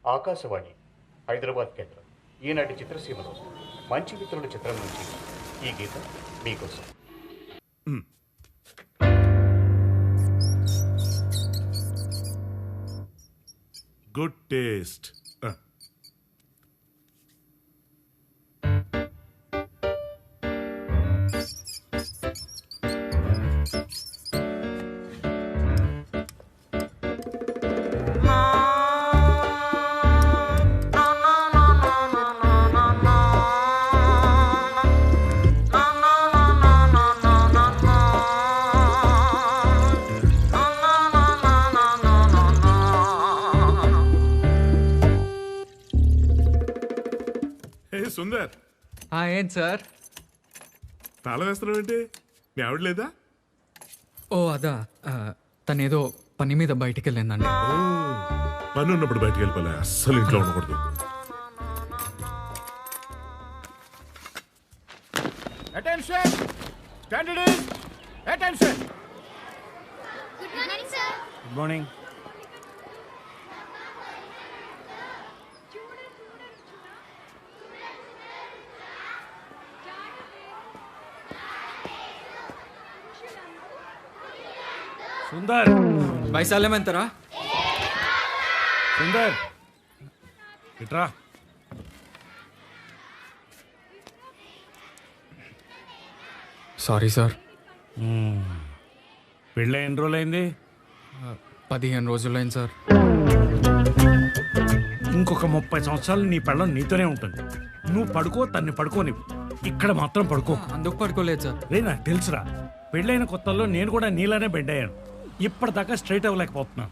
ఆకాశవాణి హైదరాబాద్ కేంద్రం ఈనాటి చిత్రసీమలో మంచి మిత్రుల చిత్రం నుంచి ఈ గీతం మీకోసం. Good taste. సుందర్, ఏంటి సార్ తాళం వేస్తున్నావు ఏంటి? మీ ఆవిడ లేదా? ఓ అదా, తనేదో పని మీద బయటికి వెళ్ళిందండి. పని ఉన్నప్పుడు బయటికి వెళ్ళిపోలే, అస్సలు ఇంట్లో ఉండకూడదు. Attention candidates, attention. Good morning sir. Good morning. Sundar, బైసాలేమంటారా? సుందర్ ఇట్రా. Sorry sir. పెళ్ళి ఎన్ని రోజులైంది? 15 రోజులైంది సార్. ఇంకొక 30 సంవత్సరాలు నీ పెళ్ళం నీతోనే ఉంటుంది. నువ్వు పడుకో, తన్ని పడుకోనివ్వు. ఇక్కడ మాత్రం పడుకో. అందుకు పడుకోలేదు సార్. రే, నాకు తెలుసురా, పెళ్ళైన కొత్తల్లో నేను కూడా నీలానే బెండ్ అయ్యాను. ఇప్పటిదాకా స్ట్రైట్ అవ్వలేకపోతున్నాను.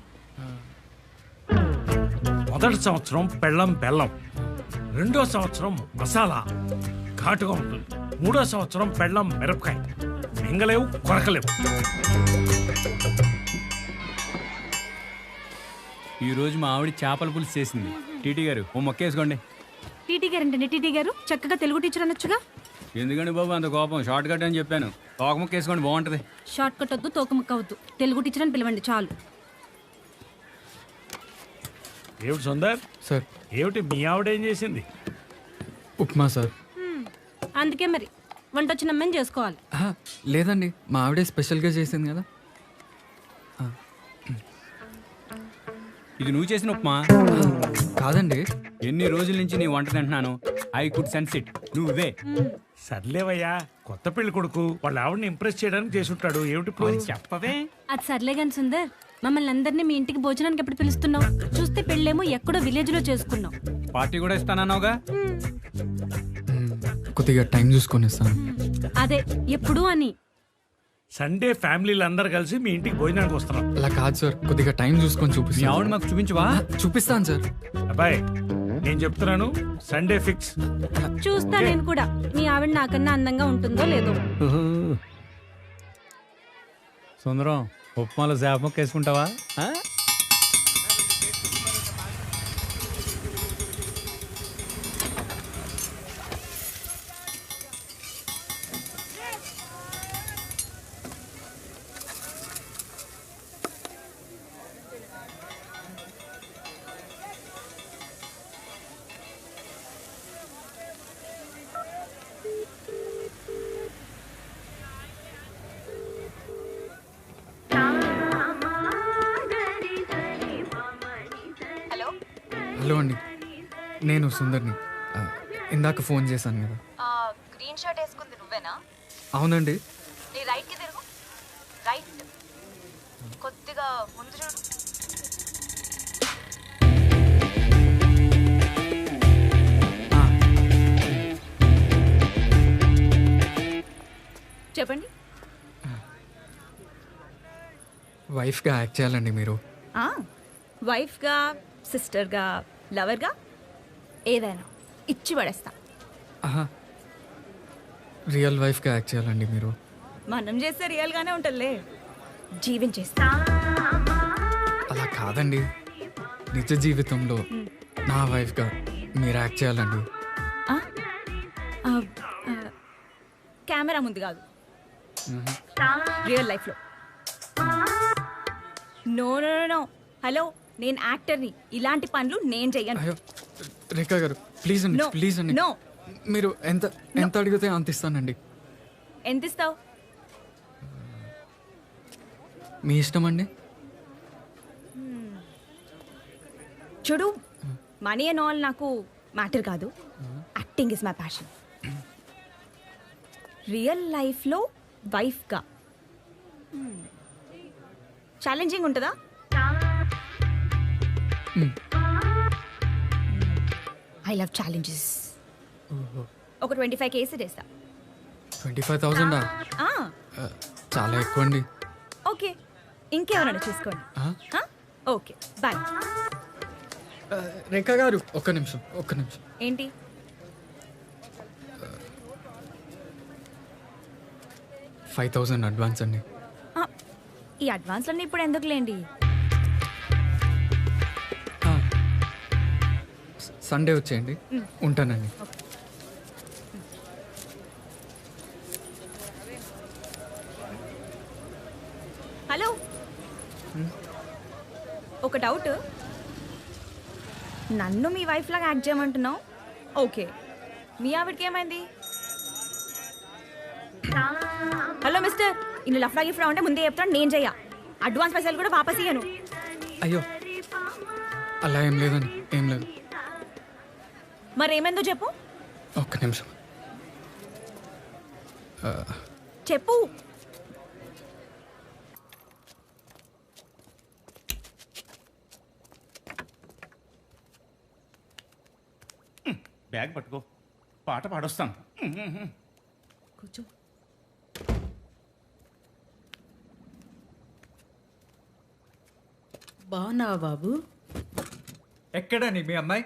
మొదటి సంవత్సరం పెళ్ళం బెల్లం, రెండో సంవత్సరం మసాలా ఘాటుగా ఉంటుంది, మూడో సంవత్సరం పెళ్ళం మిరపకాయ, మింగలేవు కొరకలేవు. ఈరోజు మా ఆవిడ చేపల పులుసు చేసింది. టీటీ గారు ఓ మొక్క వేసుకోండి. టీటీ గారు అంటే టీటీ గారు చక్కగా తెలుగు టీచర్ అనొచ్చుగా. ఎందుకండి బాబు అంత కోపం? షార్ట్ కట్ అని చెప్పాను. తోక ముక్క వేసుకోండి, బాగుంటది. షార్ట్ కట్ వద్దు, తోకముక్క వద్దు, తెలుగు టీచర్ అని పిలవండి చాలు. ఏమిటి సుందర్ సార్, ఏమిటి మీ ఆవిడ ఏం చేసింది? ఉప్మా సార్. అందుకే మరి వంట వచ్చిన అమ్మని చేసుకోవాలి. లేదండి, మా ఆవిడే స్పెషల్గా చేసింది కదా. ఇది నువ్వు చేసిన ఉప్మా కాదండి. ఎన్ని రోజుల నుంచి నీ వంట తింటున్నాను. I could sense it. నువ్వే. సర్లేవయ్యా, కొత్త పెళ్లి కొడుకు వాళ్ళ ఆవిడని ఇంప్రెస్ చేయడానికి చేసుంటాడు. ఏమిటి ఇప్పుడు? చెప్పవే. అది సర్లే గాని సుందర్, మమ్మల్ని అందరినీ మీ ఇంటికి భోజనానికి ఎప్పుడు పిలుస్తున్నావు? చూస్తే పెళ్ళేమో ఎక్కడో విలేజ్ లో చేసుకున్నావు. పార్టీ కూడా ఇస్తానన్నావుగా. కొద్దిగా టైం చూసుకొని ఇస్తాను. అదే ఎప్పుడు అని. సండే ఫ్యామిలీలు అందరు కలిసి మీ ఇంటికి భోజనానికి వస్తున్నాం. అలా కాదు సార్, కొద్దిగా టైం చూసుకొని మీ చూపిస్తాను. ఆవిడ మాకు చూపించవా? చూపిస్తాను సార్. అబ్బాయి, నేను చెప్తున్నాను, సండే ఫిక్స్. చూస్తా నేను కూడా, మీ ఆవిడ నాకన్నా అందంగా ఉంటుందో లేదో. సుందరం, ఉప్మాలో చేప ముక్క వేసుకుంటావా? హలో అండి, నేను సుందర్ని. ఇందాక ఫోన్ చేశాను కదా. గ్రీన్ షర్ట్ వేసుకుంది నువ్వేనా? అవునండి. నీ రైట్ కి తిరుగు. రైట్ కొద్దిగా ముందు చూడు. చెప్పండి. వైఫ్గా యాక్ట్ చేయాలండి మీరు. వైఫ్గా, సిస్టర్గా, లవర్గా, ఏదైనా ఇచ్చి పడేస్తా. రియల్ వైఫ్గా యాక్ట్ చేయాలండి మీరు. మనం చేస్తే రియల్గానే ఉంటుందిలే, జీవించేస్తా. అలా కాదండి, నిజ జీవితంలో నా వైఫ్గా మీరు యాక్ట్ చేయాలండి. కెమెరా ముందు కాదు, రియల్ లైఫ్లో. No no no. హలో, నేను యాక్టర్ని, ఇలాంటి పనులు నేను చెయ్యను. అయ్యో రేఖా గారు ప్లీజ్ అండి, No. ప్లీజ్ అండి. No. మీరు ఎంత ఎంత అడిగితే అంత ఇస్తానండి. ఎంత ఇస్తావు? మీ ఇష్టం అండి. చూడు, మనీ అండ్ ఆల్ నాకు మ్యాటర్ కాదు. Acting is my passion. Real లైఫ్లో వైఫ్గా ఛాలెంజింగ్ ఉంటుందా? I love challenges. ఒక 25 కేసు వేస్తా. 25,000 చాలా ఎక్కువ అండి. ఓకే, ఇంకెవరైనా చూసుకోండి. Okay, bye. రేఖా గారు ఒక్క నిమిషం. ఏంటి? 5,000 అడ్వాన్స్ అండి. ఈ అడ్వాన్స్లన్నీ ఇప్పుడు ఎందుకులేండి? సండే వచ్చేయండి. ఉంటానండి. హలో, ఒక డౌట్. నన్ను మీ వైఫ్ లాగా యాక్ట్ చేయమంటున్నావు. ఓకే, మీ ఆవిడకి ఏమైంది? హలో మిస్టర్, ఇన్ని లఫ్లా గిఫ్లా ఉంటే ముందే చెప్తాను. నేను చెయ్య. అడ్వాన్స్ పైసలు కూడా వాపస్ ఇయ్యను. అయ్యో అలా ఏం లేదండి, ఏం లేదు. మరేమైందో చెప్పు. ఒక్క నిమిషం. చెప్పు. బ్యాగ్ పట్టుకో, పాట పాడొస్తాను. కూర్చో. బాగున్నావా బాబు? ఎక్కడండి మీ అమ్మాయి?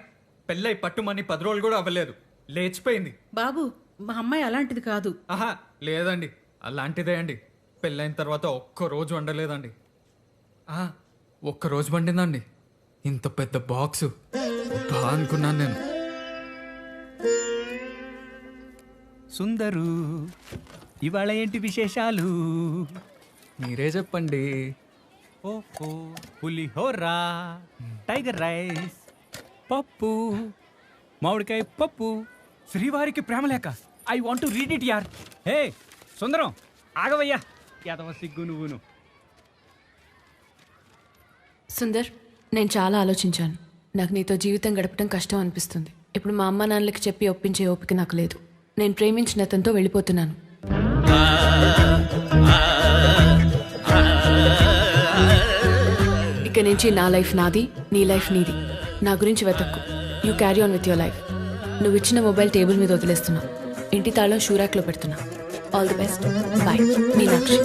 పెళ్ళై పట్టుమని 10 రోజులు కూడా అవ్వలేదు, లేచిపోయింది. బాబు, మా అమ్మాయి అలాంటిది కాదు. ఆహా లేదండి, అలాంటిదే అండి. పెళ్ళైన తర్వాత ఒక్క రోజు వండలేదండి. ఒక్క రోజు వండిందండి. ఇంత పెద్ద బాక్సు బా అనుకున్నాను నేను. సుందరు, ఇవాళ ఏంటి విశేషాలు? మీరే చెప్పండి. ఓహో, పులిహోరా, టైగర్ రైస్, పప్పు, మామిడికాయ పప్పు, శ్రీవారికి ప్రేమలేక. I want to read it యార్. హే సుందరం, ఆగవయ్యా, యాదవ సిగ్గు నువ్వును. సుందర్, నేను చాలా ఆలోచించాను. నాకు నీతో జీవితం గడపడం కష్టం అనిపిస్తుంది. ఇప్పుడు మా అమ్మ నాన్నలకి చెప్పి ఒప్పించే ఓపిక నాకు లేదు. నేను ప్రేమించిన అతనితో వెళ్ళిపోతున్నాను. ఇక నుంచి నా లైఫ్ నాది, నీ లైఫ్ నీది. నా గురించి వెతక్కు. You carry on with your life. నువ్వు ఇచ్చిన మొబైల్ టేబుల్ మీద వదిలేస్తున్నా. ఇంటి తాళం షూరాక్లో పెడుతున్నా. All the best. Bye, Meenakshi.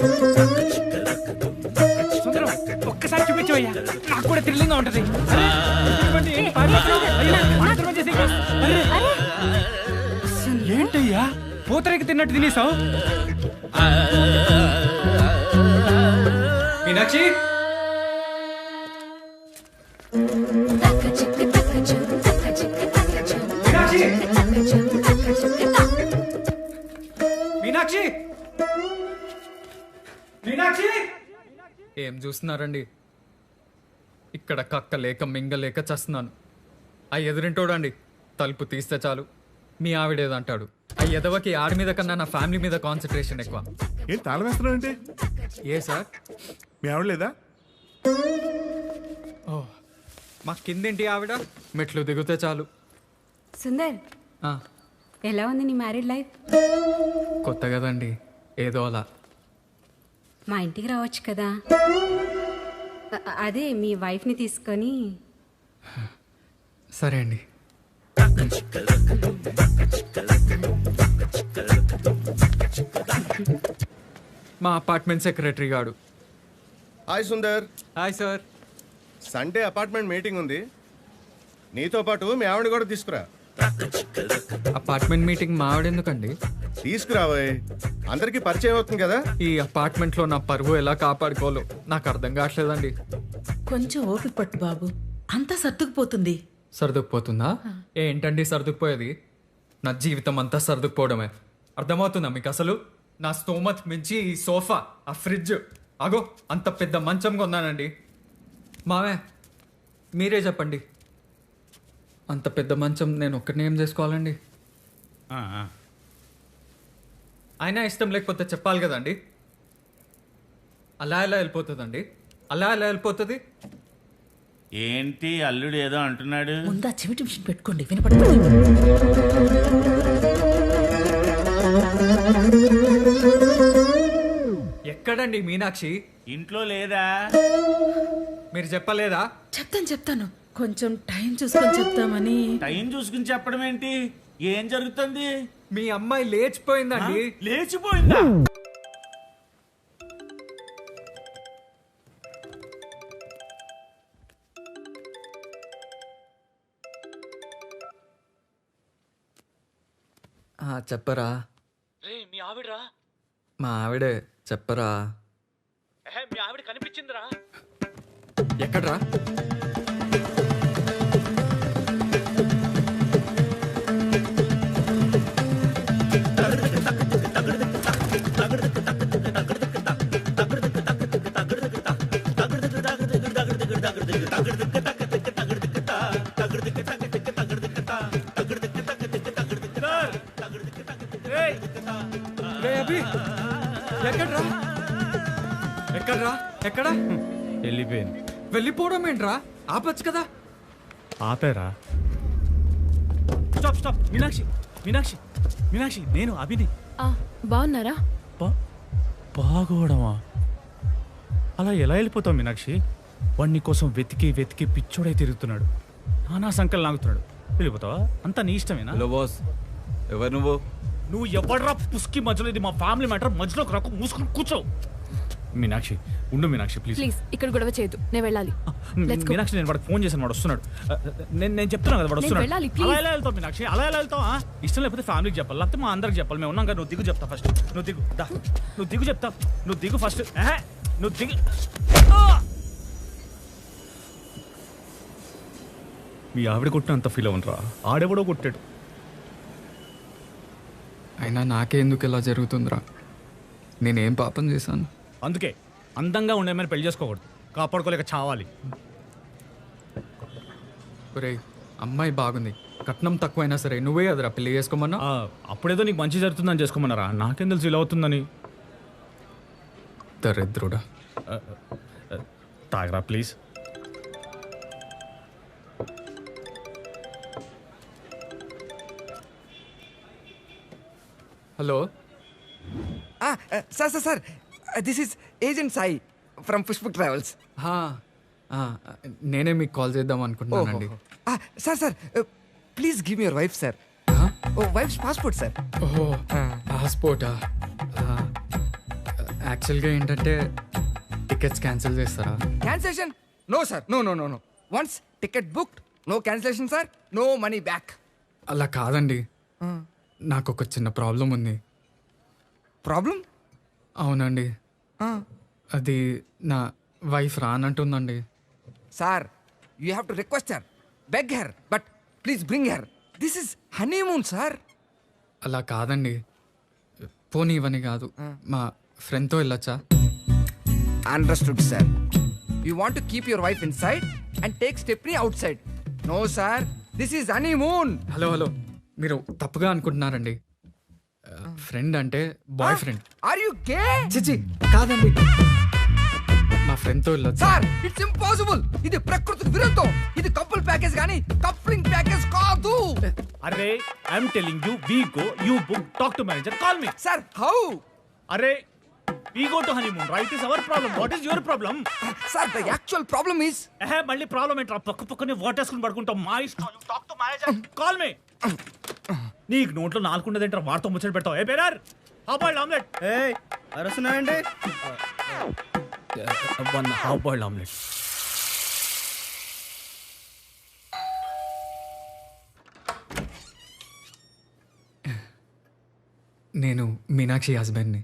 Sundaram, ఒక్కసారి చూపించవయ్యా, నాకు కూడా థ్రిల్లింగ్ గా ఉంటది. ఏంటయ్యా పూతరేకి తిన్నట్టు తినేసావు? మీనాక్షి, మీనాక్షి, మీనాక్షి, ఏం చూస్తున్నారండి? ఇక్కడ కక్క లేక మింగలేక చస్తున్నాను. ఆ ఎదురింటోడండి తలుపు తీస్తే చాలు మీ ఆవిడేదంటాడు. ఆ ఎదవకి ఆడి మీద కన్నా నా ఫ్యామిలీ మీద కాన్సన్ట్రేషన్ ఎక్కువ. ఏం తాళం వేస్తున్నావు? ఏ సార్, మీ ఆవిడ లేదా? ఓ మా కిందేంటి ఆవిడ? మెట్లు దిగితే చాలు. సుందర్, ఆ, ఎలా ఉంది నీ మ్యారీడ్ లైఫ్? కొత్త కదండి, ఏదో అలా. మా ఇంటికి రావచ్చు కదా. అదే మీ వైఫ్ని తీసుకొని. సరే అండి. మా అపార్ట్మెంట్ సెక్రటరీ గాడు. Hi Sundar. Hi sir. Sunday apartment meeting ఉంది, నీతో పాటు మీ ఆవిడ కూడా తీసుకురా. అపార్ట్మెంట్ మీటింగ్ మా ఆవిడెందుకండి? తీసుకురావోయ్, అందరికీ పరిచయం అవుతుంది కదా. ఈ అపార్ట్మెంట్లో నా పరువు ఎలా కాపాడుకోవాలో నాకు అర్థం కావట్లేదండి. కొంచెం ఓపిక పట్టు బాబు, అంతా సర్దుకుపోతుంది. సర్దుకుపోతుందా? ఏంటండి సర్దుకుపోయేది? నా జీవితం అంతా సర్దుకుపోవడమే. అర్థమవుతుందా మీకు అసలు? నా స్తోమత్ మించి ఈ సోఫా, ఆ ఫ్రిడ్జ్, అగో అంత పెద్ద మంచం కొన్నానండి. మావే మీరే చెప్పండి, అంత పెద్ద మంచం నేను ఒక్కడిని ఏం చేసుకోవాలండి? అయినా ఇష్టం లేకపోతే చెప్పాలి కదండి. అలా ఎలా వెళ్ళిపోతుందండి? అలా ఎలా వెళ్ళిపోతుంది? ఏంటి అల్లుడు ఏదో అంటున్నాడు? ముందా చెవిటి మిషన్ పెట్టుకోండి, వినపడుతుంది. ఎక్కడండి మీనాక్షి? ఇంట్లో లేదా? మీరు చెప్పలేదా? చెప్తాను కొంచెం టైం చూసుకొని చెప్తామని. టైం చూసుకుని చెప్పడం ఏంటి? ఏం జరుగుతుంది? మీ అమ్మాయి లేచిపోయిందండి. లేచిపోయిందా? చెప్పరా? మీ ఆవిడరా? మా ఆవిడే. చెప్పరా? మీ ఆవిడ కనిపించిందిరా? ఎక్కడ్రా? ఎక్కడ్రా? ఎక్కడ్రా? ఎక్కడ వెళ్ళిపోయింది. వెళ్ళిపోవడం ఏంట్రా? ఆపచ్చు కదా. ఆపేరా? Stop stop. మీనాక్షి మీనాక్షి మీనాక్షి, నేను అభిని. బాగున్నారా? బాగోవడమా? అలా ఎలా వెళ్ళిపోతావు మీనాక్షి? వాడిని కోసం వెతికి వెతికి పిచ్చోడై తిరుగుతున్నాడు, నానా సంకల్ లాగుతున్నాడు. వెళ్ళిపోతావా? అంతా నీ ఇష్టమేనా? హలో బాస్, ఎవరు నువ్వు? నువ్వు ఎవడ్రా పుస్కి మధ్యలో? ఇది మా ఫ్యామిలీ మ్యాటర్, మధ్యలోకి రాకు, మూసుకుని కూర్చో. మీనాక్షి ఉండు మీనాక్షి, ప్లీజ్. ప్లీజ్ ఇక్కడ గొడవ చేయొద్దు, నేను వెళ్ళాలి. Let's go. మీనాక్షి, నేను వాడికి ఫోన్ చేశాను, వాడు వస్తున్నాడు. నేను చెప్తున్నాను కదా, వాడు వస్తున్నాడు. వెళ్ళాలి, please. అలా ఎలా వెళ్తావు మీనాక్షి? అలా ఎలా వెళ్తావు? ఇష్టం లేకపోతే ఫ్యామిలీకి చెప్పాలి, లేకపోతే మా అందరికి చెప్పాలి. మేము ఉన్నాం కదా. నువ్వు దిగు, చెప్తా ఫస్ట్. నువ్వు దిగు, దా. నువ్వు దిగు, చెప్తా. నువ్వు దిగు ఫస్ట్. నువ్వు దిగు. మీ ఆవిడ కొట్టినంత ఫీల్ అవునరా? ఆడెవడో కొట్టాడు. అయినా నాకే ఎందుకు ఇలా జరుగుతుందిరా? నేనేం పాపం చేశాను? అందుకే అందంగా ఉండేమని పెళ్లి చేసుకోకూడదు, కాపాడుకోలేక చావాలి. ఒరేయ్, అమ్మాయి బాగుంది, కట్నం తక్కువైనా సరే నువ్వే అదరా పెళ్లి చేసుకోమన్నా. అప్పుడేదో నీకు మంచి జరుగుతుందని చేసుకోమన్నారా? నాకేం తెలుసు ఇలా అవుతుందని. దరిద్రుడా. తాగరా please. Hello sir this is agent Sai from Pushpak travels. నేనే మీకు కాల్ చేద్దాం అనుకుంటున్నానండి. Sir please give me your wife sir. Wife's passport sir. ఓహో, పాస్పోర్టా? యాక్చువల్గా ఏంటంటే టికెట్స్ క్యాన్సిల్ చేస్తారా? Cancellation? No sir, no no no no. Once ticket booked, no cancellation sir, no money back. అలా కాదండి, నాకు ఒక చిన్న ప్రాబ్లం ఉంది. ప్రాబ్లం? అవునండి, అది నా వైఫ్ రానంటుందండి. Sir you have to request her, beg her, but please bring her. This is honeymoon sir. అలా కాదండి, పోనీ ఇవన్నీ కాదు, మా ఫ్రెండ్తో వెళ్ళొచ్చా? Understood sir. You want to keep your wife inside and take stepney outside. No sir, this is honeymoon. Hello hello, మీరు తప్పుగా అనుకుంటున్నారండి. ఫ్రెండ్ అంటే boyfriend. Are you gay? చిచి కాదండి, మా ఫ్రెండ్తో వెళ్ళొచ్చు. Sir it's impossible. ఇది ప్రకృతికి విరుద్ధం. ఇది కపుల్ ప్యాకేజ్ కానీ కప్లింగ్ ప్యాకేజ్ కాదు. అరే I'm telling you, we go, you book, talk to manager, call me. Sir how? అరే we go to honeymoon, right? Is our problem. What is your problem? Sir the actual problem is. మళ్ళీ problem ఏంట్రా? పక్కనే వాటేసుకుని పడుకుంటాం. మా ఇష్టం. You talk to manager, call me. నీకు నోట్లో నాలుగుండదేంట్రా? వాడితో ముచ్చట పెడతావు. A bearer, half boiled omelette. అరుస్తున్నాయండి. One half boiled omelette. నేను మీనాక్షి హస్బెండ్ని.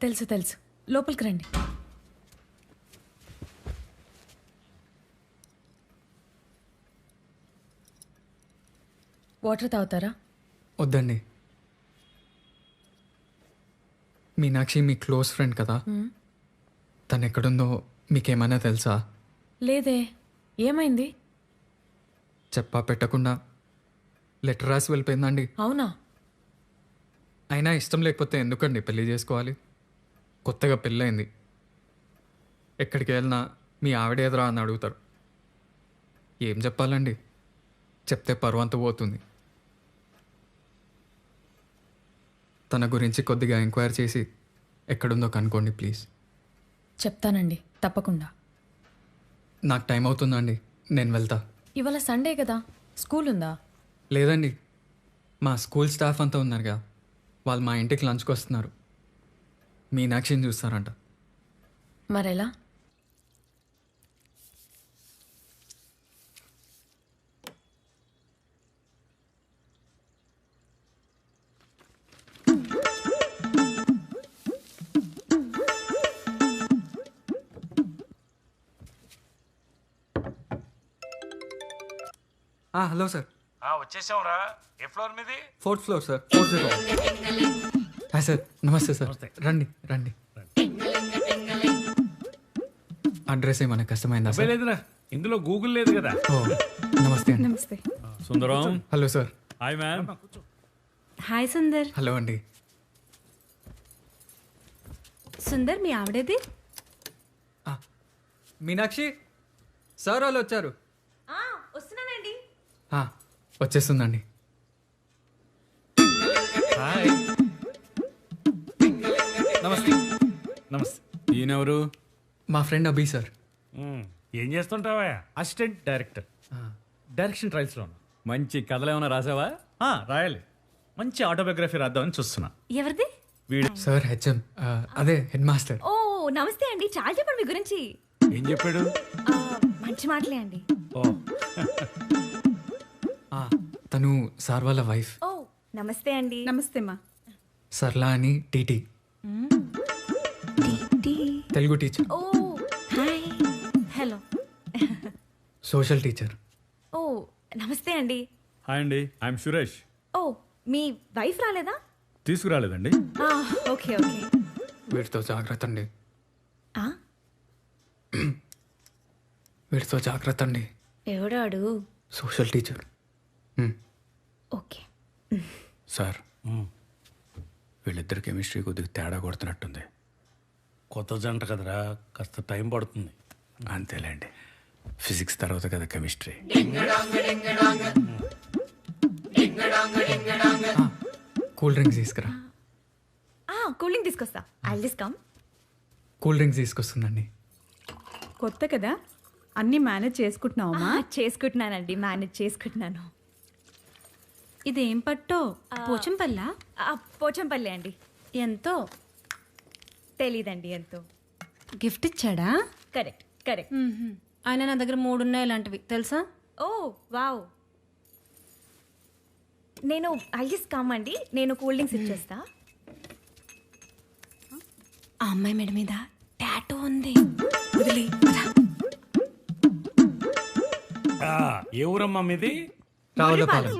తెలుసు తెలుసు, లోపలికి రండి. వాటర్ తాగుతారా? వద్దండి. మీనాక్షి మీ క్లోజ్ ఫ్రెండ్ కదా, తను ఎక్కడుందో మీకేమైనా తెలుసా? లేదే, ఏమైంది? చెప్పా పెట్టకుండా లెటర్ రాసి వెళ్ళిపోయిందండి. అవునా? అయినా ఇష్టం లేకపోతే ఎందుకండి పెళ్లి చేసుకోవాలి? కొత్తగా పెళ్ళయింది. ఎక్కడికి వెళ్ళినా మీ ఆవిడ ఎదురా అని అడుగుతారు. ఏం చెప్పాలండి? చెప్తే పరువంతా పోతుంది. తన గురించి కొద్దిగా ఎంక్వైరీ చేసి ఎక్కడుందో కనుక్కోండి ప్లీజ్. చెప్తానండి, తప్పకుండా. నాకు టైం అవుతుందండి, నేను వెళ్తా. ఇవాళ సండే కదా, స్కూల్ ఉందా? లేదండి, మా స్కూల్ స్టాఫ్ అంతా ఉన్నారుగా, వాళ్ళు మా ఇంటికి లంచ్కి వస్తున్నారు. మీనాక్షిని చూస్తారంట. మరెలా? Hello sir. వచ్చేసాంరా. ఏ ఫ్లోర్ మీది? 4th floor sir. 40. Hi sir, నమస్తే సార్. రండి రండి. అడ్రస్ ఏమైనా కష్టమైందా సార్? లేదురా, ఇందులో గూగుల్ లేదు కదా. ఓ నమస్తే అండి. నమస్తే. Sundaram. Hello sir. Hi ma'am. Hi Sundar. Hello అండి. సుందర్, మీ ఆవిడేది? మీనాక్షి సార్ వాళ్ళు వచ్చారు. వస్తున్నానండి. వచ్చేస్తుందండి. హాయ్. నమస్తే. నమస్తే. ఈయనెవరు? మా ఫ్రెండ్ అభి సార్. ఏం చేస్తుంటావా? అసిస్టెంట్ డైరెక్టర్, డైరెక్షన్ ట్రయల్స్లో ఉన్నా. మంచి కథలు ఏమైనా రాసావా? రాయాలి. మంచి ఆటోబయోగ్రఫీ రాద్దామని చూస్తున్నా. ఎవరిది? వీడు సార్ హెచ్ఎం, అదే హెడ్ మాస్టర్. ఓ నమస్తే అండి, చాలా చెప్పండి మీ గురించి. ఏం చెప్పాడు? మంచి మాటలే అండి. ఓ తను సార్ వాళ్ళ వైఫ్. ఓ నమస్తే అండి. నమస్తే మా. సర్లా అని టీటీ, తెలుగు టీచర్. ఓ హాయ్. హలో. Social teacher. ఓ నమస్తే అండి. హాయ్ అండి, ఐఎమ్ సురేష్. ఓ మీ వైఫ్ రాలేదా? తీసుకురాలేదండి. Okay okay. వీటితో జాగ్రత్త అండి. ఆ? వీటితో జాగ్రత్త అండి. ఎవడాడు? Social teacher. ఓకే. సార్, వీళ్ళిద్దరి కెమిస్ట్రీ కొద్దిగా తేడా కొడుతున్నట్టుంది. కొత్త జంట కదరా, కాస్త టైం పడుతుంది. అంతేలేండి, ఫిజిక్స్ తర్వాత కదా కెమిస్ట్రీ. కూల్ డ్రింక్స్ తీసుకురా. కూల్ డ్రింక్ తీసుకొస్తా. I this come. Cool drinks తీసుకొస్తుందండి. కొత్త కదా, అన్నీ మేనేజ్ చేసుకుంటున్నావమ్మా? చేసుకుంటున్నానండి, మేనేజ్ చేసుకుంటున్నాను. ఇదేం పట్టో? పోచంపల్లా? పోచంపల్లి అండి. ఎంతో? తెలీదండి ఎంతో. గిఫ్ట్ ఇచ్చాడా? Correct correct. ఆయన నా దగ్గర 3 ఉన్నాయి ఇలాంటివి, తెలుసా? ఓ వావ్. నేను ఐ జస్ట్ కమ్ అండి, నేను కూల్ డ్రింక్స్ ఇచ్చేస్తా. ఆ అమ్మాయి మెడ మీద టాటూ ఉంది, వదిలే. ఏ ఊరమ్మా మీది? రావులపాలెం.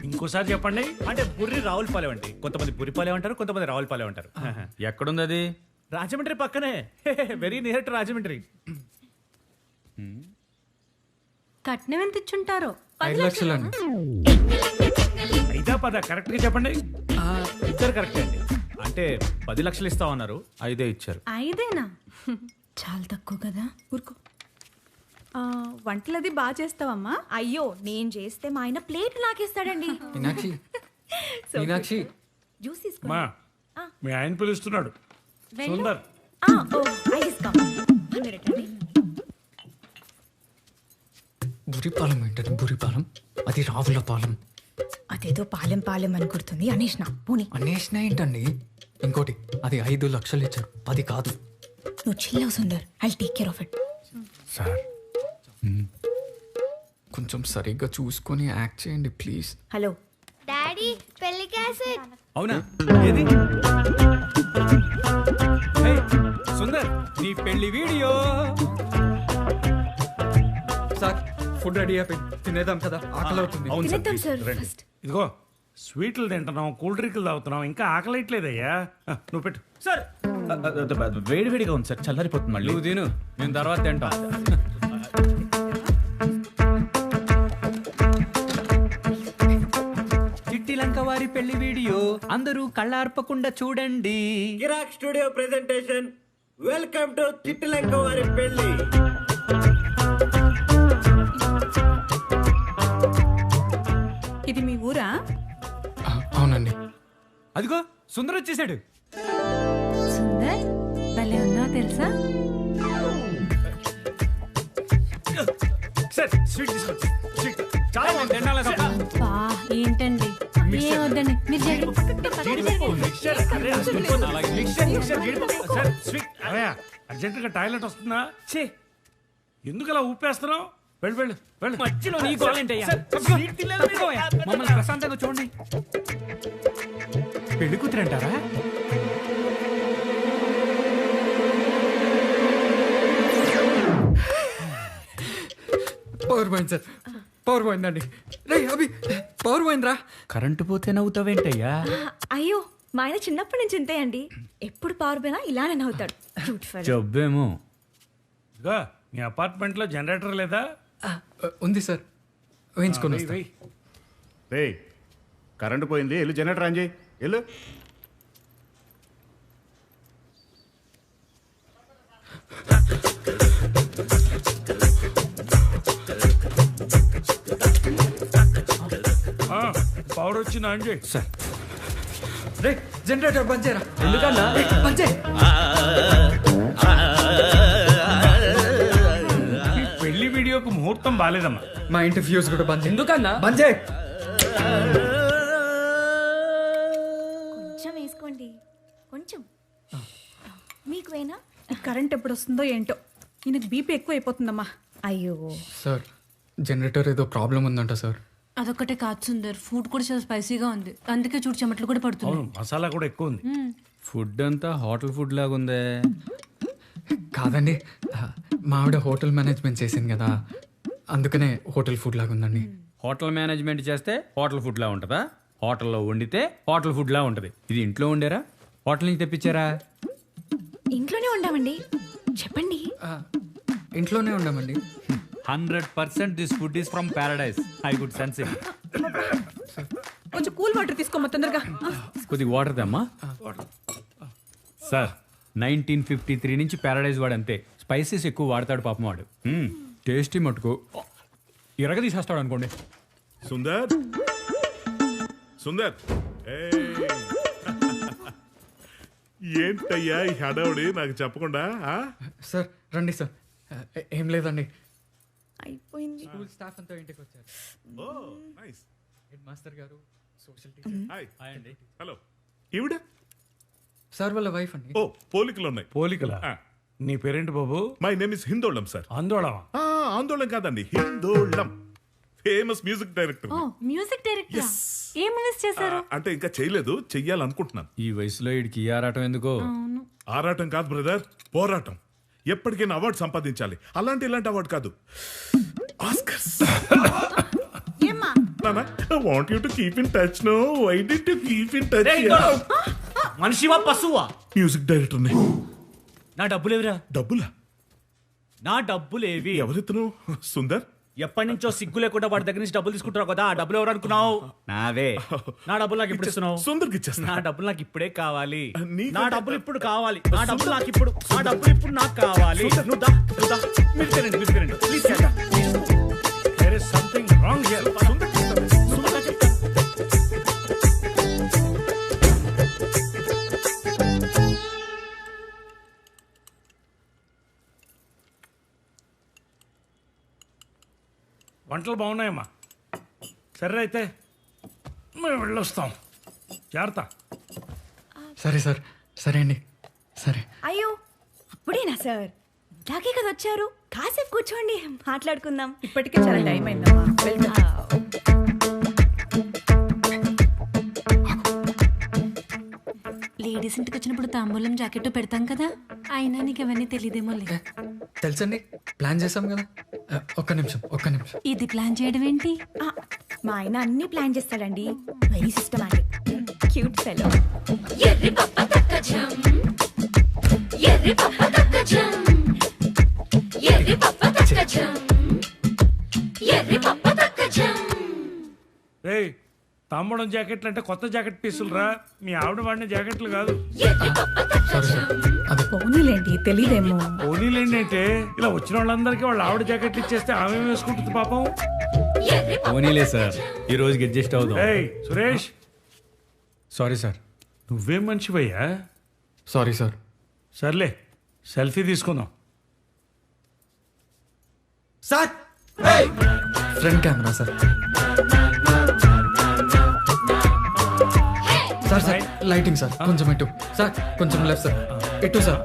ఇంకోసారి చెప్పండి. అంటే బుర్రి రావులపాలెం అండి. కొంతమంది బుర్రిపాలెం అంటారు, కొంతమంది రావులపాలెం అంటారు. ఎక్కడుంది అది? రాజమండ్రి పక్కనే, వెరీ నియర్ టు రాజమండ్రి. కట్నం ఎంత ఇచ్చుంటారో? 5 లక్షలు అండి. ఐదా 10 కరెక్ట్ గా చెప్పండి. ఇద్దరు కరెక్ట్ అండి. అంటే 10 లక్షలు ఇస్తామన్నారు, 5 ఇచ్చారు. 5ఏనా? చాలా తక్కువ కదా. ఊరుకో. వంటలది బాగా చేస్తావమ్మా? అయ్యో, నేను చేస్తే మా ఆయన ప్లేట్ నాకేస్తాడండి. మీనాక్షి, మీనాక్షి. జ్యూస్ తీసుకో. మా మీ ఆయన పిలుస్తున్నాడు. సుందర్. ఓ ఐ జస్ట్ కమ్. 1 మినిట్ అండి. బురిపాలెం ఏంటంటే బురిపాలెం, అది రావులపాలెం. అదేదో పాలెం పాలెం అని గుర్తుంది. అనేష్ణ పోనీ. అనేసిన ఏంటండి? ఇంకోటి, అది 5 లక్షలు ఇచ్చారు, 10 కాదు. నువ్వు చిల్లవు Sundar, I take care of it. Sir, కొంచెం సరిగ్గా చూసుకొని యాక్ట్ చేయండి ప్లీజ్. హలో డాడీ, పెళ్లి క్యాసెట్. అవునా? ఏది? సుందర్, నీ పెళ్లి వీడియో. సార్, ఫుడ్ రెడీ అయిపోయి తినేద్దాం కదా, ఆకలి అవుతుంది. అవును సార్, తినేద్దాం సార్ రండి. ఫస్ట్. ఇదిగో స్వీట్లు తింటున్నాం, కూల్ డ్రింకులు తాగుతున్నాం, ఇంకా ఆకలిట్లేదయ్యా. నువ్వు పెట్టు. సార్ వేడి వేడిగా ఉంది సార్, చల్లారిపోతుంది మళ్ళీ. నువ్వు తిను, నేను తర్వాత తింటా. అందరూ కళ్ళార్పకుండా చూడండి. కిరాక్ స్టూడియో ప్రెజెంటేషన్. వెల్కమ్ టు చిట్టిలంక వారి పెళ్లి. ఇది మీ ఊరా? అవునండి. అదిగో సుందర్ వచ్చేసాడు. సుందర్ భలే ఉన్నావు తెలుసా? సార్ స్వీట్ తీసుకోండి. స్వీట్ చాలా బాగుంది. బా ఏంటండి ఏం వద్దండి మీరు సార్ స్వీట్ అవయా అర్జెంటుగా టాయిలెట్ వస్తుందా? చే ఎందుకు అలా ఊపేస్తున్నావు? వెళ్ళు వెళ్ళు వెళ్ళు. మధ్యలో నీ గోలేంటయ్యా? మమ్మల్ని ప్రశాంతంగా చూడండి. పెళ్లి కూతురంటారా? పవర్ పోయింది సార్, పవర్ పోయిందండి. రే అభి, పవర్ పోయిందిరా. కరెంటు పోతే నవ్వుతావేంటయ్యా? అయ్యో మా ఆయన చిన్నప్పటి నుంచి ఇంతే అండి. ఎప్పుడు పవర్ పోయినా ఇలానే నవ్వుతాడు. జబ్బేమో. ఇదిగో మీ అపార్ట్మెంట్లో జనరేటర్ లేదా? ఉంది సార్, వేయించుకొని వెయ్, వెయ్. రే కరెంటు పోయింది, వెళ్ళి జనరేటర్ ఆన్ చేయి. వెళ్ళు. పవర్ వచ్చిందా అండి? సార్ రే జనరేటర్ బంద్ చేయరా. ఎందుకన్నా? బంద్ చేయి. ఈ పెళ్లి వీడియోకు ముహూర్తం బాలేదమ్మా. మా ఇంటి ఫ్యూజ్ కూడా బంద్ చేయి. ఎందుకన్నా? బంద్ చేయి. కొంచెం వేసుకోండి, కొంచెం. మీకు వేనా? కరెంట్ ఎప్పుడు వస్తుందో ఏంటో, ఈయనకు బీపీ ఎక్కువ అయిపోతుందమ్మా. అయ్యో సార్ జనరేటర్ ఏదో ప్రాబ్లం ఉందంట సార్. అదొక్కటే కాదు సుందర్, ఫుడ్ కూడా చాలా స్పైసీగా ఉంది, అందుకే చూడు చెమట్లు కూడా పడుతుంది. అవును మసాలా కూడా ఎక్కువ ఉంది. ఫుడ్ అంతా హోటల్ ఫుడ్ లాగుందే. కాదండి, మా ఆవిడ హోటల్ మేనేజ్మెంట్ చేసింది కదా, అందుకనే హోటల్ ఫుడ్ లాగా ఉందండి. హోటల్ మేనేజ్మెంట్ చేస్తే హోటల్ ఫుడ్ లా ఉంటుందా? హోటల్లో వండితే హోటల్ ఫుడ్ లా ఉంటుంది. ఇది ఇంట్లో వండారా, హోటల్ నుంచి తెప్పించారా? ఇంట్లోనే ఉండామండి. చెప్పండి. ఇంట్లోనే ఉండామండి. 100% this food is from Paradise. I good sense it. కొంచెం కూల్ వాటర్ తీసుకోమా తొందరగా. కొద్దిగా వాటర్ దమ్మా. సార్ 1953 నుంచి ప్యారడైజ్ వాడు అంతే, స్పైసెస్ ఎక్కువ వాడతాడు పాపం వాడు. టేస్టీ మటుకు ఇరగ తీసేస్తాడు అనుకోండి. సుందర్ సుందర్ ఏంటయ్యా ఈ హడావుడి నాకు చెప్పకుండా? సార్ రండి సార్. ఏం లేదండి, అయిపోయింది. స్కూల్ స్టాఫ్ అంతా ఇంటికి వచ్చారు. హెడ్ మాస్టర్ గారు, సోషల్ టీచర్. హాయ్ అండి. హలో. ఈవిడ సార్ వాళ్ళ వైఫ్ అండి. ఓ పోలికలు ఉన్నాయి. పోలికలా? నీ పేరేంటి బాబు? My name is Hindolam sir. ఆందోళన? ఆందోళన కాదండి, హిందోళం. Famous music director. ఓ మ్యూజిక్ డైరెక్టర్. ఏం మూవీస్ చేశారు? అంటే ఇంకా చేయలేదు, చెయ్యాలనుకుంటున్నాను. ఈ వయసులో వీడికి ఈ ఆరాటం ఎందుకో? ఆరాటం కాదు బ్రదర్, పోరాటం. ఎప్పటికైనా అవార్డు సంపాదించాలి. అలాంటి ఇలాంటి అవార్డు కాదు, ఆస్కర్స్. ఏమ్మా? I want you to keep in touch, no? Why did you keep in touch? మనిషివా పశువా? మ్యూజిక్ డైరెక్టర్ ని. నా డబ్బులేవిరా? డబ్బులా? నా డబ్బులేవి? ఎవరితను? సుందర్. ఎప్పటి నుంచో సిగ్గు లేకుండా వాడి దగ్గర నుంచి డబ్బులు తీసుకుంటారు కదా, ఆ డబ్బులు ఎవరు అనుకున్నావు? నావే. నా డబ్బులు నాకు ఇప్పుడు ఇస్తున్నావు? సుందర్కి ఇచ్చేస్తా. నా డబ్బులు నాకు ఇప్పుడే కావాలి. నా డబ్బులు ఇప్పుడు కావాలి. నా డబ్బులు నాకు ఇప్పుడు, నా డబ్బులు ఇప్పుడు నాకు కావాలి. నువ్వు దా, నువ్వు దా. మీరు తినండి, మీరు తినండి. Please There is something wrong here. వంటలు బాగున్నాయమ్మా. సరే అయితే మేము వెళ్ళొస్తాం. జాగ్రత్త. సరే సార్, సరే అండి, సరే. అయ్యో అప్పుడేనా సార్? ఇలాగే కదా వచ్చారు, కాసేపు కూర్చోండి, మాట్లాడుకుందాం. ఇప్పటికే చాలా టైం అయిందమ్మా. లేడీస్ ఇంటికి వచ్చినప్పుడు తాంబూలం జాకెట్ పెడతాం కదా, అయినా నీకు అవన్నీ తెలియదేమో. తెలుసండి, ప్లాన్ చేసాం కదా. ఒక్క నిమిషం. ఇది ప్లాన్ చేయడం ఏంటి? మా ఆయన అన్ని ప్లాన్ చేస్తాడండి, వెరీ సిస్టమాటిక్, క్యూట్ ఫెలో. రేయ్ తమ్మడం జాకెట్లు అంటే కొత్త జాకెట్ పీసులు రా, మీ ఆవిడ వాడిన జాకెట్లు కాదు. పోనీలేండి, తెలీదేమో. పోనీలేండి అంటే ఇలా వచ్చిన వాళ్ళందరికీ వాళ్ళ ఆవిడ జాకెట్లు ఇచ్చేస్తే ఆమె వేసుకుంటుంది పాపం. పోనీలే సార్, ఈ రోజుకి అడ్జస్ట్ అవుదాం. ఏయ్ సురేష్, సారీ సార్. నువ్వేం మనిషివయ్యా? Sorry sir. సర్లే, సెల్ఫీ తీసుకుందాం. Sir front camera sir. Sir sir lighting sir కొంచెం ఇటు సార్, కొంచెం లెఫ్ట్ సార్, ఇటు సార్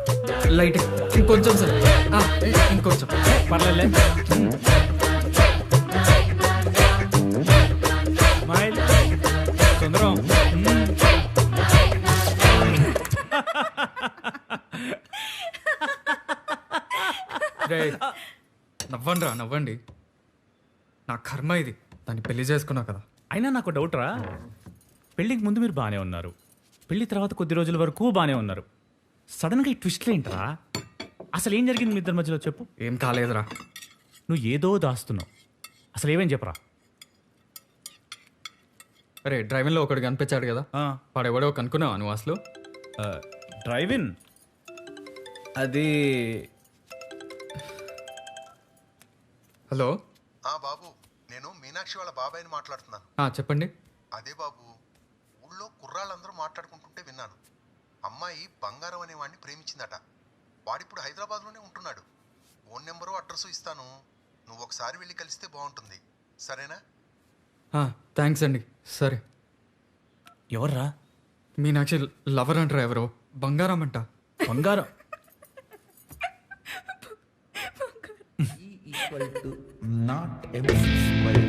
లైటింగ్ ఇంకొంచెం సార్, ఇంకొంచెం పర్లేదు. స్మైల్ సుందరం. నవ్వండి రా నవ్వండి, నా కర్మ ఇది, దాన్ని పెళ్లి చేసుకున్నా కదా. అయినా నాకు డౌట్ రా, పెళ్ళికి ముందు మీరు బాగానే ఉన్నారు, పెళ్లి తర్వాత కొద్ది రోజుల వరకు బాగానే ఉన్నారు, సడన్గా ఈ ట్విస్ట్లు ఏంట్రా? అసలు ఏం జరిగింది మీ ఇద్దరి మధ్యలో చెప్పు. ఏం కాలేదురా. నువ్వు ఏదో దాస్తున్నావు, అసలు ఏమేం చెప్పరా. అరే డ్రైవింగ్లో ఒకడు కనిపించాడు కదా, వాడెవడో కనుక్కున్నావా నువ్వు అసలు? డ్రైవింగ్ అది. హలో బాబు, నేను మీనాక్షి వాళ్ళ బాబాయ్ని మాట్లాడుతున్నాను. చెప్పండి. అదే బాబు, ఊళ్ళో కుర్రాళ్ళందరూ మాట్లాడుకుంటుంటే విన్నాను. అమ్మాయి బంగారం అనే వాడిని ప్రేమించిందట. వాడిప్పుడు హైదరాబాద్లోనే ఉంటున్నాడు. ఫోన్ నెంబరు అడ్రస్ ఇస్తాను, నువ్వు ఒకసారి వెళ్ళి కలిస్తే బాగుంటుంది, సరేనా? థ్యాంక్స్ అండి. సరే. ఎవర్రా? మీనాక్షి లవర్ అంటారా? ఎవరో బంగారం అంట. బంగారం not MC square.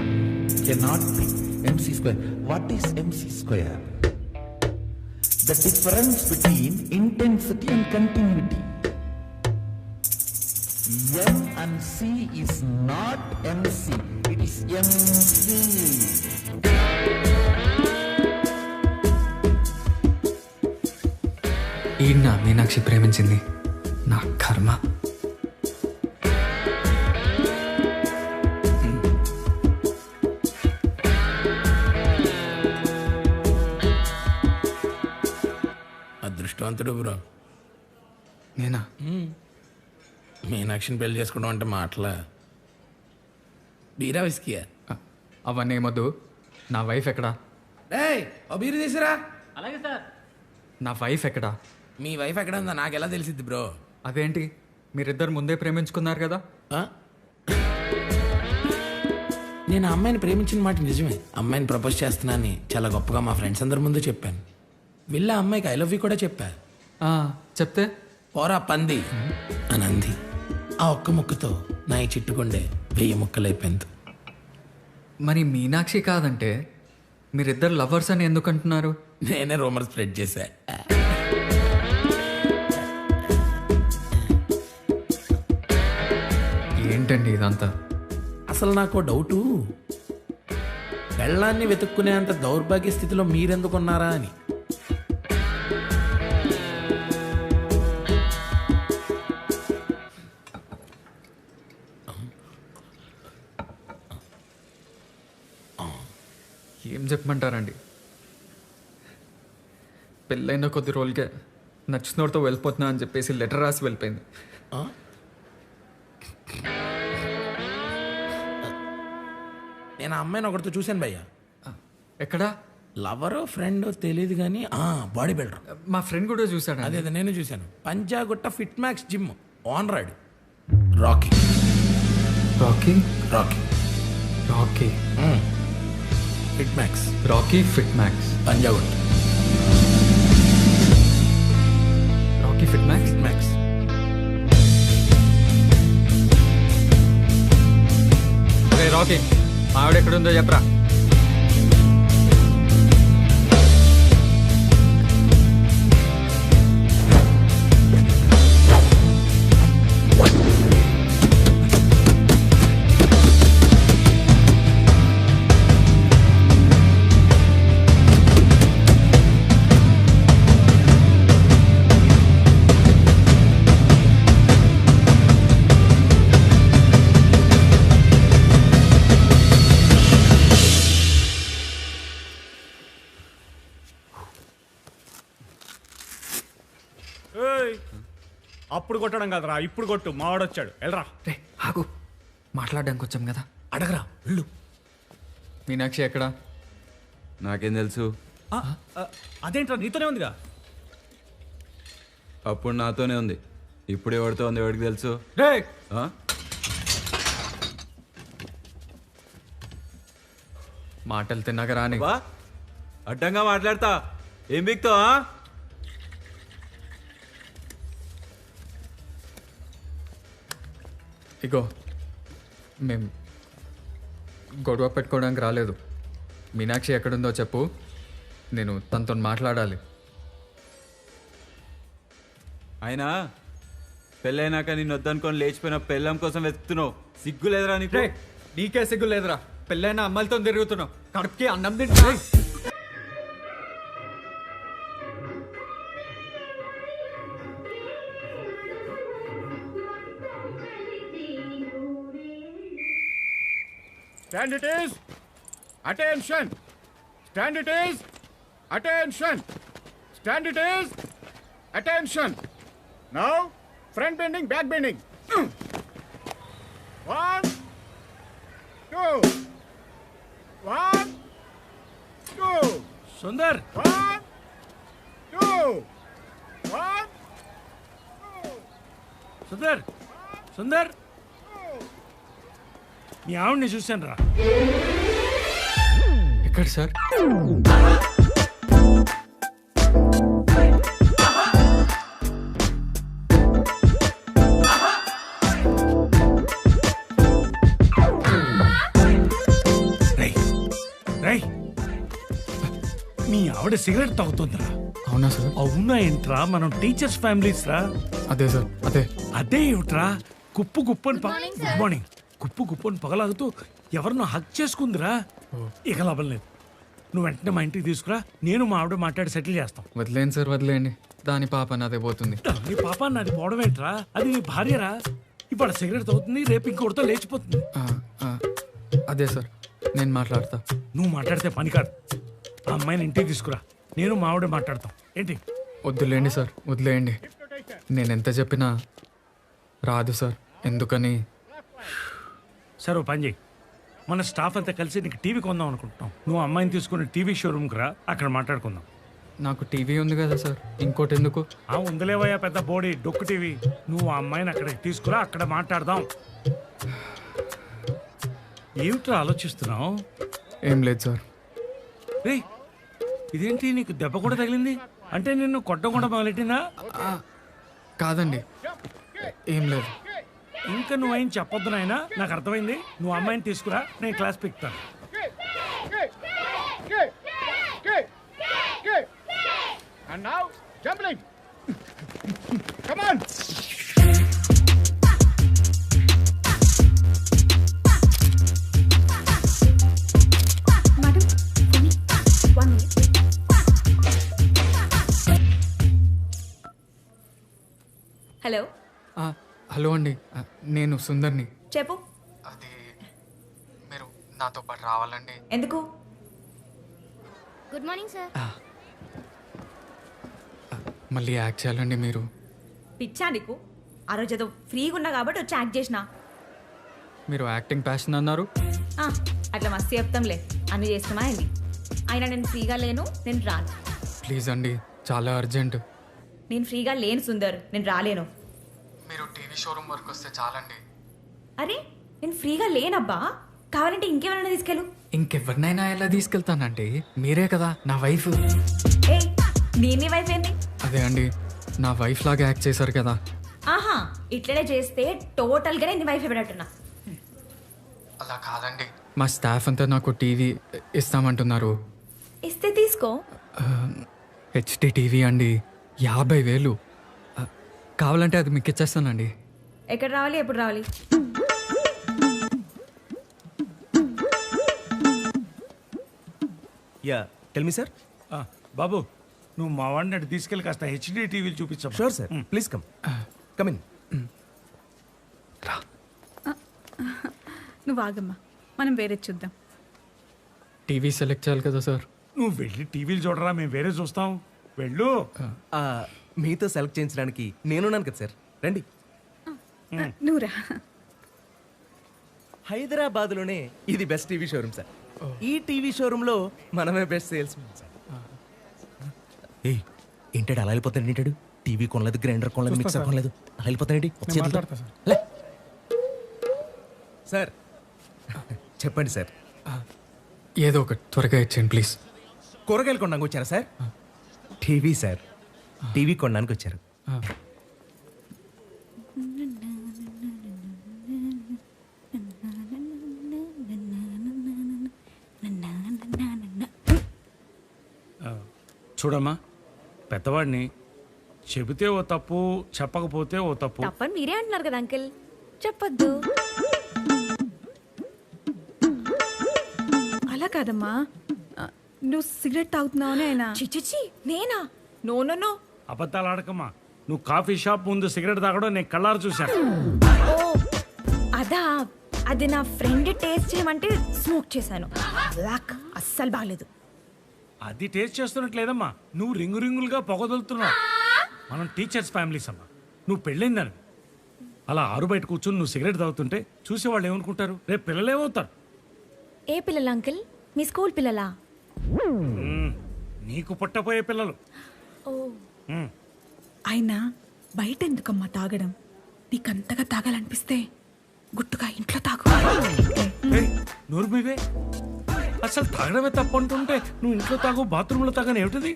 Cannot be MC square. What is MC square? The difference between intensity and continuity. M and C is not MC. It is MC. ఈయన మీనాక్షి ప్రేమించింది, నా కర్మ. అదృష్టవంతుడు బ్రో. నేనా? మీనాక్షిని పెళ్లి చేసుకోవడం అంటే మాటలా? బీరా విస్కియా? అవన్నీ ఏమొద్దు. నా వైఫ్ ఎక్కడా? ఓ బీరు తీసిరా. అలాగే సార్. నా వైఫ్ ఎక్కడా? మీ వైఫ్ ఎక్కడ ఉందా నాకు ఎలా తెలిసిద్ది బ్రో? అదేంటి, మీరిద్దరు ముందే ప్రేమించుకున్నారు కదా? నేను ఆ అమ్మాయిని ప్రేమించిన మాట నిజమే. అమ్మాయిని ప్రపోజ్ చేస్తున్నానని చాలా గొప్పగా మా ఫ్రెండ్స్ అందరి ముందు చెప్పాను. వీళ్ళ అమ్మాయికి ఐ లవ్ యూ కూడా చెప్పా. చెప్తే పోరా పంది అని అంది. ఆ ఒక్క ముక్కతో నా ఈ చిట్టుకుండే 1000 ముక్కలైపోయింది. మరి మీనాక్షి కాదంటే మీరిద్దరు లవర్స్ అని ఎందుకు అంటున్నారు? నేనే రూమర్ స్ప్రెడ్ చేశా. ఏంటండి ఇదంతా? అసలు నాకు డౌటు, పెళ్ళాన్ని వెతుక్కునే అంత దౌర్భాగ్య స్థితిలో మీరెందుకున్నారా అని. ఏం చెప్పమంటారండి, పెళ్ళైన కొద్ది రోజులకే నచ్చినోడితో వెళ్ళిపోతున్నా అని చెప్పేసి లెటర్ రాసి వెళ్ళిపోయింది. నేను ఆ అమ్మాయిని ఒకరితో చూశాను భయ్య. ఎక్కడా? లవరో ఫ్రెండో తెలియదు కానీ బాడీ బిల్డర్. మా ఫ్రెండ్ కూడా చూశాడు. అదే నేను చూశాను. Panjagutta fit max gym owner. Rocky Rocky Rocky Rocky fit max. Rocky fit max Panjagutta. Rocky fit max max. అరే రాకీ, ఆవిడ ఎక్కడుందో చెప్పరా? అప్పుడు కొట్టడం కదరా, ఇప్పుడు కొట్టు. మావాడు వచ్చాడు, వెళ్ళరా. రే ఆగు, మాట్లాడడానికి వచ్చాం కదా. అడగరా, వెళ్ళు. మీనాక్షి ఎక్కడా? నాకేం తెలుసు? అదేంట్రా, నీతోనే ఉందిగా. అప్పుడు నాతోనే ఉంది, ఇప్పుడు ఎవరితో ఉంది ఎవరికి తెలుసు? రే ఆ? మాటలు తిన్నాక రాని. అడ్డంగా మాట్లాడతా, ఏం బిక్తావా? ఇగో మేము గొడవ పెట్టుకోవడానికి రాలేదు. మీనాక్షి ఎక్కడుందో చెప్పు, నేను తనతో మాట్లాడాలి. అయినా పెళ్ళైనాక నిన్ను వద్దనుకొని లేచిపోయిన పెళ్ళం కోసం వెతుకుతున్నావు, సిగ్గు లేదురా నీకు? నీకే సిగ్గు లేదురా, పెళ్ళైన అమ్మాయిలతో తిరుగుతున్నావు, కడుపుకి అన్నం తింటా. Stand it is. Attention. Stand it is. Attention. Stand it is. Attention. Now, front bending, back bending. 1, 2. 1, 2. Sundar 1, 2. 1. Sundar Sundar మీ ఆవిడ్ని చూశాను రా. ఎక్కడ సార్? మీ ఆవిడ సిగరెట్ తాగుతుందిరా. అవునా సార్? అవునా ఏంట్రా, మనం టీచర్స్ ఫ్యామిలీస్ రా. అదే సార్, అదే. అదే ఏమిట్రా, కుప్పు కుప్పని గుడ్ మార్నింగ్, కుప్పు కుప్పని పగలాగుతూ ఎవరినో హక్ చేసుకుందిరా. ఇక లాభం లేదు, నువ్వు వెంటనే మా ఇంటికి తీసుకురా, నేను మా ఆవిడ మాట్లాడి సెటిల్ చేస్తాం. వదిలేండి సార్, వదిలేండి. దాని పాప నాదే పోతుంది. నీ పాప నాది పోవడం ఏంట్రా, అది నీ భార్యరా. ఇవాళ సిగరెట్ తాగుతుంది, రేపు ఇంకోటితో లేచిపోతుంది. అదే సార్, నేను మాట్లాడతా. నువ్వు మాట్లాడితే పని కాదు, ఆ అమ్మాయిని ఇంటికి తీసుకురా, నేను మా ఆవిడ మాట్లాడతాం. ఏంటి? వద్దులేండి సార్, వదిలేయండి. నేను ఎంత చెప్పినా రాదు సార్, ఎందుకని. సరే ఓ పని చేయి, మన స్టాఫ్ అంతా కలిసి నీకు టీవీ కొందాం అనుకుంటున్నాం. నువ్వు అమ్మాయిని తీసుకుని టీవీ షోరూమ్కి రా, అక్కడ మాట్లాడుకుందాం. నాకు టీవీ ఉంది కదా సార్, ఇంకోటి ఎందుకు? ఉందిలేవయ్యా పెద్ద బోడీ డొక్కు టీవీ. నువ్వు ఆ అమ్మాయిని అక్కడికి తీసుకురా, అక్కడ మాట్లాడదాం. ఏమిట్రా ఆలోచిస్తున్నావు? ఏం లేదు సార్. రే ఇదేంటి, నీకు దెబ్బ కూడా తగిలింది అంటే నిన్ను కొట్టడం కూడా మొదలెట్టిందా? కాదండి, ఏం లేదు. ఇంకా నువ్వేం చెప్పొద్దు నాయనా, నాకు అర్థమైంది. నువ్వు అమ్మాయిని తీసుకురా, నేను క్లాస్ పెక్తాను. And now, jumping. Come on. Madam, one minute. హలో. హలో అండి, నేను సుందర్ని. చెప్పు. అది మీరు నాతో పాటు రావాలండి. ఎందుకు? Good morning sir. మళ్ళీ యాక్ట్ చేయాలండి మీరు. పిచ్చా నీకు? ఆ రోజు ఏదో ఫ్రీగా ఉన్నా కాబట్టి వచ్చి యాక్ట్ చేసిన. మీరు యాక్టింగ్ ప్యాషన్ అన్నారు. అట్లా మస్తు చెప్తాంలే, అన్ని చేస్తామా ఏంటి? అయినా నేను ఫ్రీగా లేను, నేను రాను. ప్లీజ్ అండి, చాలా అర్జెంట్. నేను ఫ్రీగా లేను సుందర్, నేను రాలేను. మీరు టీవీ షోరూమ్ వరకు వస్తే చాలండి. అరే నేను ఫ్రీగా లేనబ్బా, కావాలంటే ఇంకెవరైనా తీసుకెళ్ళు. ఇంకెవరినైనా ఎలా తీసుకెళ్తానండి, మీరే కదా నా వైఫ్. ఏ నీ వైఫ్ ఏంది? అదే అండి, నా వైఫ్ లాగా యాక్ట్ చేశారు కదా. ఆహా, ఇట్లనే చేస్తే టోటల్గానే నీ వైఫ్ ఎవడట్టున్నా. అలా కాదండి, మా స్టాఫ్ అంతా నాకు టీవీ ఇస్తామంటున్నారు. ఇస్తే తీసుకో. హెచ్డి టీవీ అండి, 50,000. కావాలంటే అది మీకు ఇచ్చేస్తానండి. ఎక్కడ రావాలి, ఎప్పుడు రావాలి? Yeah tell me sir. బాబు నువ్వు మా వాడిని అటు తీసుకెళ్ళి కాస్త హెచ్డి టీవీలు చూపించావు. Sure sir, please come come in. నువ్వు ఆగమ్మా, మనం వేరే చూద్దాం. టీవీ సెలెక్ట్ చేయాలి కదా సార్. నువ్వు వెళ్ళి టీవీలు చూడరా, మేము వేరే చూస్తాం. వెళ్ళు. మీతో సెలెక్ట్ చేయించడానికి నేనున్నాను కదా సార్. రండి. నువ్వురా. హైదరాబాద్లోనే ఇది బెస్ట్ టీవీ షోరూమ్ సార్. ఈ టీవీ షోరూంలో మనమే బెస్ట్ సేల్స్ సార్. ఏయ్ ఏంటాడు అలా వెళ్ళిపోతాడు? ఏంటాడు టీవీ కొనలేదు, గ్రైండర్ కొనలేదు, మిక్సర్ కొనలేదు, అలా వెళ్ళిపోతాడేంటి? సార్ చెప్పండి సార్. ఏదో ఒకటి త్వరగా ఇచ్చేయండి ప్లీజ్. కూరగాయలు కొనడానికి వచ్చారా సార్? టీవీ సార్, టీవీ కొనడానికి వచ్చారు. చూడమ్మా, పెద్దవాడిని చెబితే ఓ తప్పు, చెప్పకపోతే ఓ తప్పు. తప్పని మీరే అంటున్నారు కదా అంకిల్, చెప్పొద్దు. అలా కాదమ్మా, నువ్వు సిగరెట్ తాగుతున్నావని ఆయన. చిచిచి నేనా? No no no. అబద్ధాలు ఆడకమ్మా. నువ్వు కాఫీ షాప్ ముందు సిగరెట్ తాగడం నేను కళ్ళారు చూశాను. ఓ అదా, అది నా ఫ్రెండ్ టేస్ట్ చేయమంటే స్మోక్ చేశాను. బ్లాక్ అస్సలు బాగలేదు. అది టేస్ట్ చేస్తున్నట్లేదమ్మా, నువ్వు రింగులుగా పొగదొలుతున్నావు. మనం టీచర్స్ ఫ్యామిలీస్ అమ్మా. నువ్వు పెళ్ళైందని అలా ఆరు బయట కూర్చొని నువ్వు సిగరెట్ తాగుతుంటే చూసేవాళ్ళు ఏమనుకుంటారు? రేపు పిల్లలు ఏమవుతారు? ఏ పిల్లలు అంకిల్? మీ స్కూల్ పిల్లలా? నీకు పుట్టపోయే పిల్లలు. అయినా బయట ఎందుకమ్మా తాగడం? నీకంతగా తాగాలనిపిస్తే గుట్టుగా ఇంట్లో తాగు. నోరు మీవే. అసలు తాగడమే తప్పు అంటుంటే నువ్వు ఇంట్లో తాగు, బాత్రూంలో తాగని ఏమిటిది?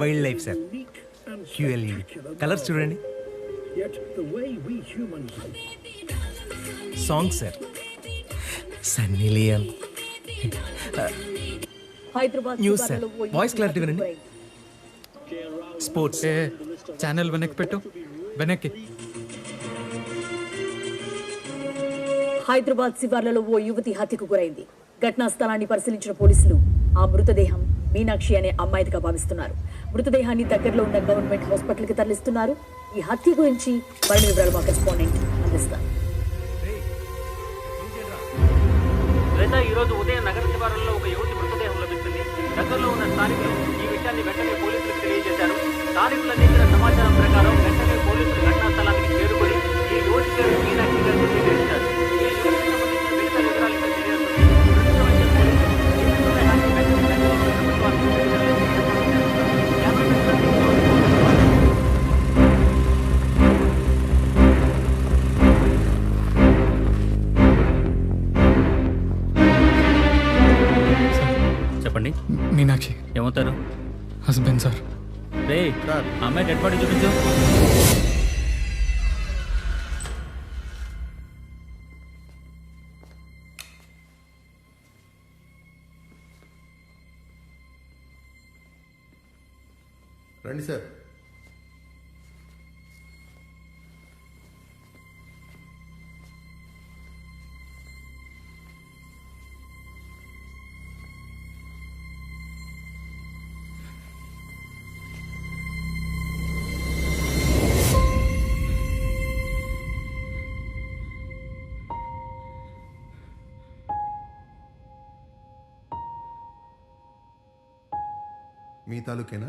Wildlife sir, QLED colours చూడండి. Song sir, Sunny Leone. News sir, voice clarity వినండి. స్పోర్ట్స్. ఛానల్ వెనక్కి పెట్టు, వెనక్కి. హైదరాబాద్ శివార్లలో ఓ యువతి హత్యకు గురైంది. ఘటనా స్థలాన్ని పరిశీలించిన పోలీసులు ఆ మృతదేహం మీనాక్షి అనే అమ్మాయిదిగా భావిస్తున్నారు. మృతదేహాన్ని దగ్గరలో ఉన్న గవర్నమెంట్ హాస్పిటల్ కి తరలిస్తున్నారు. ఈ హత్య గురించి మరిన్ని వివరాలు మా కరెస్పాండెంట్ అందిస్తారు. ఈ రోజు ఉదయం నగర శివారుల్లో ఒక యువతి మృతదేహం లభిస్తుంది. దగ్గరలో ఉన్న స్థానికులు ఈ విషయాన్ని వెంటనే పోలీసులకు తెలియజేశారు. స్థానికులు అందించిన సమాచారం ప్రకారం వెంటనే పోలీసులు ఘటనా స్థలానికి చేరుకొని ఈ యువతి పేరు మీనాక్షి గారు నిర్ధారించారు. ఈ యువతికి సంబంధించిన మిగతా వివరాలు ఇక్కడ తెలియజేస్తుంది. చెప్పండి. మీనాక్షి ఏమవుతారు? Husband sir. రే సార్, అమ్మాయి డెడ్ బాడీ చూపించు. రండి సార్. మీ తాలూకేనా?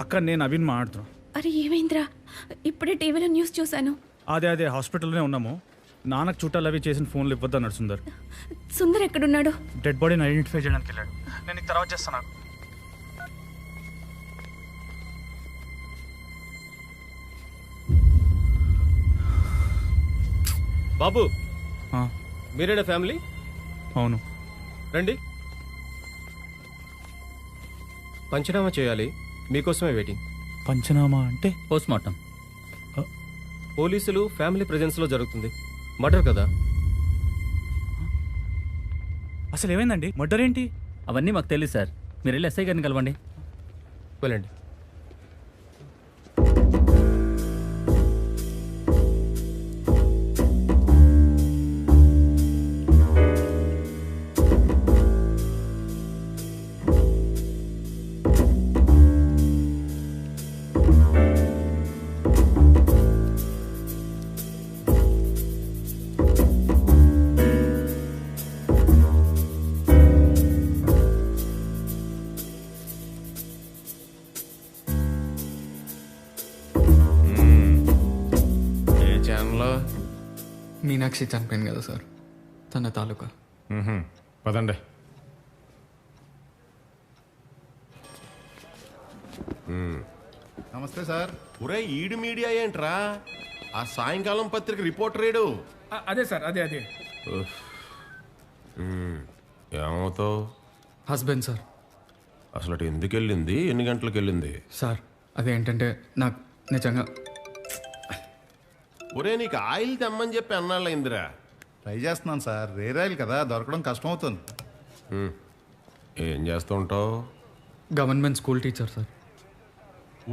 అక్క, నేను అభిన్ మాట్లాడుతున్నాను. అరే ఏమైందిరా? ఇప్పుడే టీవీలో న్యూస్ చూశాను. అదే హాస్పిటల్లోనే ఉన్నాము. నాన్నకు చుట్టాలు అవి చేసిన ఫోన్లు ఇవ్వద్దు అన్నాడు సుందర్. సుందర్ ఎక్కడున్నాడు? డెడ్ బాడీని ఐడెంటిఫై చేయడానికి వెళ్ళాడు. నేను నీకు తర్వాత చేస్తాను. బాబు, మీరేనా ఫ్యామిలీ? అవును. రండి, పంచనామా చేయాలి, మీకోసమే వెయిటింగ్. పంచనామా అంటే? Post mortem. పోలీసులు ఫ్యామిలీ ప్రెజెన్స్లో జరుగుతుంది. మర్డర్ కదా. అసలు ఏమైందండి? మర్డర్ ఏంటి? అవన్నీ మాకు తెలియదు సార్. మీరు వెళ్ళి ఎస్ఐ గారిని కలవండి. వెళ్ళండి. మీనాక్షి చనిపోయింది కదా సార్, తన తాలూకా. పదండి. నమస్తే సార్. ఒరే ఈడు మీడియా ఏంట్రా? ఆ సాయంకాలం పత్రిక రిపోర్టర్ ఏడు. అదే సార్, అదే అదే. ఏమవుతావు? Husband sir. అసలు అటు ఎందుకు వెళ్ళింది? ఎన్ని గంటలకు వెళ్ళింది? సార్ అదేంటంటే నాకు నిజంగా. ఒరే నీకు ఆయిల్ తెమ్మని చెప్పి అన్నాళ్ళైందిరా. ట్రై చేస్తున్నాను సార్. రేర్ ఆయిల్ కదా, దొరకడం కష్టం అవుతుంది. ఏం చేస్తూ ఉంటావు? Government school teacher sir.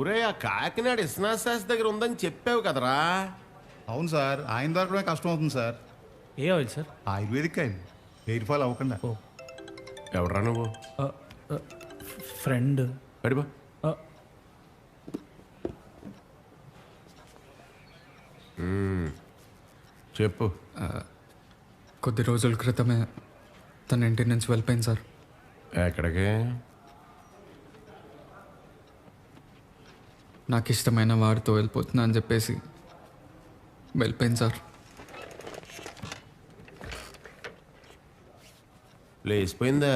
ఒరే ఆ కాకినాడ ఇస్నాథ్ శాస్త్రి దగ్గర ఉందని చెప్పావు కదరా. అవును సార్, ఆయన దొరకడమే కష్టం అవుతుంది సార్. ఏ oil sir? Ayurvedic oil, hair fall అవ్వకుండా. ఎవడరా నువ్వు? ఫ్రెండ్. అడిబా. చెప్పు. కొద్ది రోజుల క్రితమే తన ఇంటి నుంచి వెళ్ళిపోయింది సార్. ఎక్కడికి? నాకు ఇష్టమైన వాడితో వెళ్ళిపోతున్నా అని చెప్పేసి వెళ్ళిపోయింది సార్. లేచిపోయిందా?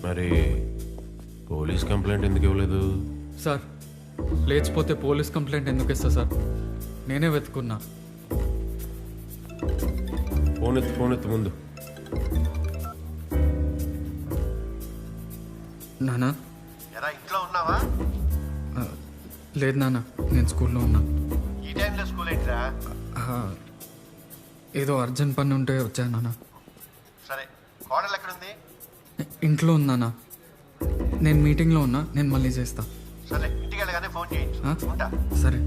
మరి పోలీస్ కంప్లైంట్ ఎందుకు ఇవ్వలేదు? సార్ లేచిపోతే పోలీస్ కంప్లైంట్ ఎందుకు ఇస్తా సార్? నేనే వెతుకున్నా. ఫోన్ ఎత్తు ముందు. నానా ఎరా ఇంట్లో ఉన్నావా? లేదు నాన్న, నేను స్కూల్లో ఉన్నా. ఈ టైంలో స్కూల్ ఏంట్రా? ఏదో అర్జెంట్ పని ఉంటే వచ్చాను నాన్న. సరే, కోడలు ఎక్కడుంది? ఇంట్లో ఉన్నానా? నేను మీటింగ్లో ఉన్నా, నేను మళ్ళీ చేస్తా. సరే, ఇంటికి వెళ్ళగానే ఫోన్ చేయించు. ఉంటా. సరే.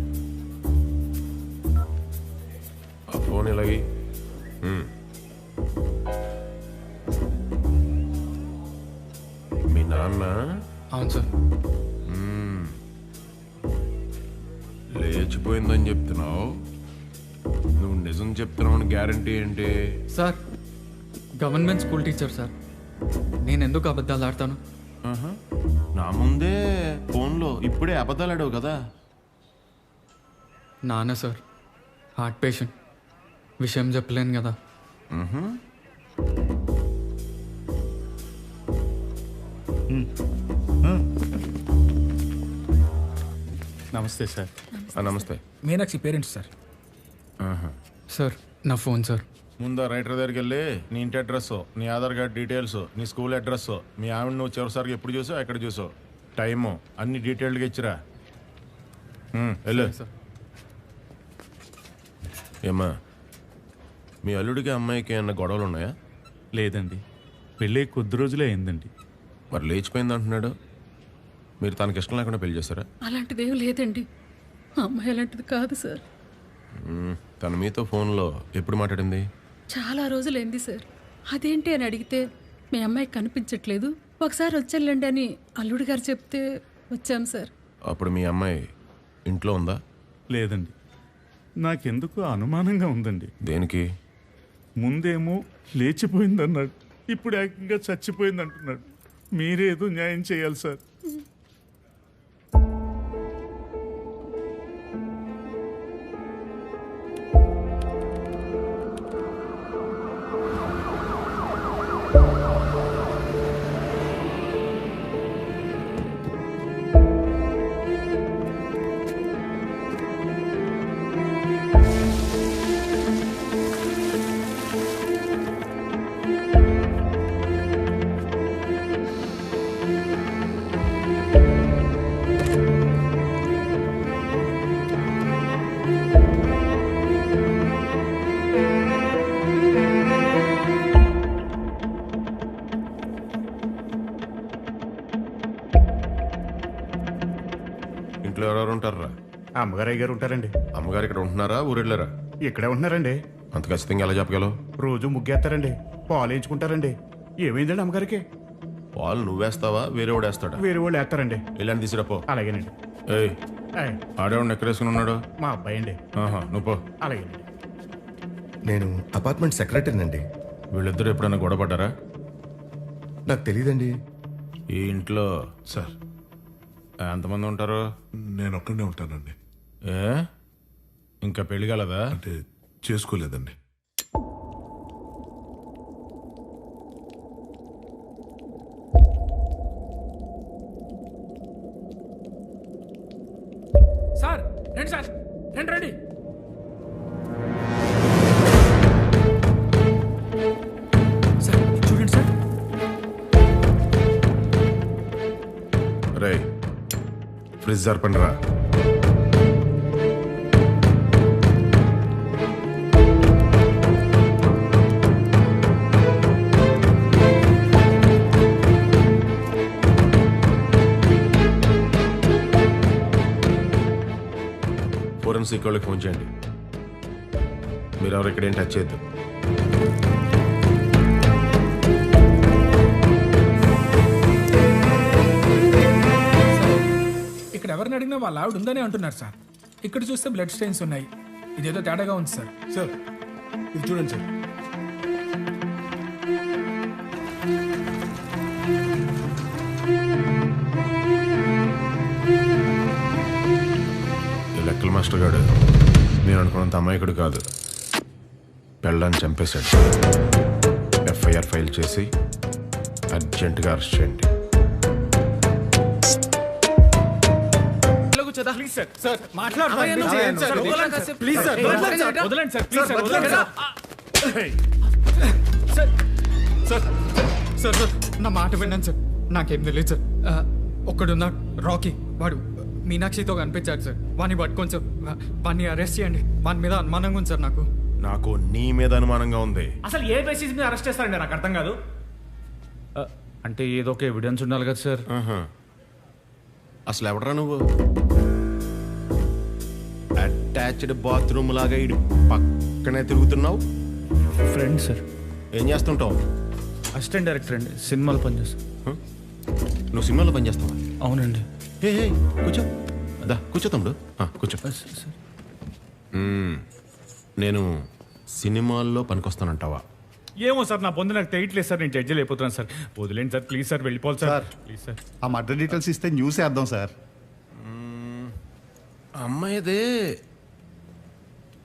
ఆ ఫోన్ ఇలాగి. మీ నాన్న? అవును సార్. లేచిపోయిందని చెప్తున్నావు, నువ్వు నిజం చెప్తున్నావు అని గ్యారంటీ ఏంటి? Sir government school teacher sir, నేను ఎందుకు అబద్ధాలు ఆడతాను? నా ముందే ఫోన్లో ఇప్పుడే అబద్ధాలు ఆడావు కదా. నాన్న సార్ హార్ట్ పేషెంట్, విషయం చెప్పలేను కదా. నమస్తే సార్. నమస్తే. Meenakshi parents sir. సార్ నా ఫోన్ సార్. ముందు రైటర్ దగ్గరికి వెళ్ళి నీ ఇంటి అడ్రస్, నీ ఆధార్ కార్డ్ డీటెయిల్స్, నీ స్కూల్ అడ్రస్, మీ ఆవిడ నువ్వు చివరిసారిగా ఎప్పుడు చూసావు, ఎక్కడ చూసావు, టైము అన్ని డీటెయిల్డ్గా ఇచ్చిరా. వెళ్ళు. ఏమ్మా, మీ అల్లుడికి అమ్మాయికి ఏమన్నా గొడవలు ఉన్నాయా? లేదండి, పెళ్ళి కొద్ది రోజులే అయిందండి. మరి లేచిపోయింది అంటున్నాడు. మీరు తనకి ఇష్టం లేకుండా పెళ్లి చేస్తారా? అలాంటిదేం లేదండి, అమ్మాయి అలాంటిది కాదు సార్. తను మీతో ఫోన్లో ఎప్పుడు మాట్లాడింది? చాలా రోజులైంది సార్. అదేంటి అని అడిగితే మీ అమ్మాయి కనిపించట్లేదు, ఒకసారి వచ్చేళ్ళండి అని అల్లుడు గారు చెప్తే వచ్చాం సార్. అప్పుడు మీ అమ్మాయి ఇంట్లో ఉందా? లేదండి, నాకెందుకు అనుమానంగా ఉందండి. దేనికి? ముందేమో లేచిపోయిందన్నాడు, ఇప్పుడు ఏకంగా చచ్చిపోయింది అంటున్నాడు. మీరేదో న్యాయం చేయాలి సార్. ఇంట్లో ఎవరెవరు ఉంటారా? అమ్మగారయ్య గారు ఉంటారండి. అమ్మగారు ఇక్కడ ఉంటున్నారా, ఊరెళ్ళారా? ఇక్కడే ఉంటున్నారండి. అంత ఖచ్చితంగా ఎలా చెప్పగలవు? రోజు ముగ్గేస్తారండి, పాలు వేయించుకుంటారండి. ఏమైందండి అమ్మగారికి? పాలు నువ్వేస్తావా, వేరే వాడు వేస్తాడా? వేరే వాళ్ళు వేస్తారండి. ఇలాంటి తీసుకురాపో. అలాగేనండి. ఏయ్, ఆడేవాడిని ఎక్కడేసుకుని ఉన్నాడు? మా అబ్బాయి అండి. నువ్వు పో. అలాగేనండి. నేను అపార్ట్మెంట్ సెక్రటరీనండి. వీళ్ళిద్దరు ఎప్పుడైనా గొడవ పడ్డారా? నాకు తెలియదండి. ఈ ఇంట్లో సార్ ఎంతమంది ఉంటారు? నేను ఒక్కడే ఉంటానండి. ఏ ఇంకా పెళ్లి కలదా? అంటే చేసుకోలేదండి. సార్ రండి సార్, రండి రండి. సార్ చూడండి సార్. రే ఫ్రిడ్జ్ జరపండి రా. ఫోరెన్సిక్ వాళ్ళకి ఫోన్ చేయండి. మీరు ఎవరు ఇక్కడేం టచ్ చేయొద్దు. ఇక్కడ ఎవరిని అడిగినా వాళ్ళ ఆవిడ ఉందని అంటున్నారు సార్. ఇక్కడ చూస్తే బ్లడ్ స్టెయిన్స్ ఉన్నాయి. ఇదేదో తేడాగా ఉంది సార్. సార్ ఇది చూడండి సార్. ఈ లెక్కల మాస్టర్ గారు నేను అనుకున్నంత అమాయకుడు కాదు. పెళ్ళాన్ని చంపేశాడు. ఎఫ్ఐఆర్ ఫైల్ చేసి అర్జెంటుగా అరెస్ట్ చేయండి. ప్లీజ్ సార్, సార్ మాట్లాడండి సార్. ప్లీజ్ సార్, వదలండి సార్, ప్లీజ్ సార్, వదలండి sir. Sir sir sir sir నా మాట విన్నాను సార్. నాకేం తెలియదు సార్. ఒక్కడున్నా రాకీ, వాడు మీనాక్షితో కనిపించాడు సార్. వాడిని పట్టుకోండి సార్. వాడిని అరెస్ట్ చేయండి. వాని మీద అనుమానంగా ఉంది సార్. నాకు నీ మీద అనుమానంగా ఉంది. అసలు ఏ బేసిస్ మీద అరెస్ట్ చేస్తారండి నాకు అర్థం కాదు. అంటే ఏదో ఒక ఎవిడెన్స్ ఉండాలి కదా సార్. అసలు ఎవడరా నువ్వు? అటాచ్డ్ బాత్రూమ్ లాగా ఇటు పక్కనే తిరుగుతున్నావు. Friend sir. ఏం చేస్తుంటావు? అసిస్టెంట్ డైరెక్టర్ అండి, సినిమాలో పనిచేస్తాను. నువ్వు సినిమాలో పనిచేస్తావా? అవునండి. హే కూర్చో. అదా కూర్చో తమ్ముడు, కూర్చో. నేను సినిమాల్లో పనికొస్తానంటావా? ఏమో సార్, నా పొందు నాకు తెలియట్లేదు సార్. నేను జడ్జి అయిపోతున్నాను సార్. వదిలేండి సార్, ప్లీజ్ సార్. వెళ్ళిపోవాలి సార్, ప్లీజ్ సార్. ఆ మర్డర్ డీటెయిల్స్ ఇస్తే న్యూస్ వేద్దాం సార్. అమ్మాయిదే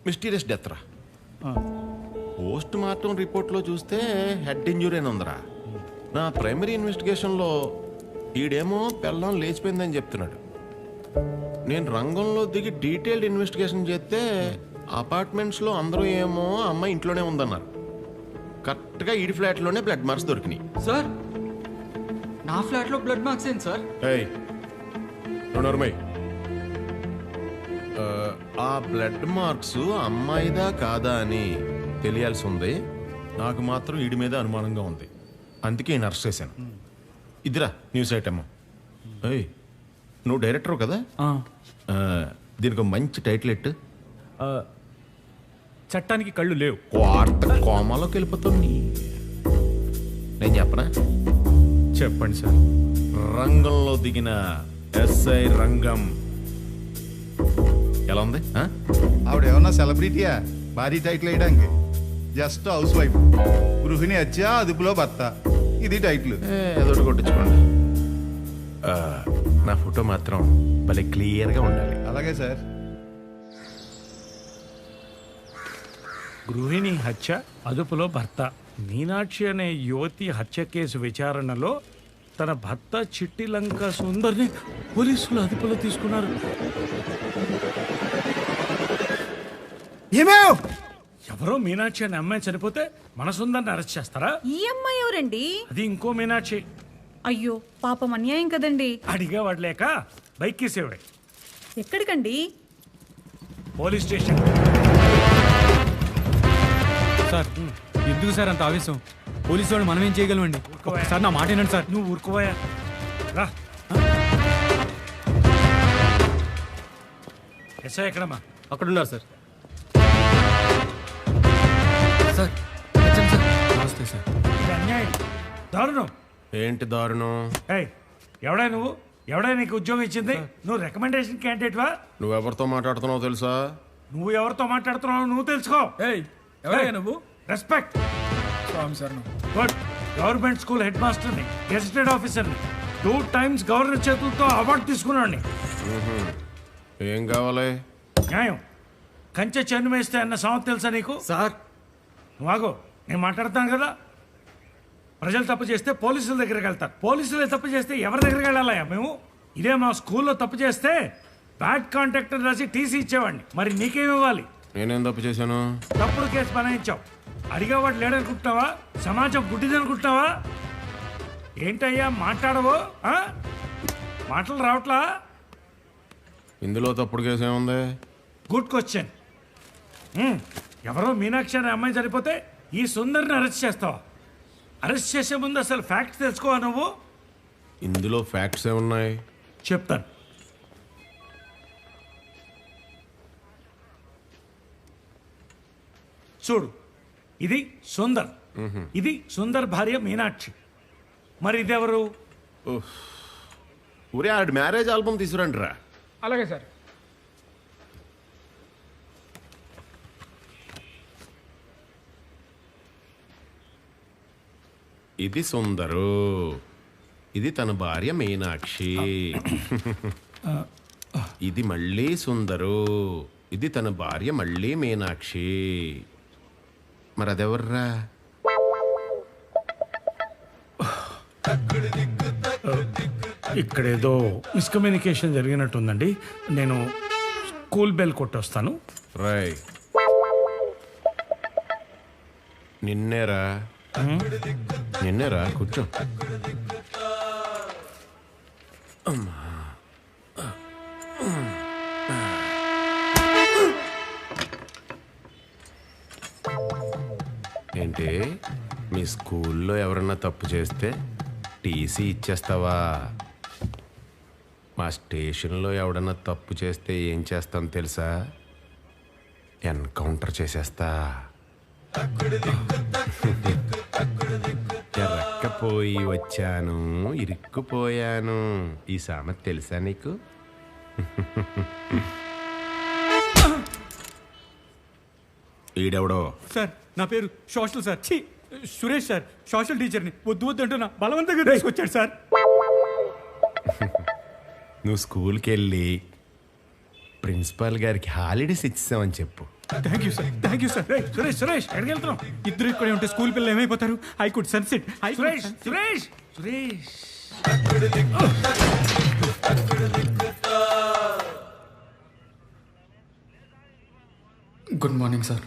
మిస్టీరియస్ డెత్ రా. పోస్ట్ మార్టం రిపోర్ట్లో చూస్తే హెడ్ ఇంజురీ అని ఉందిరా. నా ప్రైమరీ ఇన్వెస్టిగేషన్లో ఈడేమో పెళ్ళం లేచిపోయిందని చెప్తున్నాడు. నేను రంగంలో దిగి డీటెయిల్డ్ ఇన్వెస్టిగేషన్ చేస్తే అపార్ట్మెంట్స్లో అందరూ ఏమో అమ్మాయి ఇంట్లోనే ఉందన్నారు. కరెక్ట్గా ఈడి ఫ్లాట్లోనే బ్లడ్ మార్క్స్ దొరికినాయి. సార్ నా ఫ్లాట్లో బ్లడ్ మార్క్స్ ఏంటి సార్? ఆ బ్లడ్ మార్క్స్ అమ్మాయిదా కాదా అని తెలియాల్సి ఉంది. నాకు మాత్రం ఈడి మీద అనుమానంగా ఉంది. అందుకే నేను అరెస్ట్ చేశాను. ఇదిరా న్యూస్ ఐటమ్. నువ్వు డైరెక్టర్ కదా, దీనికి మంచి టైటిల్ ఎట్టు. చట్టానికి కళ్ళు లేవు. కోమాలోకి వెళ్ళిపోతుంది. నేను చెప్పనా? చెప్పండి సార్. రంగంలో దిగిన ఎస్ఐ రంగం. ఎలా ఉంది? ఆవిడ ఏమన్నా సెలబ్రిటీయా భారీ టైటిల్ వేయడానికి? జస్ట్ హౌస్ వైఫ్, గృహిణి హత్య అదుపులో భర్త, ఇది టైటిల్. ఏదోటి కొట్టించుకోండి. నా ఫోటో మాత్రం భలే క్లియర్గా ఉండాలి. అలాగే సార్. గృహిణి హత్య అదుపులో భర్త. మీనాక్షి అనే యువతి హత్య కేసు విచారణలో తన భర్త చిట్టి లంక సుందర్ని పోలీసులు అదుపులో తీసుకున్నారు. ఎవరో మీనాక్షి అనే అమ్మాయి చనిపోతే మన సుందర్ని అరెస్ట్ చేస్తారా? ఈ అమ్మాయి ఎవరండి? అది ఇంకో మీనాక్షి. అయ్యో పాపం, అన్యాయం కదండి. అడిగా వాడలేక బైక్ కేసేవే. ఎక్కడికండి? Police station. సార్ ఎందుకు సార్ అంత ఆవేశం? పోలీసు వాళ్ళు మనం ఏం చేయగలమండి? సార్ నా మాట వినండి సార్. నువ్వు ఊరుకోవా రా. ఎస్ఐ ఎక్కడమ్మా? అక్కడున్నారు సార్. సార్ నమస్తే సార్. ఇది అన్యాయం, దారుణం. ఏంటి దారుణం? ఎవడా నువ్వు? ఎవడా నీకు ఉద్యోగం ఇచ్చింది? నువ్వు రికమెండేషన్ క్యాండిడేట్వా? నువ్వెవరితో మాట్లాడుతున్నావు తెలుసా? నువ్వు ఎవరితో మాట్లాడుతున్నావు నువ్వు తెలుసుకో. ఎవరయ్యా నువ్వు? Respect. Swami sir. Good. Government school head మాస్టర్ని, గెజిటెడ్ ఆఫీసర్ని, 2 times గవర్నర్ చేతులతో అవార్డు తీసుకున్నాడిని. ఏం కావాలి? న్యాయం. కంచె చెన్ను వేస్తే అన్న సామెత తెలుసా నీకు? సార్ వాగో, నేను మాట్లాడతాను కదా. ప్రజలు తప్పు చేస్తే పోలీసుల దగ్గరికి వెళ్తారు. పోలీసులే తప్పు చేస్తే ఎవరి దగ్గరికి వెళ్ళాలయ్యా మేము? ఇదే మా స్కూల్లో తప్పు చేస్తే బ్యాడ్ కాంటాక్ట్ అని రాసి టీసీ ఇచ్చేవాడిని. మరి నీకేమి ఇవ్వాలి? నేనేం తప్పు చేశాను? తప్పుడు కేసు బనాయించావు. అడిగేవాడు లేడనుకుంటున్నావా? సమాజం గుడ్డిదనుకుంటున్నావా? ఏంటయ్యా మాట్లాడవు? మాటలు రావట్లా? ఇందులో తప్పుడు కేసు ఏముంది? Good question. ఎవరో మీనాక్షి అనే అమ్మాయి చనిపోతే ఈ సుందర్ని అరెస్ట్ చేస్తావా? అరెస్ట్ చేసే ముందు అసలు ఫ్యాక్ట్స్ తెలుసుకోవా నువ్వు? ఇందులో ఫ్యాక్ట్స్ ఏమున్నాయి? చెప్తాను. చూడు, ఇది సుందర్, ఇది సుందర్ భార్య మీనాక్షి. మరి ఇదెవరు? ఊరే ఆడి మ్యారేజ్ ఆల్బమ్ తీసుకురండి రా. అలాగే సార్. ఇది సుందరు, ఇది తన భార్య మీనాక్షి. ఇది మళ్ళీ సుందరు, ఇది తన భార్య మళ్ళీ మీనాక్షి. మరి అదెవర్రా? ఇక్కడేదో మిస్కమ్యూనికేషన్ జరిగినట్టుందండి. నేను స్కూల్ బెల్ కొట్టొస్తాను. రాయ్, నిన్నేరా నిన్నేరా, కూర్చో. ఏంటి, మీ స్కూల్లో ఎవరన్నా తప్పు చేస్తే టీసీ ఇచ్చేస్తావా? మా స్టేషన్లో ఎవడన్నా తప్పు చేస్తే ఏం చేస్తాను తెలుసా? ఎన్కౌంటర్ చేసేస్తా. ఎరక్కపోయి వచ్చాను, ఇరుక్కుపోయాను. ఈ సామెత తెలుసా నీకు? ఈడెవడో? సార్ నా పేరు social sir, Suresh sir, social టీచర్ని. వద్దు వద్దు అంటున్నా బలవంతంగా తీసుకొచ్చాడు సార్. నువ్వు స్కూల్కి వెళ్ళి ప్రిన్సిపాల్ గారికి హాలిడేస్ ఇచ్చామని చెప్పు. Thank you sir, thank you sir. Suresh, Suresh ఎక్కడికి వెళ్తున్నావు? ఇద్దరు ఇక్కడే ఉంటే స్కూల్ పిల్లలు ఏమైపోతారు? I could sunset. Suresh, Suresh, Suresh. Good morning sir.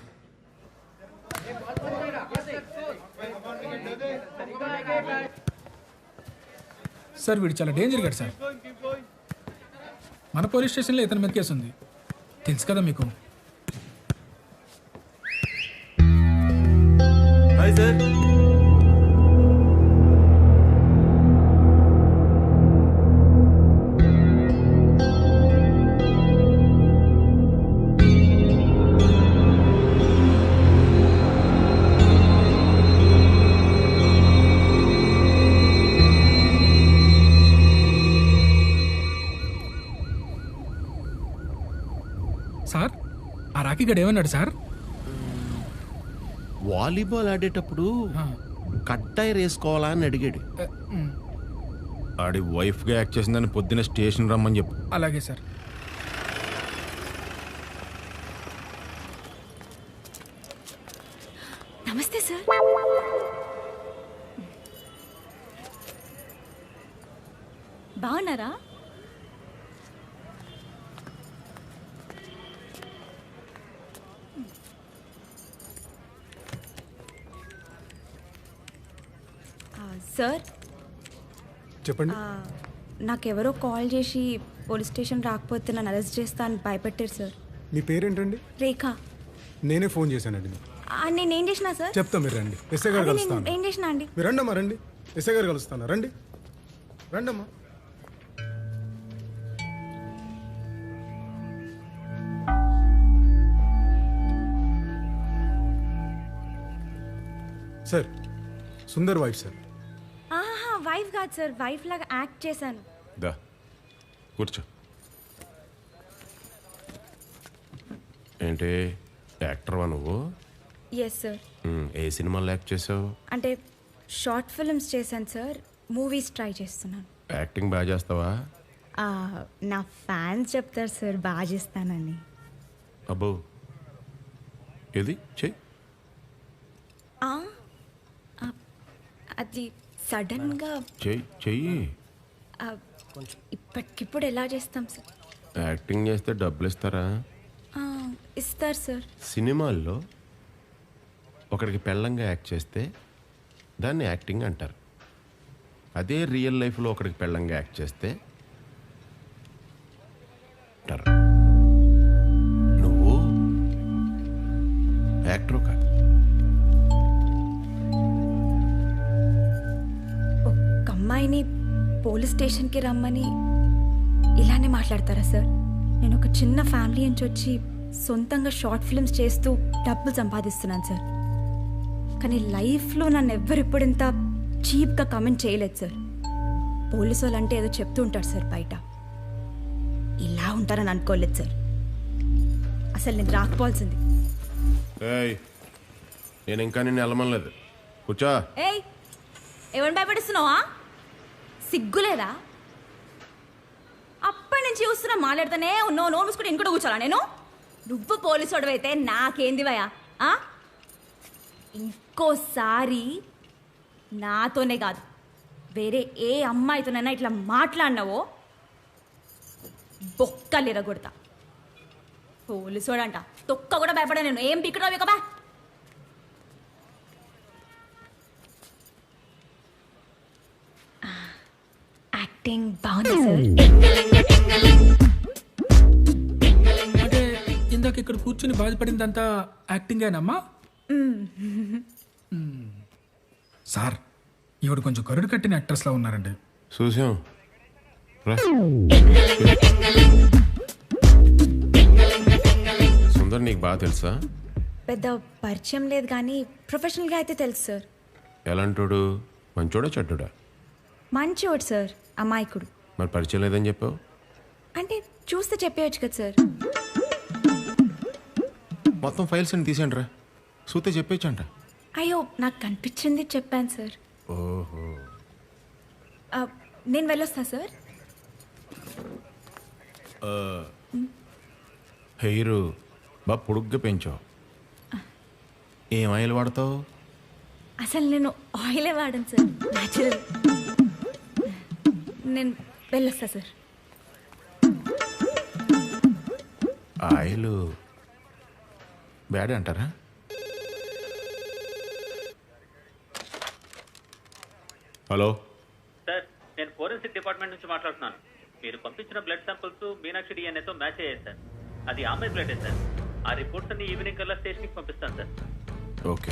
Sir వీడు చాలా డేంజర్ గాడు సార్. మన పోలీస్ స్టేషన్లో ఇతని మీద కేసు ఉంది, తెలుసు కదా మీకు. Hi sir. సార్ ఆ రాఖీ గడు ఏమన్నాడు సార్? వాలీబాల్ ఆడేటప్పుడు కట్టాయి వేసుకోవాలా అని అడిగాడు. ఆడి వైఫ్గా యాక్ట్ చేసిందని పొద్దున్న స్టేషన్ రమ్మని చెప్పు. అలాగే సార్. నమస్తే సార్. బాగున్నారా? సార్ చెప్పండి. నాకెవరో కాల్ చేసి పోలీస్ స్టేషన్ రాకపోతే నన్ను అరెస్ట్ చేస్తా అని భయపెట్టారు సార్. మీ పేరేంటండి? రేఖ. నేనే ఫోన్ చేశానండి. నేనేం చేసినా సార్? చెప్తా, మీరు రండి. ఎస్ఐ గారు కలుస్తాను. ఏం చేసినా అండి? మీరు రండమ్మా, రండి. ఎస్ఐ గారు కలుస్తాను. రండి, రండమ్మా. Sir, Sundar wife sir. Wife కాదు సార్, వైఫ్ లాగా యాక్ట్ చేశాను. దా కూర్చో. ఏంటి యాక్టర్వా నువ్వు? Yes sir. ఏ సినిమాలో యాక్ట్ చేసావు? అంటే షార్ట్ ఫిల్మ్స్ చేశాను సార్, మూవీస్ ట్రై చేస్తున్నాను. యాక్టింగ్ బాగా చేస్తావా? నా ఫ్యాన్స్ చెప్తారు సార్ బాగా చేస్తానని. అబ్బో, ఏది చెయ్యి. అది సడన్గా చెయ్యి. ఇప్పటికిప్పుడు ఎలా చేస్తాం సార్? యాక్టింగ్ చేస్తే డబ్బులు ఇస్తారా? ఇస్తారు సార్. సినిమాల్లో ఒకడికి పెళ్ళంగా యాక్ట్ చేస్తే దాన్ని యాక్టింగ్ అంటారు. అదే రియల్ లైఫ్లో ఒకడికి పెళ్ళంగా యాక్ట్ చేస్తే అంటారు. నువ్వు యాక్టర్ కాదు. ఒక అమ్మాయిని పోలీస్ స్టేషన్కి రమ్మని ఇలానే మాట్లాడతారా సార్? నేను ఒక చిన్న ఫ్యామిలీ నుంచి వచ్చి సొంతంగా షార్ట్ ఫిల్మ్స్ చేస్తూ డబ్బులు సంపాదిస్తున్నాను సార్. కానీ లైఫ్లో నన్ను ఎవ్వరు ఇప్పుడు ఇంత చీప్గా కమెంట్ చేయలేదు సార్. పోలీసు వాళ్ళు అంటే ఏదో చెప్తూ ఉంటారు సార్ బయట, ఇలా ఉంటారని అనుకోలేదు సార్. అసలు నేను రాకపోవాల్సింది. నేను ఇంకా నిన్ను వెళ్ళమనలేదు. కూర్చో. ఏయ్, ఎవరిని భయపడిస్తున్నావా? సిగ్గులేదా? అప్పటి నుంచి చూస్తున్నా మాట్లాడుతానే ఉన్నావు. నోరు మూసుకుంటే ఇంకోటి కూర్చోాలా నేను? నువ్వు పోలీసు వాడివైతే నాకేంది భయ? ఇంకోసారి నాతోనే కాదు వేరే ఏ అమ్మాయితోనైనా ఇట్లా మాట్లాడినావో బొక్కలిరగొడతా. పోలీసోడంట తొక్క కూడా భయపడా నేను. ఏం పిక్కడావు ఇక బా. యాక్టింగ్ బాగుంది సార్. అంటే ఇందాక ఇక్కడ కూర్చుని బాధపడిందంతా యాక్టింగేనమ్మా? సార్, ఈవిడ కొంచెం కరుడు కట్టిన యాక్ట్రెస్లా ఉన్నారండి. చూసాం. సుందర్ నీకు బాగా తెలుసా? పెద్ద పరిచయం లేదు కానీ ప్రొఫెషనల్గా అయితే తెలుసు సార్. ఎలాంటోడు? మంచోడా చెడ్డోడా? మంచోడు సార్, అమాయకుడు. మరి పరిచయం లేదని చెప్పావు? అంటే చూస్తే చెప్పేయచ్చు కదా సార్. మొత్తం ఫైల్స్ అని తీసేయండి రా, చూస్తే చెప్పేయచ్చంట. అయ్యో, నాకు కనిపించింది చెప్పాను సార్. ఓహో, నేను వెళ్ళొస్తా సార్. హెయిర్ బాగా పొడుగ్గా పెంచావు. ఏం ఆయిల్ వాడతావు? అసలు నేను ఆయిలే వాడను సార్, న్యాచురల్. నేను వెళ్ళొస్తా సార్. ఆయిల్ బ్యాడ్ అంటారా? హలో సార్, నేను ఫోరెన్సిక్ డిపార్ట్మెంట్ నుంచి మాట్లాడుతున్నాను. మీరు పంపించిన బ్లడ్ శాంపుల్స్ మీనాక్షి డిఎన్ఏతో మ్యాచ్ అయ్యాయి సార్. అది ఆమె బ్లడ్ సార్. ఆ రిపోర్ట్స్ అన్ని ఈవినింగ్ కల్లా స్టేషన్కి పంపిస్తాను సార్. ఓకే.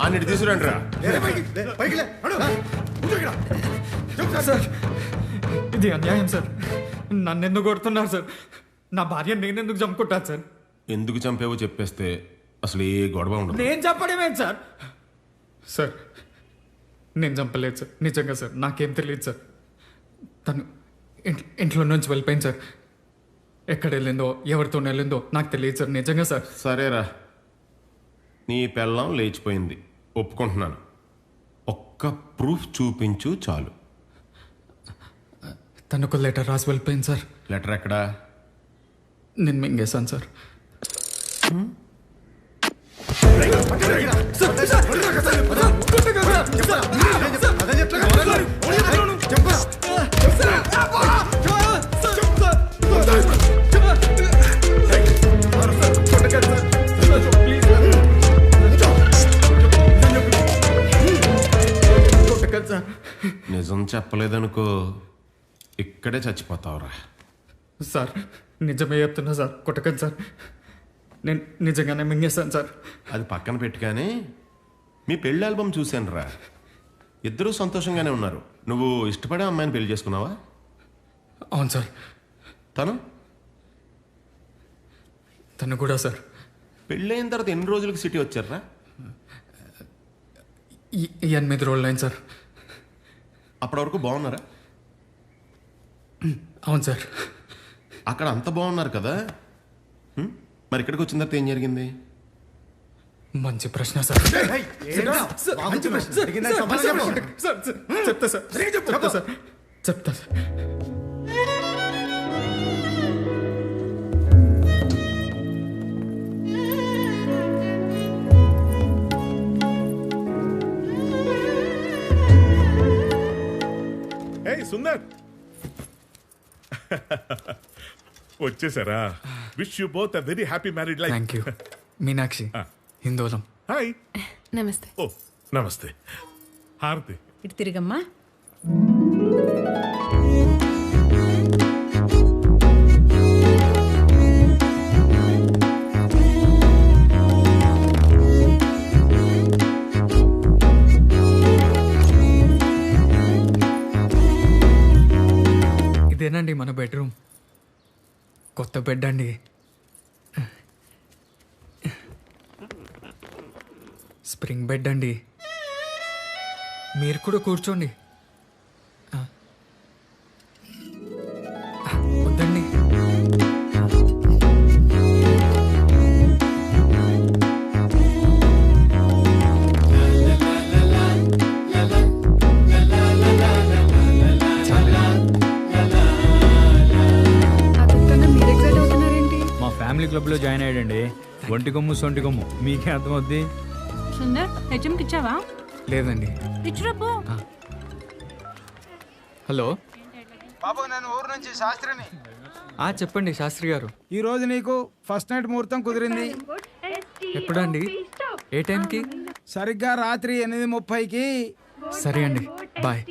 అన్నిటి తీసుకురండి రా. ఇది అన్యాయం సార్. నన్ను ఎందుకు కొడుతున్నారు సార్? నా భార్య నేనెందుకు చంపుకుంటాను సార్? ఎందుకు చంపేవో చెప్పేస్తే అసలు ఏ గొడవ ఉండదు. నేను చంపడమేంటి సార్? సార్, నేను చంపలేదు సార్, నిజంగా సార్. నాకేం తెలియదు సార్. తను ఇంట్లో నుంచి వెళ్ళిపోయింది సార్. ఎక్కడ వెళ్ళిందో ఎవరితో వెళ్ళిందో నాకు తెలియదు సార్, నిజంగా సార్. సరేరా, నీ పెళ్ళం లేచిపోయింది, ఒప్పుకుంటున్నాను. ఒక్క ప్రూఫ్ చూపించు చాలు. తనకు లెటర్ రాసి వెళ్ళిపోయింది సార్. లెటర్ ఎక్కడా? నేను మింగేశాను సార్. నిజం చెప్పలేదనుకో, ఇక్కడే చచ్చిపోతావురా. సార్, నిజమే చెప్తున్నా సార్, కొట్టకండి సార్. నేను నిజంగానే మింగేస్తాను సార్. అది పక్కన పెట్టుగానే మీ పెళ్లి ఆల్బమ్ చూశాను రా. ఇద్దరూ సంతోషంగానే ఉన్నారు. నువ్వు ఇష్టపడే అమ్మాయిని పెళ్లి చేసుకున్నావా? అవును సార్. తను కూడా సార్. పెళ్ళైన తర్వాత ఎన్ని రోజులకి సిటీ వచ్చారా? 8 రోజులు అయింది సార్. అప్పటి వరకు బాగున్నారా? అవును సార్. అక్కడ అంత బాగున్నారు కదా మరి ఇక్కడికి వచ్చిన తర్వాత ఏం జరిగింది? మంచి ప్రశ్న సార్. చెప్తా సార్. సుందర్ వచ్చేసారా? Wish you both a very happy married life. Thank you. Meenakshi, Hindolam. Hi. నమస్తే. ఓ నమస్తే. హారతి. ఇటు తిరిగమ్మా. ఇదేనండి మన బెడ్రూమ్. కొత్త బెడ్ అండి. స్ప్రింగ్ బెడ్ అండి. మీరు కూడా కూర్చోండి. వద్దండి. మా ఫ్యామిలీ క్లబ్లో జాయిన్ అయ్యాడండి. ఒంటి కొమ్ము సొంటి కొమ్ము మీకే అర్థమవుద్ది. సుందర్ హెచ్ఎంకి ఇచ్చావా? లేదండి. ఇచ్చురాపో. హలో బాబు, నేను ఊరు నుంచి శాస్త్రిని. చెప్పండి శాస్త్రి గారు. ఈ రోజు నీకు ఫస్ట్ నైట్ ముహూర్తం కుదిరింది. ఎప్పుడండి? ఏ టైంకి? సరిగ్గా రాత్రి 8:30కి. సరే అండి, బాయ్.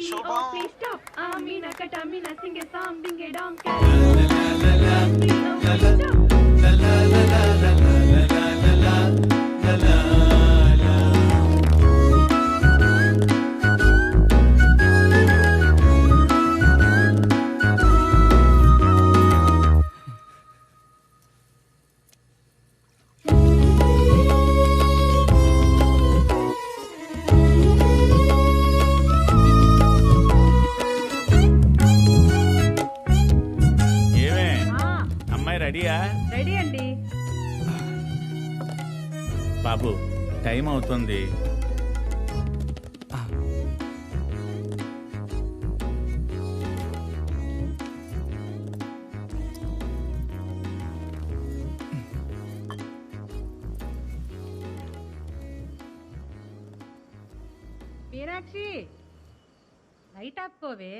రెడీయా? రెడీ అండి. బాబు, టైం అవుతుంది. మీనాక్షి, లైట్ ఆపుకోవే.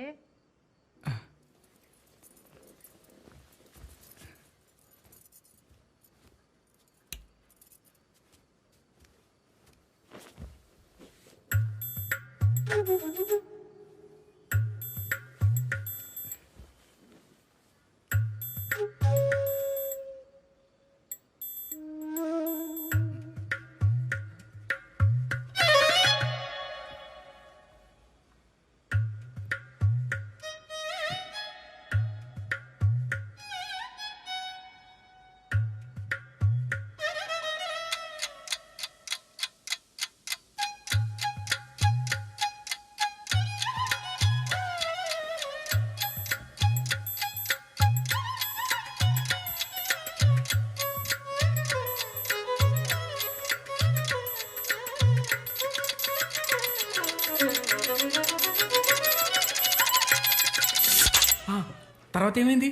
తర్వాత ఏమైంది?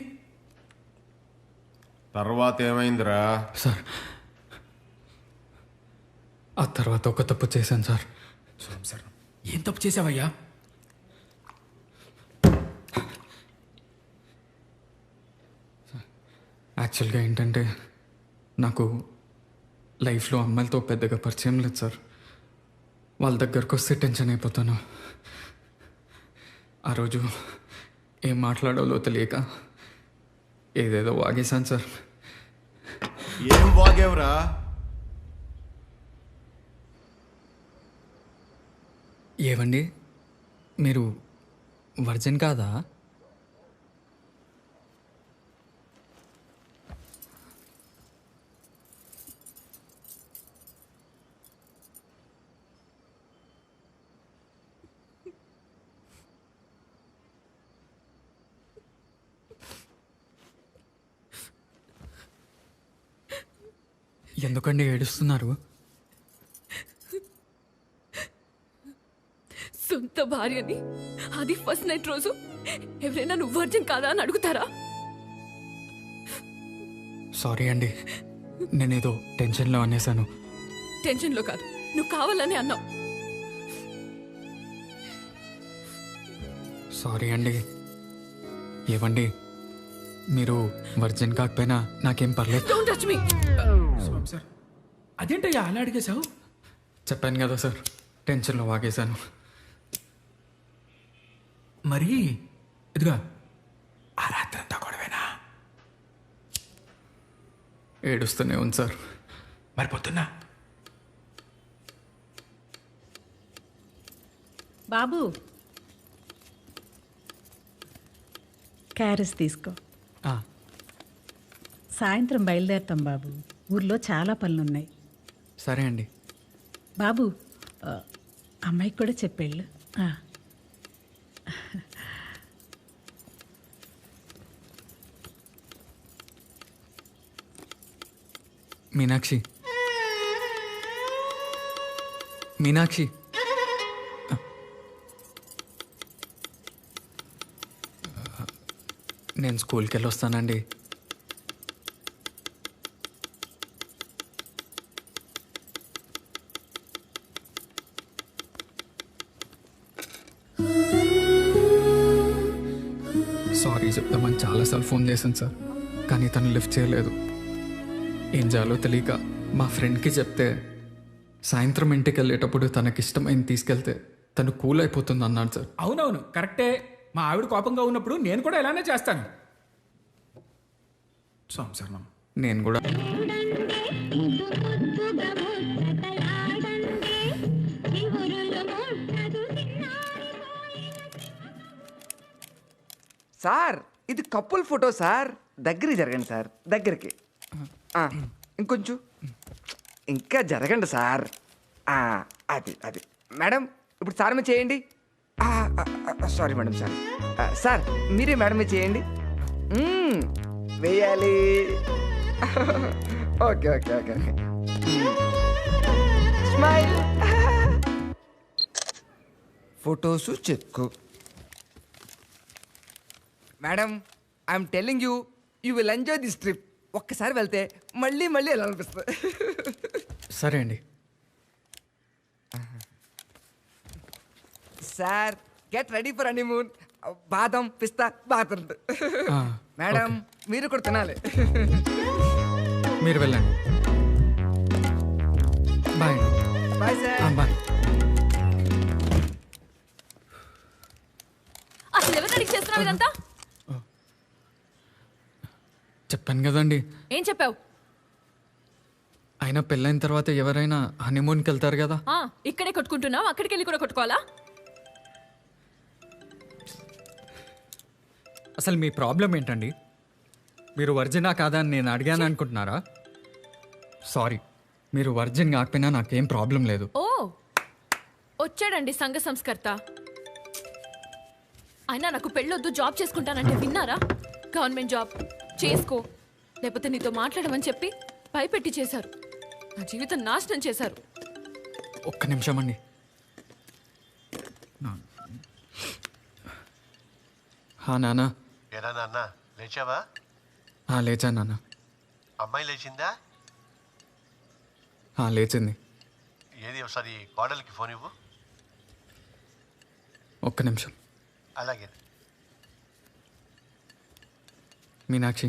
తర్వాత ఏమైందిరా? సార్, ఆ తర్వాత ఒక తప్పు చేశాను సార్. ఏం తప్పు చేసావయ్యా? యాక్చువల్గా ఏంటంటే నాకు లైఫ్లో అమ్మాయిలతో పెద్దగా పరిచయం లేదు సార్. వాళ్ళ దగ్గరకు వస్తే టెన్షన్ అయిపోతాను. ఆ రోజు ఏం మాట్లాడాలో తెలియక ఏదేదో వాగేశాను సార్. ఏం వాగేవరా? ఏవండి, మీరు వర్జిన్ కాదా? ఎందుకండి ఏడుస్తున్నారు? సొంత భార్యని, అది ఫస్ట్ నైట్ రోజు ఎవరైనా నువ్వు వర్జిన్ కాదా అని అడుగుతారా? సారీ అండి, నేనేదో టెన్షన్లో అనేసాను. టెన్షన్లో కాదు, నువ్వు కావాలని అన్నావు. సారీ అండి. ఏవండి, మీరు వర్జిన్ కాకపోయినా నాకేం పర్లేదు. Don't touch me. సార్ అదేంటయ్యా అలా అడిగేశావు? చెప్పాను కదా సార్, టెన్షన్లో వాగేశాను. మరి ఇదిగా ఆ రాత్రి అంతా గొడవేనా? ఏడుస్తూనే ఉంది సార్. మరి పొద్దున్నా బాబు క్యారెస్ తీసుకో. సాయంత్రం బయలుదేరుతాం బాబు, ఊర్లో చాలా పనులున్నాయి. సరే అండి. బాబు అమ్మాయికి కూడా చెప్పేళ్ళు. మీనాక్షి, మీనాక్షి, నేను స్కూల్కి వెళ్ళి వస్తానండి. సారీ చెప్తామని చాలాసార్లు ఫోన్ చేశాను సార్, కానీ తను లిఫ్ట్ చేయలేదు. ఏం చేయాలో తెలియక మా ఫ్రెండ్కి చెప్తే సాయంత్రం ఇంటికి వెళ్ళేటప్పుడు తనకిష్టమైంది తీసుకెళ్తే తను కూల్ అయిపోతుంది అన్నాడు సార్. అవునవును కరెక్టే. మా ఆవిడ కోపంగా ఉన్నప్పుడు నేను కూడా ఇలానే చేస్తాను. సంసారం నేను కూడా. సార్ ఇది కపుల్ ఫోటో సార్, దగ్గరికి జరగండి సార్, దగ్గరికి. ఇంకొంచెం ఇంకా జరగండి సార్. అది అది మేడం, ఇప్పుడు సార్ మీద చేయండి. సారీ మేడం, సారీ సార్, మీరే మేడం మీద చేయండి. వేయాలి. Okay okay okay okay. Smile. Photos check. Madam, I'm telling you, you will enjoy this trip. ఒక్కసారి వెళ్తే మళ్ళీ మళ్ళీ ఎలా అనిపిస్తుంది. సరే అండి. Sir get ready for honeymoon. బాదం పిస్తా బాగుంటుంది. మేడం మీరు కూడా తినాలి. మీరు వెళ్ళండి. బాయ్. Bye sir. బాయ్. అసలు ఎవరు అడిగి చేస్తున్నావు ఇదంతా? చెప్పాను కదండి. ఏం చెప్పావు? అయినా పెళ్ళైన తర్వాత ఎవరైనా హనీమూన్కి వెళ్తారు కదా. ఇక్కడే కొట్టుకుంటున్నావు, అక్కడికి వెళ్ళి కూడా కొట్టుకోవాలా? అసలు మీ ప్రాబ్లం ఏంటండి? మీరు వర్జినా కాదా అని నేను అడిగాను అనుకుంటున్నారా? సారీ, మీరు వర్జిన్ కాకపోయినా నాకేం ప్రాబ్లం లేదు. ఓ వచ్చాడండి సంఘ సంస్కర్త. అయినా నాకు పెళ్ళొద్దు, జాబ్ చేసుకుంటానంటే విన్నారా? గవర్నమెంట్ జాబ్ చేసుకో, లేకపోతే నీతో మాట్లాడమని చెప్పి భయపెట్టి చేశారు. నా జీవితం నాశనం చేశారు. ఒక్క నిమిషం అండి. నాన్న. ఏనా నాన్న, లేచావా? లేచా నాన్న. అమ్మాయి లేచిందా? లేచింది. ఏది ఒకసారి కోడలికి ఫోన్ ఇవ్వు. ఒక్క నిమిషం. అలాగే. మీనాక్షి,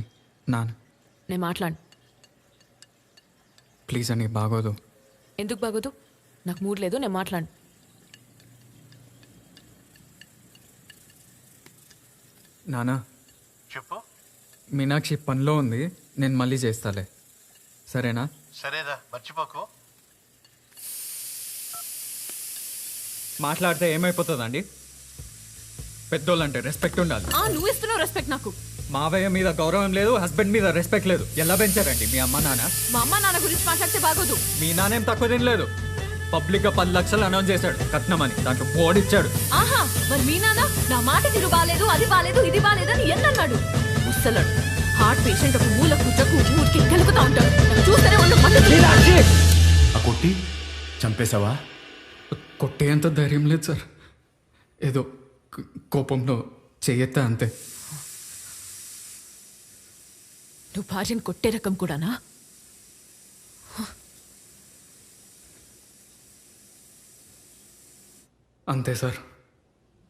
నాన్న నేను మాట్లాడు. ప్లీజ్ అండి, బాగోదు. ఎందుకు బాగోదు? నాకు మూడ్ లేదు, నేను మాట్లాడు. నానా చెప్పు. మీనాక్షి పనిలో ఉంది, నేను మళ్ళీ చేస్తాలే, సరేనా? సరేదా, మర్చిపోకు. మాట్లాడితే ఏమైపోతుందండి? పెద్దోళ్ళంటే రెస్పెక్ట్ ఉండాలి. నువ్వు ఇస్తున్నావు రెస్పెక్ట్ నాకు. మావయ్య మీద గౌరవం లేదు, హస్బెండ్ మీద రెస్పెక్ట్ లేదు. ఎలా పెంచారండి మీ అమ్మ నాన్న? మా అమ్మ నాన్న గురించి మాట్లాడితే బాగోదు. మీ నాన్నేం తక్కువ తినలేదు. పబ్లిక్ గా 10 లక్షలు అనౌన్స్ చేశాడు కట్నం అని, దాంట్లో పోడిచ్చాడు. మరి మీ నాన్న నా మాట తీరు బాలేదు, అది బాలేదు, ఇది బాలేదని ఎన్నన్నాడు? ముసలాడు. హార్ట్ పేషెంట్ ఒక మూల కూర్చోకు ఊరికి కలుపుతా ఉంటాడు. నాకు చూస్తేనే ఒళ్ళు మంట. ఆ కొట్టి చంపేశావా? కొట్టేంత ధైర్యం లేదు సార్. ఏదో కోపంలో చేయెత్తా అంతే. నువ్వు భార్యను కొట్టే రకం కూడానా? అంతే సార్.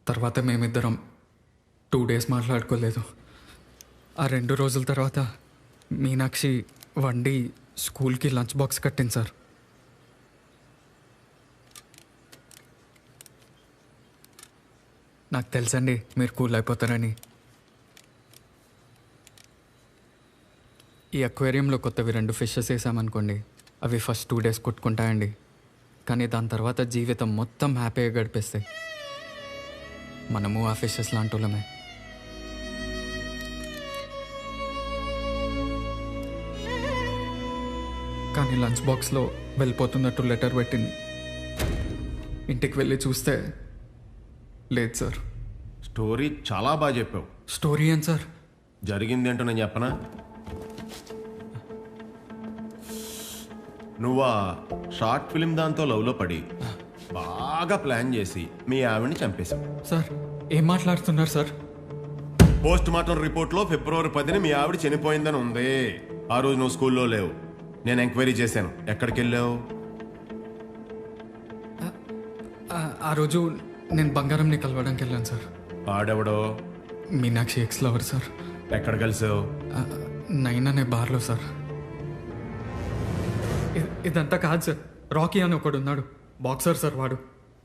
తర్వాత మేమిద్దరం 2 days మాట్లాడుకోలేదు. ఆ 2 రోజుల తర్వాత మీనాక్షి వండి స్కూల్కి లంచ్ బాక్స్ కట్టింది సార్. నాకు తెలుసండి మీరు కూల్ అయిపోతారని. ఈ అక్వేరియంలో కొత్తవి 2 ఫిషెస్ వేసామనుకోండి, అవి ఫస్ట్ 2 days కొట్టుకుంటాయండి. కానీ దాని తర్వాత జీవితం మొత్తం హ్యాపీగా గడిపేస్తాయి. మనము ఆ ఫిషెస్ లాంటి వాళ్ళమే. కానీ లంచ్ బాక్స్లో వెళ్ళిపోతున్నట్టు లెటర్ పెట్టింది. ఇంటికి వెళ్ళి చూస్తే లేదు సార్. స్టోరీ చాలా బాగా చెప్పావు. స్టోరీ ఏం సార్? జరిగింది ఏంటో నేను చెప్పనా? నువ్వా షార్ట్ ఫిల్మ్ దాంతో లవ్లో పడి బాగా ప్లాన్ చేసి మీ ఆవిడని చంపేశావు. సార్ ఏం మాట్లాడుతున్నారు సార్? పోస్ట్ మార్టం రిపోర్ట్లో February 10ని మీ ఆవిడ చనిపోయిందని ఉంది. ఆ రోజు నువ్వు స్కూల్లో లేవు. నేను ఎంక్వైరీ చేశాను. ఎక్కడికి వెళ్ళావు? ఆ రోజు నేను బంగారంని కలవడానికి వెళ్ళాను సార్. ఆడెవడో? Meenakshi ex lover sir. ఎక్కడ కలిసావు? 9 అనే బార్లో సార్. ఇదంతా కాదు సార్. రాకీ అని ఒకడు ఉన్నాడు, బాక్సర్ సార్. వాడు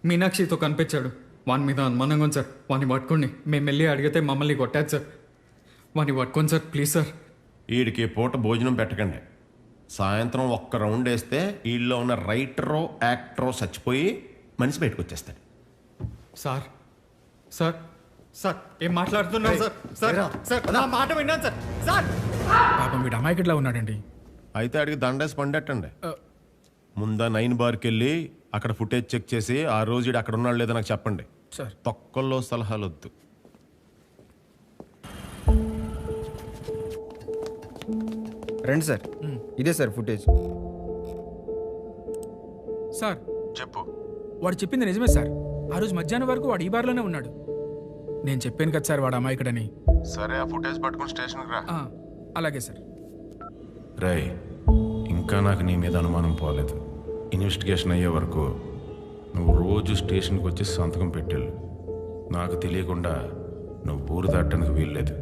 మీనాక్షితో కనిపించాడు. వాని మీద అనుమానంగా ఉంది సార్. వాడిని పట్టుకోండి. మేము వెళ్ళి అడిగితే మమ్మల్ని కొట్టాడు సార్. వాడిని పట్టుకోండి సార్, ప్లీజ్ సార్. వీడికి పూట భోజనం పెట్టకండి. సాయంత్రం ఒక్క రౌండ్ వేస్తే వీళ్ళలో ఉన్న రైటరో యాక్టరో చచ్చిపోయి మనిషి బయటకు వచ్చేస్తాడు. సార్ సార్ సార్ ఏం మాట్లాడుతున్నారు సార్? సార్ సార్ నా మాట విన్నాను సార్. సార్ పాపం వీడు అమాయకుడిలా ఉన్నాడండి. అయితే అడిగి దండేసి పండెట్టండి. ముందా 9 బార్కి వెళ్ళి అక్కడ ఫుటేజ్ చెక్ చేసి ఆ రోజు వీడు అక్కడ ఉన్నాడు లేదో నాకు చెప్పండి సార్. తొక్కల్లో సలహాలు వద్దు. రండి సార్, ఇదే సార్ ఫుటేజ్. సార్ చెప్పు. వాడు చెప్పింది నిజమే సార్. ఆ రోజు మధ్యాహ్నం వరకు వాడు ఈ బార్లోనే ఉన్నాడు. నేను చెప్పాను కదా సార్ వాడు అమాయకుడని. సరే ఆ ఫుటేజ్ పట్టుకుని స్టేషన్కి రా. అలాగే సార్. రేయ్, ఇంకా నాకు నీ మీద అనుమానం పోలేదు. ఇన్వెస్టిగేషన్ అయ్యే వరకు నువ్వు రోజు స్టేషన్కి వచ్చి సంతకం పెట్టేళ్ళు. నాకు తెలియకుండా నువ్వు ఊరు దాటడానికి వీల్లేదు.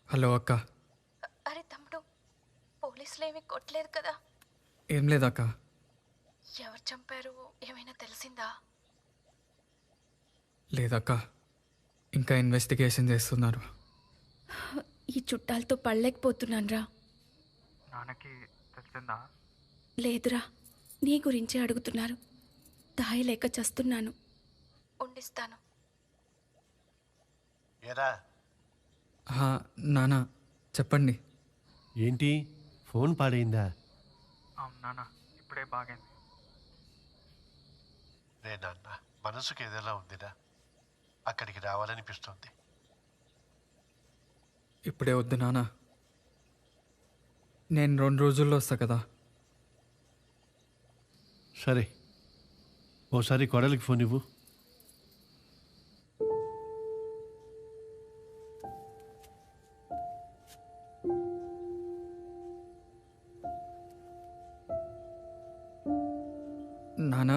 హలో అక్క. అరే తమ్ముడు, పోలీసులు ఏమీ కొట్టలేదు కదా? ఏం లేదక్క. ఎవరు చంపారు ఏమైనా తెలిసిందా? లేదక్క, ఇంకా ఇన్వెస్టిగేషన్ చేస్తున్నారు. ఈ చుట్టాలతో పడలేకపోతున్నాను రా. నాన్నకి తెలిసిందా? లేదురా, నీ గురించే అడుగుతున్నారు. దాయి లేక చస్తున్నాను. ఉండిస్తాను. నాన్న చెప్పండి. ఏంటి ఫోన్ పాడైందా? నాన్న ఇప్పుడే బాగైంది. రే నాన్న, మనసుకి ఏదైనా ఉందినా? అక్కడికి రావాలనిపిస్తుంది. ఇప్పుడే వద్దు నాన్న, నేను 2 రోజుల్లో వస్తా కదా. సరే, ఓసారి కొడలికి ఫోన్ ఇవ్వు. నాన్న,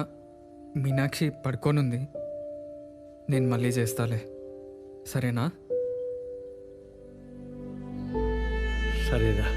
మీనాక్షి పడుకోనుంది. నేను మళ్ళీ చేస్తాలే, సరేనా? సరేరా.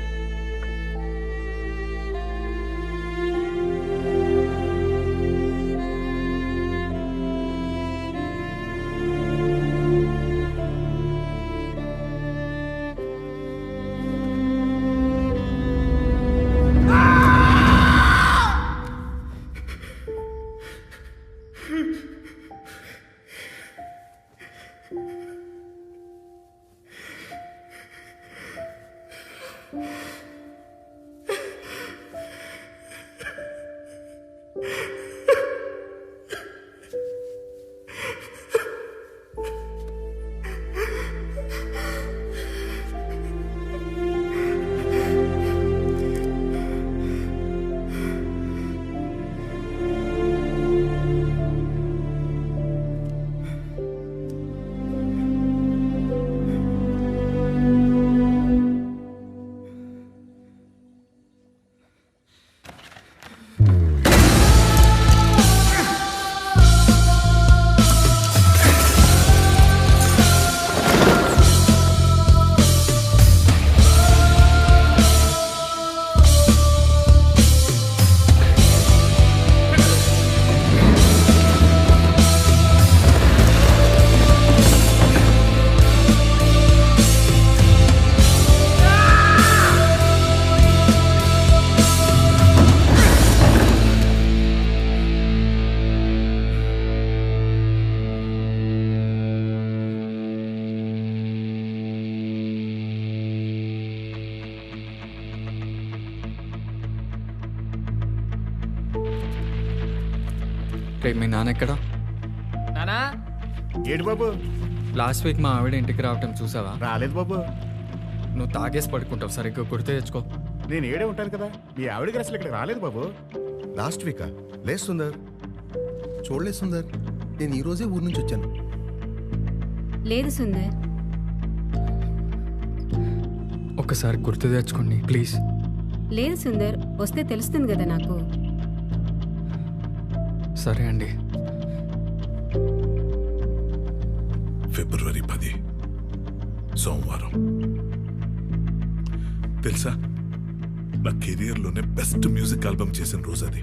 మీ నాన్న ఎక్కడా? నానా ఏడు బాబు లాస్ట్ వీక్ మా ఆవిడ ఇంటికి రావటం చూసావా? రాలేదు బాబు. నువ్వు తాగేసి పడుకుంటావు, సరిగ్గా గుర్తు తెచ్చుకో. నేను ఏడే ఉంటాను కదా. మీ ఆవిడకి అసలు ఇక్కడ రాలేదు బాబు. లాస్ట్ వీకా? లేదు సుందర్, చూడలేదు సుందర్. నేను ఈరోజే ఊరు నుంచి వచ్చాను. లేదు సుందర్. ఒకసారి గుర్తు తెచ్చుకోండి ప్లీజ్. లేదు సుందర్, వస్తే తెలుస్తుంది కదా నాకు. సరే అండి. ఫిబ్రవరి 10 సోమవారం. తెలుసా, నా కెరియర్లోనే బెస్ట్ మ్యూజిక్ ఆల్బమ్ చేసిన రోజు అది.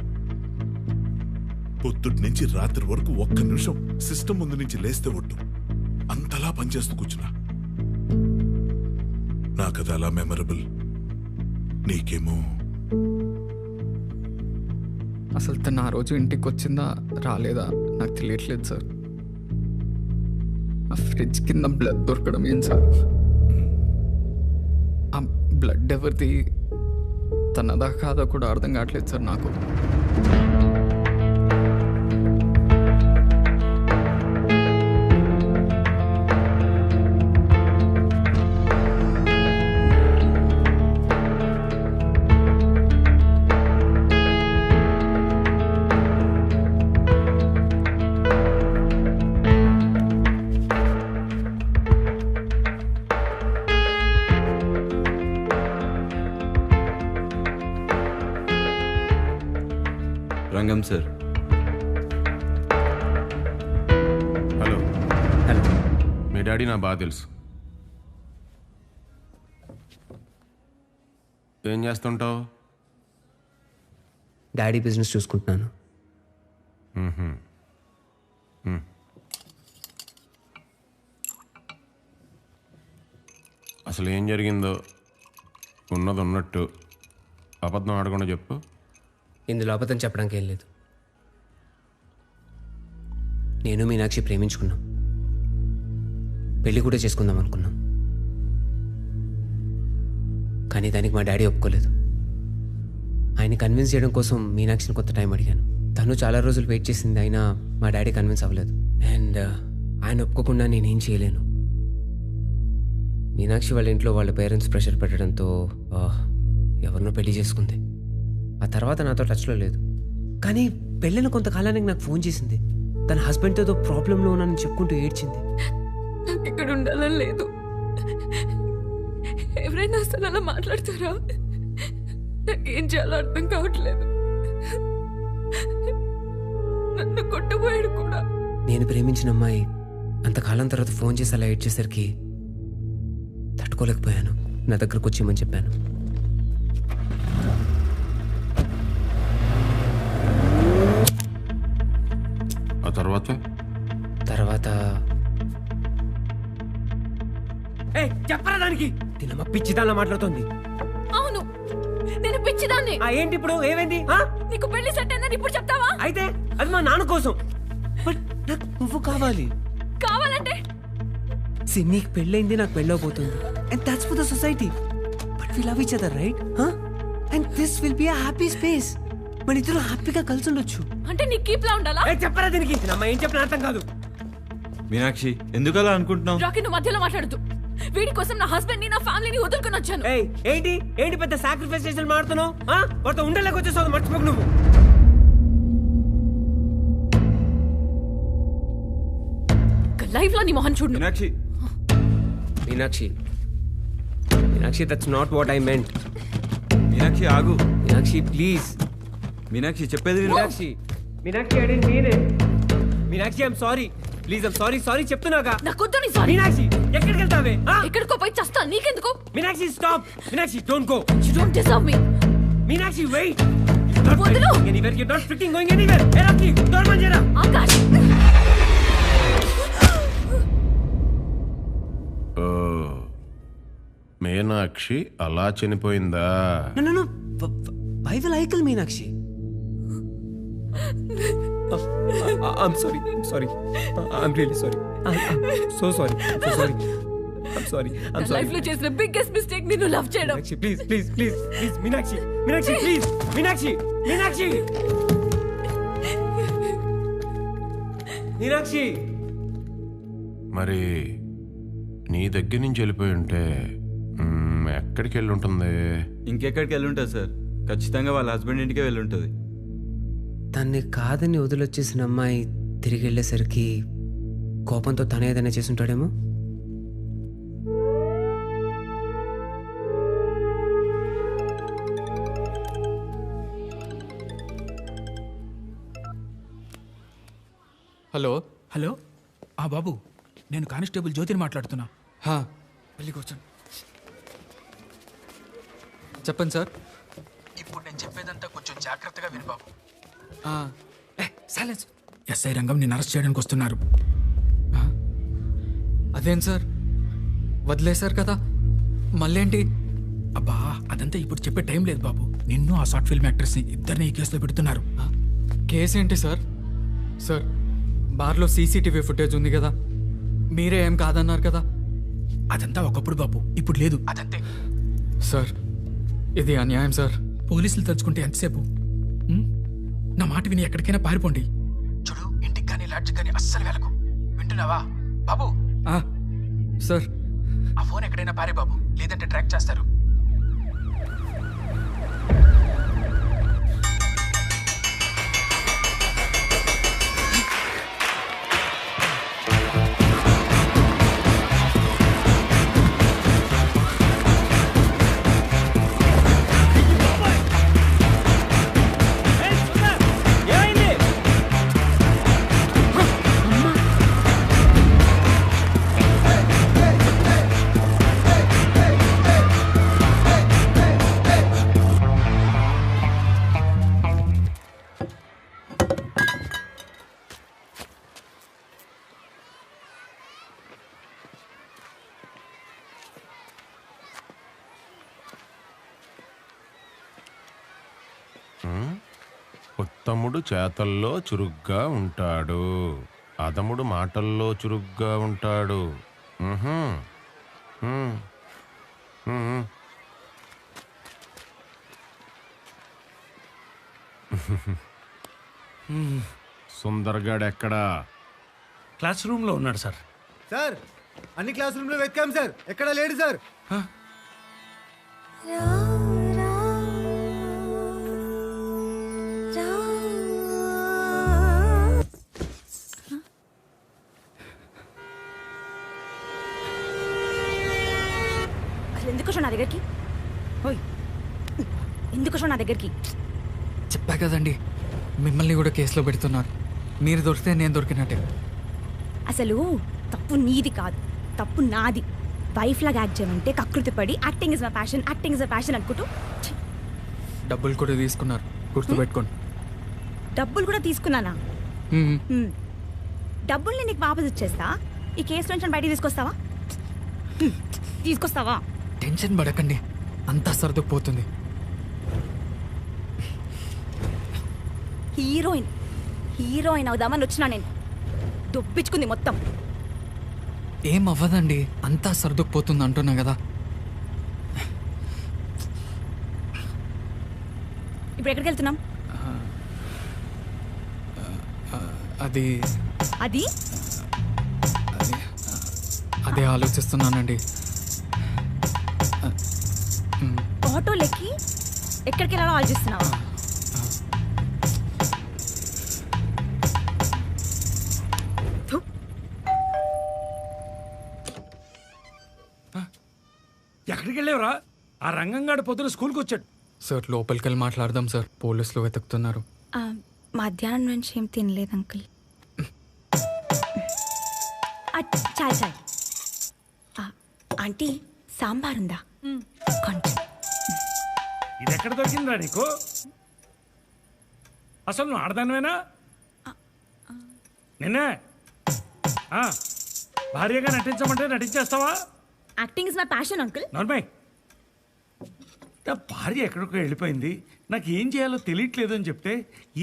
పొద్దుటి నుంచి రాత్రి వరకు ఒక్క నిమిషం సిస్టమ్ ముందు నుంచి లేస్తే ఒట్టు అంతలా పనిచేస్తూ కూర్చున్నా. నాకది అలా మెమరబుల్. నీకేమో అసలు తను ఆ రోజు ఇంటికి వచ్చిందా రాలేదా నాకు తెలియట్లేదు సార్. ఆ ఫ్రిడ్జ్ కింద బ్లడ్ దొరకడం ఏం సార్? ఆ బ్లడ్ ఎవరిది, తనదా కాదా కూడా అర్థం కావట్లేదు సార్ నాకు. రంగం సార్. హలో. మీ డాడీ నా బాగా తెలుసు. ఏం చేస్తుంటావు? డాడీ బిజినెస్ చూసుకుంటున్నాను. అసలు ఏం జరిగిందో ఉన్నది ఉన్నట్టు అబద్ధం ఆడకుండా చెప్పు. ఇందులో అబద్ధం చెప్పడానికి ఏం లేదు. నేను మీనాక్షి ప్రేమించుకున్నాం, పెళ్లి కూడా చేసుకుందాం అనుకున్నాం. కానీ దానికి మా డాడీ ఒప్పుకోలేదు. ఆయన కన్విన్స్ చేయడం కోసం మీనాక్షిని కొంత టైం అడిగాను. తను చాలా రోజులు వెయిట్ చేసింది, అయినా మా డాడీ కన్విన్స్ అవ్వలేదు. అండ్ ఆయన ఒప్పుకోకుండా నేనేం చేయలేను. మీనాక్షి వాళ్ళ ఇంట్లో వాళ్ళ పేరెంట్స్ ప్రెషర్ పెట్టడంతో ఎవరినో పెళ్లి చేసుకుంది. ఆ తర్వాత నాతో టచ్లో లేదు. కానీ పెళ్ళిన కొంతకాలానికి నాకు ఫోన్ చేసింది. తన హస్బెండ్తో ఏదో ప్రాబ్లంలో ఉన్నానని చెప్పుకుంటూ ఏడ్చింది. నాకు ఇక్కడ ఉండాలని లేదు. ఎవరైనా అసలు అలా మాట్లాడతారా? నాకేం చేయాలో అర్థం కావట్లేదు. నన్ను కొట్టబోయాడు కూడా. నేను ప్రేమించిన అమ్మాయి అంతకాలం తర్వాత ఫోన్ చేసి అలా ఏడ్చేసరికి తట్టుకోలేకపోయాను. నా దగ్గరకు వచ్చేయమని చెప్పాను. ఆ తర్వాత చెప్పరా దానికి? తినమ్మ పిచ్చిదాన్ని మాట్లాడుతోంది. అవును, నేను పిచ్చిదాన్ని. ఏంటి ఇప్పుడు ఏమైంది? నీకు పెళ్లి సెట్ అయిందని ఇప్పుడు చెప్తావా? అయితే అది మా నాన్న కోసం. నాకు నువ్వు కావాలి. కావాలంటే నీకు పెళ్ళైంది, నాకు పెళ్ళవబోతుంది. And that's for the society. But we love each other, right? And this will be a happy space. మన ఇద్దరు హ్యాపీగా కలిసి ఉండొచ్చు. అంటే నీకు కీప్ లా ఉండాలా? చెప్పరా దీనికి? అమ్మ ఏం చెప్పిన అర్థం కాదు. మీనాక్షి ఎందుకు అలా అనుకుంటున్నావు? రాకీ నువ్వు మధ్యలో మాట్లాడదు. వీడి కోసం నా హస్బెండ్ ని నా ఫ్యామిలీని వదులుకొని వచ్చాను. ఏంటి ఏంటి పెద్ద సాక్రిఫైస్ చేసి మాడుతున్నావు? వాడితో ఉండలేక వచ్చేసావు, మర్చిపోకు నువ్వు. లైఫ్ లో నీ మొహం చూడు. Meenakshi Meenakshi Meenakshi that's not what I meant. Meenakshi ఆగు. మీనాక్షి ప్లీజ్. మీనాక్షి చెప్పేది విను. Meenakshi Meenakshi I didn't mean it. Meenakshi I am sorry. Please I'm sorry. Sorry చెప్తున్నాగా. నాకొద్దు నీ సారీ. మీనాక్షి ఎక్కడికి వెళ్తావే? ఎక్కడికో పోయి చస్తా, నీకెందుకు? Meenakshi stop. Meenakshi don't go. You don't deserve me. Meenakshi wait. వదులు. Anywhere you're not freaking going anywhere. Hey Rocky, door man jara. Akash. Meenakshi అలా చనిపోయిందా? No. Why will I kill Meenakshi? I'm sorry. I'm really sorry. I'm so sorry. I'm sorry. Life లో చేసిన biggest mistake నిన్ను love చేయడం. Meenakshi, please. Meenakshi, please. Meenakshi. మరి నీ దగ్గర నుంచి వెళ్ళిపోయి ఉంటే ఎక్కడికి వెళ్ళి ఉంటుంది? ఇంకెక్కడికి వెళ్ళి ఉంటుంది సార్. ఖచ్చితంగా వాళ్ళ హస్బెండ్ ఇంటికే వెళ్ళి ఉంటుంది. తన్ని కాదని వదిలొచ్చేసిన అమ్మాయి తిరిగి వెళ్ళేసరికి కోపంతో తనే ఏదైనా చేసి ఉంటాడేమో. హలో బాబు, నేను కానిస్టేబుల్ జ్యోతిని మాట్లాడుతున్నా. వెళ్ళి కూర్చోండి. చెప్పండి సార్. ఇప్పుడు నేను చెప్పేదంతా కొంచెం జాగ్రత్తగా విను బాబు. సైలెన్స్. ఎస్ఐ రంగం నిన్ను అరెస్ట్ చేయడానికి వస్తున్నారు. అదేం సార్, వదిలేశారు కదా, మళ్ళేంటి? అబ్బా అదంతా ఇప్పుడు చెప్పే టైం లేదు బాబు. నిన్ను ఆ షార్ట్ ఫిల్మ్ యాక్ట్రెస్ని ఇద్దరిని ఈ కేసులో పెడుతున్నారు. కేసు ఏంటి సార్? సార్ బార్లో సీసీటీవీ ఫుటేజ్ ఉంది కదా, మీరే ఏం కాదన్నారు కదా. అదంతా ఒకప్పుడు బాబు, ఇప్పుడు లేదు. అదంతే సార్, ఇది అన్యాయం సార్. పోలీసులు తలుచుకుంటే ఎంతసేపు? నా మాట విని ఎక్కడికైనా పారిపోండి. చూడు, ఇంటికి కానీ లాడ్జికి కానీ అస్సలు వెళ్ళకు. వింటున్నావా బాబు? సార్ ఆ ఫోన్ ఎక్కడైనా పారే బాబు, లేదంటే ట్రాక్ చేస్తారు. ఉత్తముడు చేతల్లో చురుగ్గా ఉంటాడు, అదముడు మాటల్లో చురుగ్గా ఉంటాడు. సుందర్గాడ్ ఎక్కడా? క్లాస్ రూమ్లో ఉన్నాడు సార్. సార్ అన్ని క్లాస్ రూమ్లో వెతికాం సార్, ఎక్కడా లేడు సార్. ఎందుకు నా దగ్గరికి? ఎందుకు నా దగ్గరికి? చెప్పా కదండి, మిమ్మల్ని కూడా కేసులో పెడుతున్నారు. మీరు దొరికితే నేను దొరికినట్టే. అసలు తప్పు నీది కాదు, తప్పు నాది. వైఫ్ లాగా యాక్ట్ చేయమంటే కకృతి పడి యాక్టింగ్ ఇస్ మై ప్యాషన్ అనుకుంటూ డబ్బులు కూడా తీసుకున్నారు, గుర్తుపెట్టుకోండి. డబ్బులు కూడా తీసుకున్నానా? డబ్బుల్ని నీకు వాపస్ ఇచ్చేస్తా. ఈ కేసు నుంచి బయటికి తీసుకొస్తావా? టెన్షన్ పడకండి, అంతా సర్దుకుపోతుంది. హీరోయిన్ అవుదామని వచ్చినా నేను, దొప్పించుకుంది మొత్తం. ఏం అవ్వదండి, అంతా సర్దుకుపోతుంది అంటున్నా కదా. ఇప్పుడు ఎక్కడికి వెళ్తున్నాం? అది అది అదే ఆలోచిస్తున్నానండి. ఆటోలెక్కి ఎక్కడికి వెళ్ళాలో ఆలోచిస్తున్నావా? ఎక్కడికి వెళ్ళేవరా? ఆ రంగంగాడు పొద్దున స్కూల్కి వచ్చాడు. సార్ లోపలికి వెళ్ళి మాట్లాడదాం సార్, పోలీసులు వెతుకుతున్నారు. మధ్యాహ్నం నుంచి ఏం తినలేదు అంకుల్. చాలు చాలు. ఆంటీ సాంబార్ ఉందా? కొంచెం. ఇది ఎక్కడ దొరికిందిరా నీకు? అసలు నువ్వు ఆడదానివేనా? నిన్నే భార్యగా నటించమంటే నటించేస్తావా? Acting is my passion uncle. Normal. నా భార్య ఎక్కడికో వెళ్ళిపోయింది, నాకు ఏం చేయాలో తెలియట్లేదు అని చెప్తే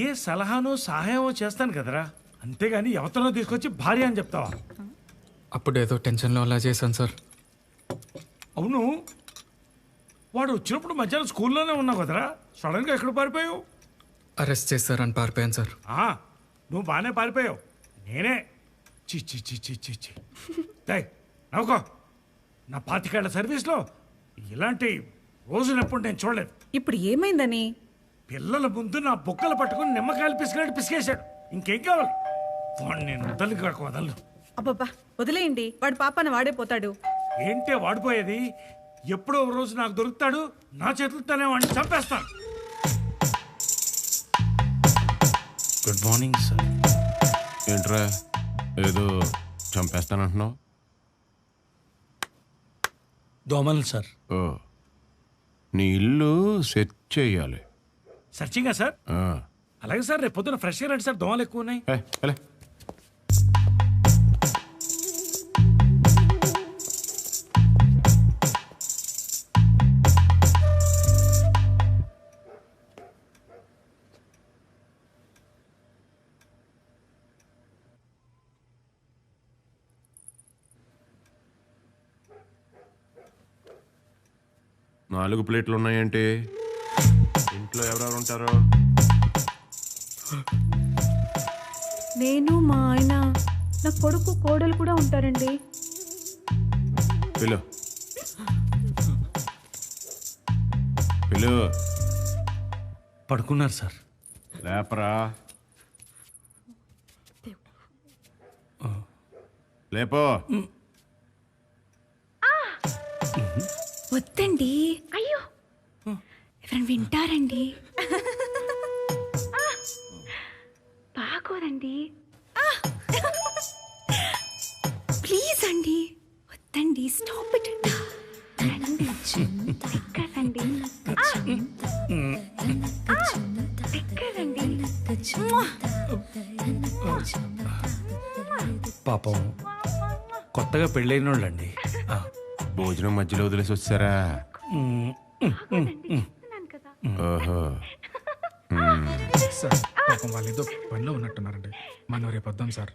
ఏ సలహానో సహాయమో చేస్తాను కదరా, అంతేగాని ఎవరినో తీసుకొచ్చి భార్య అని చెప్తావా? అప్పుడు ఏదో టెన్షన్లో అలా చేశాను సార్. అవును, వాడు వచ్చినప్పుడు మధ్యాహ్నం స్కూల్లోనే ఉన్నావు కదరా, సడన్గా ఎక్కడ పారిపోయావు? అరెస్ట్ చేస్తారని పారిపోయాను సార్. నువ్వు బాగానే పారిపోయావు, నేనే చిచ్చి చిచ్చి చిచ్చి నవ్వుకో. నా 25 ఏళ్ల సర్వీస్లో ఇలాంటి రోజునప్పుడు నేను చూడలేదు. ఇప్పుడు ఏమైందని? పిల్లల ముందు నా బొక్కలు పట్టుకుని నిమ్మకాయలు పిసికినట్టు పిసికేశాడు. ఇంకేం కావాలి? వాడు నేను వదలను. అబ్బబ్బా వదిలేయండి, వాడు పాపన వాడే పోతాడు. ఏంటే వాడిపోయేది? ఎప్పుడో ఒక రోజు నాకు దొరుకుతాడు, నా చేతులతోనే వాడిని చంపేస్తాను. Good morning sir. ఏంట్రా ఏదో చంపేస్తానంటున్నావు? దోమలు సార్. ఓ, నీ ఇల్లు సెట్ చేయాలి. సర్చింగా సార్? అలాగే సార్, రేపు పొద్దున ఫ్రెష్గా రండి సార్, దోమలు ఎక్కువ ఉన్నాయి. 4 ప్లేట్లు ఉన్నాయంటే ఇంట్లో ఎవరెవరు ఉంటారు? నేను, మా ఆయన, నా కొడుకు, కోడలు కూడా ఉంటారండి. పిలు పడుకున్నారు సార్. లేపరా, లేపో. వద్దండి, అయ్యో ఎవరైనా వింటారండి. బాగోదండి, ప్లీజ్ అండి, వద్దండి, స్టాప్ ఇట్. ఎక్కడండి పాపం కొత్తగా పెళ్ళైన వాళ్ళండి. భోజనం మధ్యలో వదిలేసి వచ్చారా? ఓహో. సార్ పాపం వాళ్ళు ఏదో పనిలో ఉన్నట్టున్నారండి, మనం రేపు వద్దాం సార్.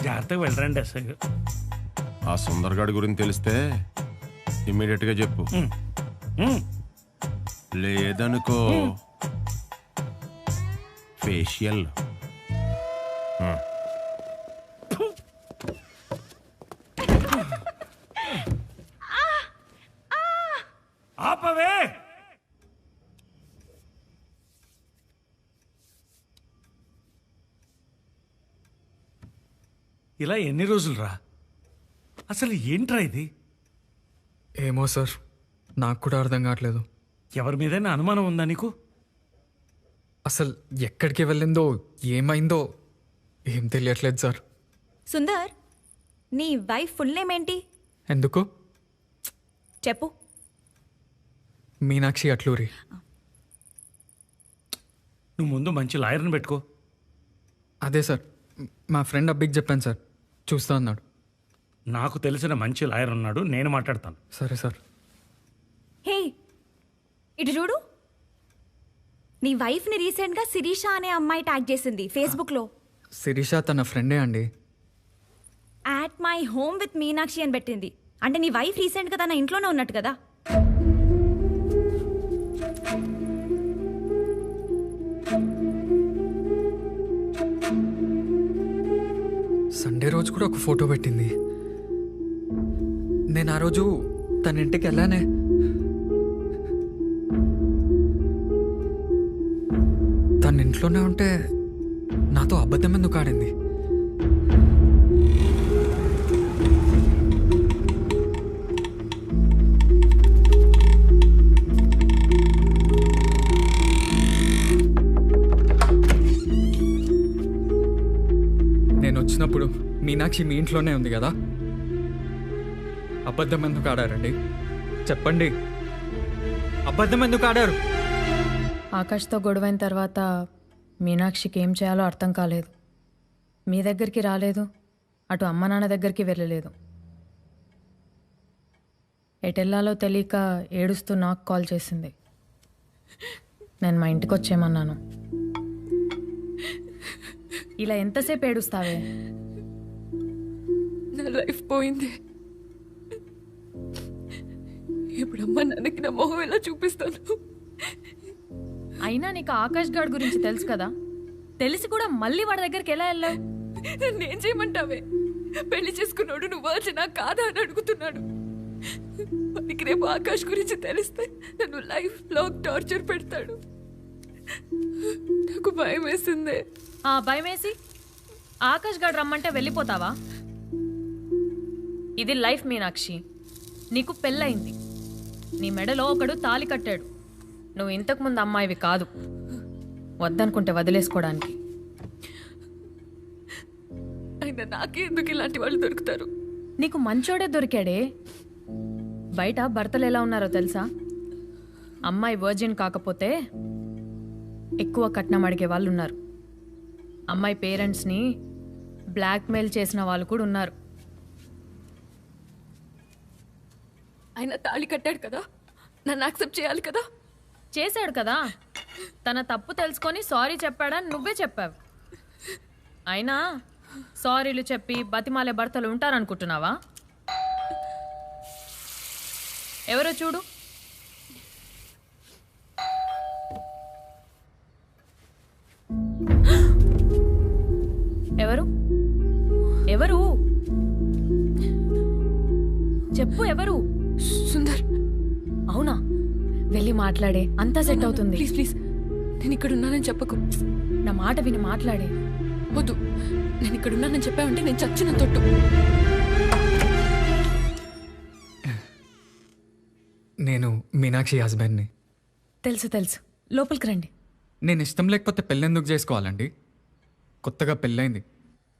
జాగ్రత్తగా వెళ్ళరండి. అసలు ఆ సుందర్గాడి గురించి తెలిస్తే ఇమ్మీడియట్ గా చెప్పు. లేదనుకో ఫేషియల్. ఆపవే. ఇలా ఎన్ని రోజులు రా? అసలు ఏంట్రా ఇది? ఏమో సార్, నాకు కూడా అర్థం కావట్లేదు. ఎవరి మీదైనా అనుమానం ఉందా నీకు? అసలు ఎక్కడికి వెళ్ళిందో ఏమైందో ఏం తెలియట్లేదు సార్. సుందర్, నీ వైఫ్ ఫుల్ నేమ్ ఏంటి? ఎందుకు చెప్పు. మీనాక్షి అట్లూరి. నువ్వు ముందు మంచి లాయర్ని పెట్టుకో. అదే సార్, మా ఫ్రెండ్ అబ్బికి చెప్పాను సార్, చూస్తా అన్నాడు. నాకు తెలిసిన మంచి లాయర్ ఉన్నాడు, నేను మాట్లాడతాను. సరే సార్. హే, ఇటు చూడు. నీ వైఫ్ని రీసెంట్గా శిరీష అనే అమ్మాయి ట్యాగ్ చేసింది ఫేస్బుక్లో. శిరీష తన ఫ్రెండే అండి. At my home with Meenakshi అని పెట్టింది. అంటే నీ వైఫ్ రీసెంట్గా తన ఇంట్లోనే ఉన్నట్టు కదా. సండే రోజు కూడా ఒక ఫోటో పెట్టింది. నేను ఆ రోజు తన ఇంటికి వెళ్ళానే. తన ఇంట్లోనే ఉంటే నాతో అబద్ధం ఎందుకు ఆడింది? నేను వచ్చినప్పుడు మీనాక్షి మీ ఇంట్లోనే ఉంది కదా. అబద్ధం ఎందుకు ఆడారండి? చెప్పండి, అబద్ధం ఎందుకు ఆడారు? ఆకాష్తో గొడవైన తర్వాత మీనాక్షికి ఏం చేయాలో అర్థం కాలేదు. మీ దగ్గరికి రాలేదు, అటు అమ్మ నాన్న దగ్గరికి వెళ్ళలేదు. ఎటెల్లాలో తెలియక ఏడుస్తూ నాకు కాల్ చేసింది. నేను మా ఇంటికి వచ్చేయమన్నాను. ఇలా ఎంతసేపు ఏడుస్తావే? నా లైఫ్ పోయింది. ఇప్పుడు అమ్మ నాన్నకి నా మొహం ఎలా చూపిస్తాను? అయినా నీకు ఆకాష్ గాడ్ గురించి తెలుసు కదా, తెలిసి కూడా మళ్ళీ వాడి దగ్గరికి ఎలా వెళ్ళావు? నన్ను ఏం చేయమంటావే? పెళ్లి చేసుకున్నాడు నువ్వు వచ్చినా కాదా అని అడుగుతున్నాడు. వాడికి రేపు ఆకాష్ గురించి తెలిస్తే నన్ను లైఫ్ లాంగ్ టార్చర్ పెడతాడు. నాకు భయం వేసిందే. భయం వేసి ఆకాష్ గాడు రమ్మంటే వెళ్ళిపోతావా? ఇది లైఫ్ మీనాక్షి. నీకు పెళ్ళయింది, నీ మెడలో ఒకడు తాళి కట్టాడు. నువ్వు ఇంతకుముందు అమ్మాయివి కాదు, వద్దనుకుంటే వదిలేసుకోవడానికి. అయినా నాకే ఎందుకు ఇలాంటి వాళ్ళు దొరుకుతారు? నీకు మంచోడే దొరికాడే. బయట భర్తలు ఎలా ఉన్నారో తెలుసా? అమ్మాయి వర్జిన్ కాకపోతే ఎక్కువ కట్నం అడిగే వాళ్ళు ఉన్నారు. అమ్మాయి పేరెంట్స్ని బ్లాక్మెయిల్ చేసిన వాళ్ళు కూడా ఉన్నారు. ఆయన తాళి కట్టాడు కదా, నన్ను యాక్సెప్ట్ చేయాలి కదా. చేశాడు కదా, తన తప్పు తెలుసుకొని సారీ చెప్పాడని నువ్వే చెప్పావు. అయినా సారీలు చెప్పి బతిమాలే భర్తలు ఉంటారనుకుంటున్నావా? ఎవరో చూడు. ఎవరు ఎవరు చెప్పు, ఎవరు? సుందర్. అవునా? వెళ్ళి మాట్లాడే, అంతా సెట్ అవుతుంది. ప్లీజ్ ప్లీజ్, నేను ఇక్కడ ఉన్నానని చెప్పకు. నా మాట విని మాట్లాడే. వద్దు, నేను ఇక్కడ ఉన్నానని చెప్పావంటే నేను చచ్చిన తొట్టు. నేను మీనాక్షి హస్బెండ్ని. తెలుసు తెలుసు, లోపలికి రండి. నేను ఇష్టం లేకపోతే పెళ్ళెందుకు చేసుకోవాలండి? కొత్తగా పెళ్ళైంది,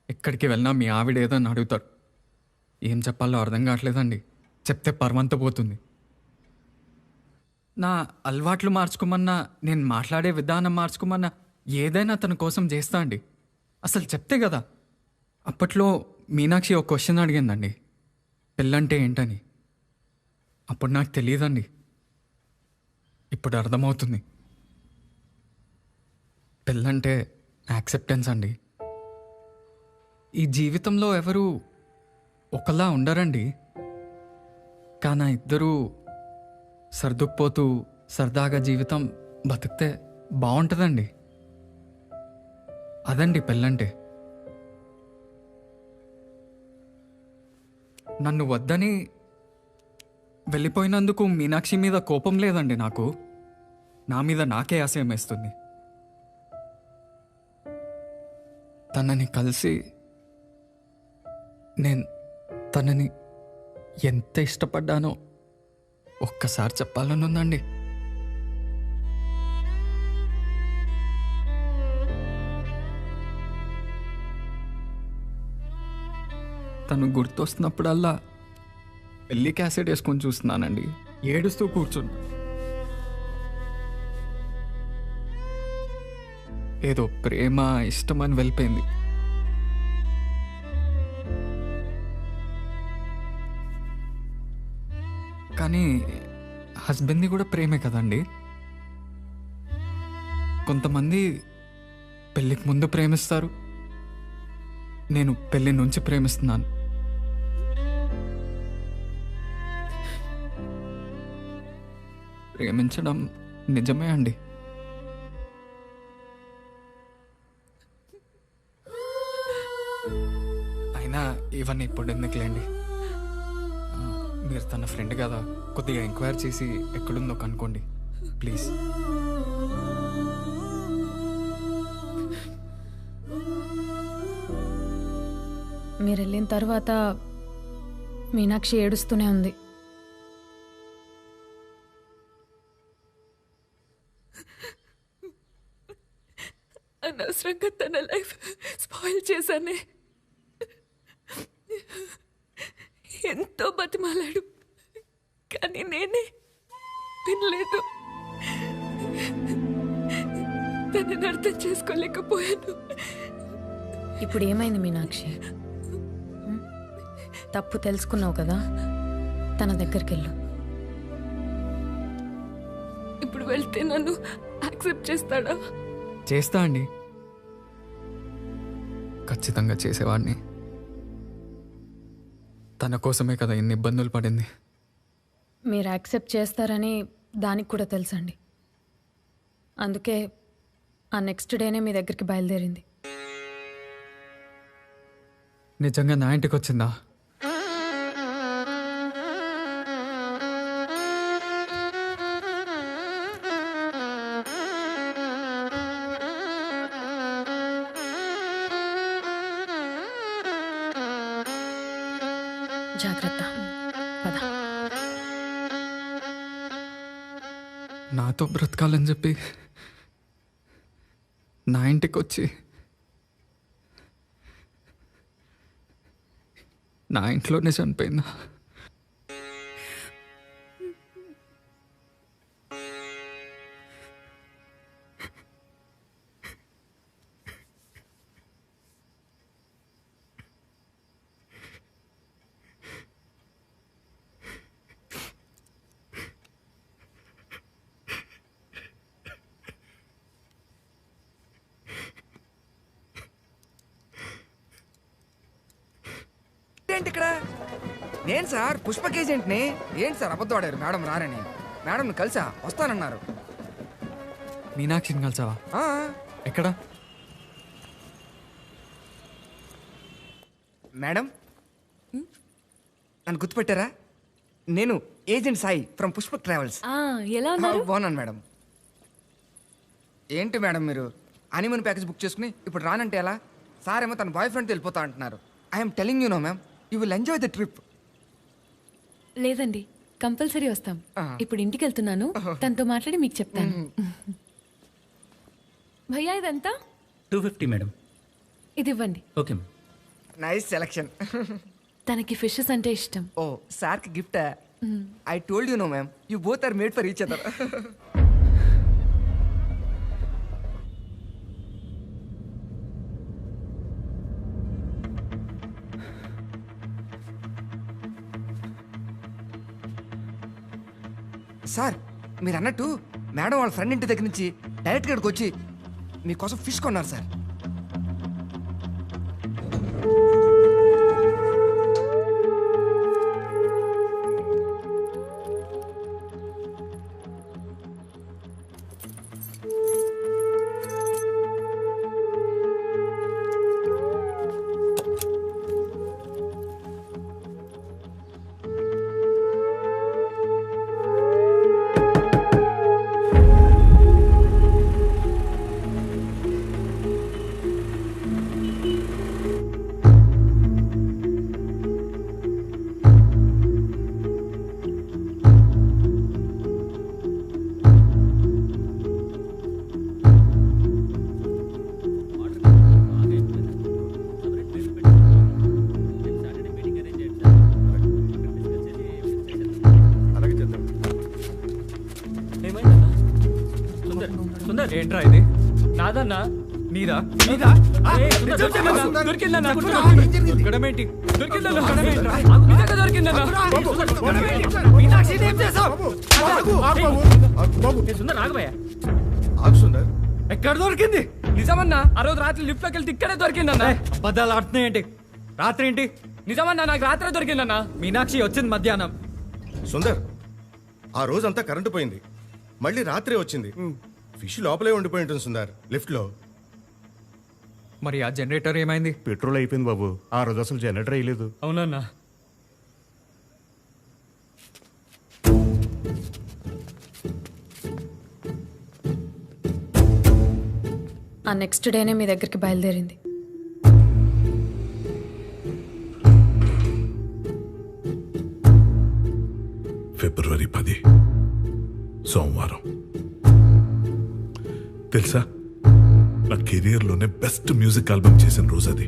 ఎక్కడికి వెళ్ళినా మీ ఆవిడ ఏదని అడుగుతారు. ఏం చెప్పాలో అర్థం కావట్లేదండి. చెప్తే పర్వంత పోతుంది. నా అలవాట్లు మార్చుకోమన్నా, నేను మాట్లాడే విధానం మార్చుకోమన్నా ఏదైనా తన కోసం చేస్తా అండి. అసలు చెప్తే కదా. అప్పట్లో మీనాక్షి ఒక క్వశ్చన్ అడిగిందండి, పెళ్ళంటే ఏంటని. అప్పుడు నాకు తెలియదండి, ఇప్పుడు అర్థమవుతుంది. పెళ్ళంటే యాక్సెప్టెన్స్ అండి. ఈ జీవితంలో ఎవరు ఒకలా ఉండరండి, కానీ ఇద్దరూ సర్దుకుపోతూ సరదాగా జీవితం బతికితే బాగుంటుందండి. అదండి పెళ్ళంటే. నన్ను వద్దని వెళ్ళిపోయినందుకు మీనాక్షి మీద కోపం లేదండి నాకు. నా మీద నాకే ఆశయం వేస్తుంది. తనని కలిసి నేను తనని ఎంత ఇష్టపడ్డానో ఒక్కసారి చెప్పాలని ఉందండి. తను గుర్తొస్తున్నప్పుడల్లా పెళ్లి క్యాసెట్ వేసుకొని చూస్తున్నానండి, ఏడుస్తూ కూర్చున్నా. ఏదో ప్రేమ ఇష్టమని వెళ్ళిపోయింది. కానీ హస్బెండ్ని కూడా ప్రేమే కదండి. కొంతమంది పెళ్ళికి ముందు ప్రేమిస్తారు, నేను పెళ్ళి నుంచి ప్రేమిస్తున్నాను. ప్రేమించడం నిజమే అండి. అయినా ఇవన్నీ ఇప్పుడు ఎందుకులేండి. మీరు తన ఫ్రెండ్ కదా, కొద్దిగా ఎంక్వైరీ చేసి ఎక్కడుందో కనుక్కోండి ప్లీజ్. మీరు వెళ్ళిన తర్వాత మీనాక్షి ఏడుస్తూనే ఉంది. అనవసరంగా తన లైఫ్ స్పాయిల్ చేశానే. ఎంతో బతిమాలాడు, కానీ నేనే వినలేదు. తనని అర్థం చేసుకోలేకపోయాను. ఇప్పుడు ఏమైంది మీనాక్షి? తప్పు తెలుసుకున్నావు కదా, తన దగ్గరికి వెళ్ళు. ఇప్పుడు వెళ్తే నన్ను యాక్సెప్ట్ చేస్తాడా? చేస్తా అండి, ఖచ్చితంగా చేసేవాడిని. తన కోసమే కదా ఇన్ని ఇబ్బందులు పడింది. మీరు యాక్సెప్ట్ చేస్తారని దానికి కూడా తెలుసండి. అందుకే ఆ నెక్స్ట్ డేనే మీ దగ్గరికి బయలుదేరింది. నిజంగా నా ఇంటికి వచ్చిందా? జాగ్రత్త, పద. నాతో బ్రతకాలని చెప్పి నా ఇంటికి వచ్చి నా ఇంట్లోనే చనిపోయిందా? ఏంటి ఇక్కడ? నేను సార్ పుష్పక్ ఏజెంట్ని. ఏంటి సార్ అబద్ధం ఆడారు? మేడం రారని. మేడం కలిసా వస్తానన్నారు. మీనాక్షిని కలిసావా? ఆ, ఎక్కడ? మేడం నన్ను గుర్తుపెట్టారా? నేను agent Sai from Pushpak travels. ఎలా ఉన్నారు? బాగున్నాను మేడం. ఏంటి మేడం మీరు హనీమూన్ ప్యాకేజ్ బుక్ చేసుకుని ఇప్పుడు రానంటే ఎలా? సార్ ఏమో తన బాయ్ ఫ్రెండ్తో వెళ్ళిపోతా అంటున్నారు. I'm telling you no ma'am, you will enjoy the trip. లేదండి, కంపల్సరీ వస్తాం. ఇప్పుడు ఇంటికి వెళ్తున్నాను, తనతో మాట్లాడి మీకు చెప్తాను. భయ్యా ఇదంతా 250 మేడం. ఇది ఇవ్వండి. Okay ma'am. Nice selection. తనకి ఫిషెస్ అంటే ఇష్టం. ఓ సార్కి గిఫ్టా? I told you no ma'am, you both are made for each other. Sir మీరు అన్నట్టు మేడం వాళ్ళ ఫ్రెండ్ ఇంటి దగ్గర నుంచి డైరెక్ట్గా ఇక్కడికి వచ్చి మీకోసం ఫిష్ కొన్నారు సార్. ఏంట్రా ఇది? నాదన్నా? నీదా? నీదా? దొరికిందన్నా? దొరకడమేంటి? దొరికిందన్నా? నిజంగా దొరికిందన్నా? మీనాక్షిని ఏం చేశావ్? సుందర్ రాగబోయా? ఎక్కడ దొరికింది? నిజమన్నా, ఆ రోజు రాత్రి లిఫ్ట్ లోకి వెళ్తే ఇక్కడే దొరికిందన్నా. అబద్ధాలు ఆడుతున్నాయేంటి? రాత్రి ఏంటి? నిజమన్నా, నాకు రాత్రి దొరికిందన్నా. మీనాక్షి వచ్చింది మధ్యాహ్నం. సుందర్, ఆ రోజంతా కరెంటు పోయింది. మళ్ళీ రాత్రే వచ్చింది. ఫిష్ లోపలే ఉండిపోయి ఉంటుంది సుందర్, లిఫ్ట్లో. మరి ఆ జనరేటర్ ఏమైంది? పెట్రోల్ అయిపోయింది బాబు. ఆ రోజు అసలు జనరేటర్ వేయలేదు. అవునన్నా. ఆ నెక్స్ట్ డేనే మీ దగ్గరికి బయలుదేరింది. ఫిబ్రవరి 10 సోమవారం. తెలుసా, నా కెరియర్లోనే బెస్ట్ మ్యూజిక్ ఆల్బమ్ చేసిన రోజు అది.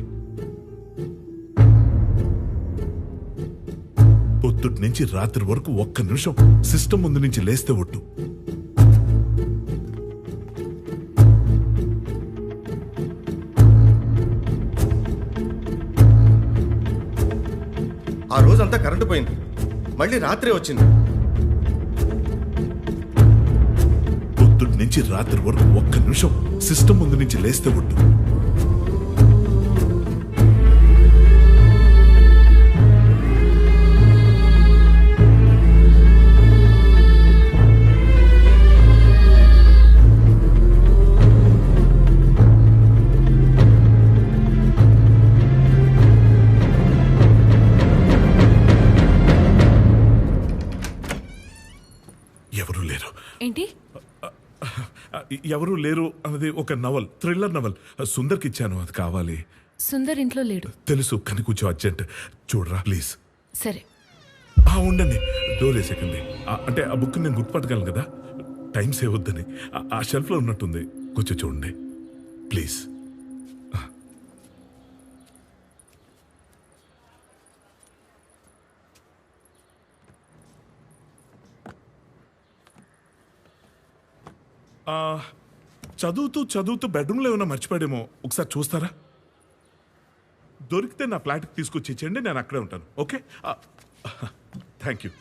పొద్దుటి నుంచి రాత్రి వరకు ఒక్క నిమిషం సిస్టమ్ ముందు నుంచి లేస్తే ఒట్టు. ఆ రోజంతా కరెంటు పోయింది, మళ్ళీ రాత్రే వచ్చింది. పొద్దుటి నుంచి రాత్రి వరకు ఒక్క నిమిషం సిస్టమ్ ముందు నుంచి లేస్తే ఒట్టు. ఏంటి? ఎవరు లేరు అన్నది ఒక నవల్, థ్రిల్లర్ నవల్. సుందర్కి ఇచ్చాను, అది కావాలి. సుందర్ ఇంట్లో లేడు. తెలుసు, కానీ కొంచెం అర్జెంట్. చూడరా ప్లీజ్. సరే ఉండండి, డోర్ వేసేకండి. అంటే ఆ బుక్ నేను గుర్తుపట్టగలను కదా, టైం సేవ్ వద్దని. ఆ షెల్ఫ్లో ఉన్నట్టుంది, కొంచెం చూడండి ప్లీజ్. చదువుతూ బెడ్రూమ్లో ఏమైనా మర్చిపోయాడేమో, ఒకసారి చూస్తారా? దొరికితే నా ఫ్లాట్కి తీసుకొచ్చి ఇచ్చేయండి, నేను అక్కడే ఉంటాను. Okay, thank you.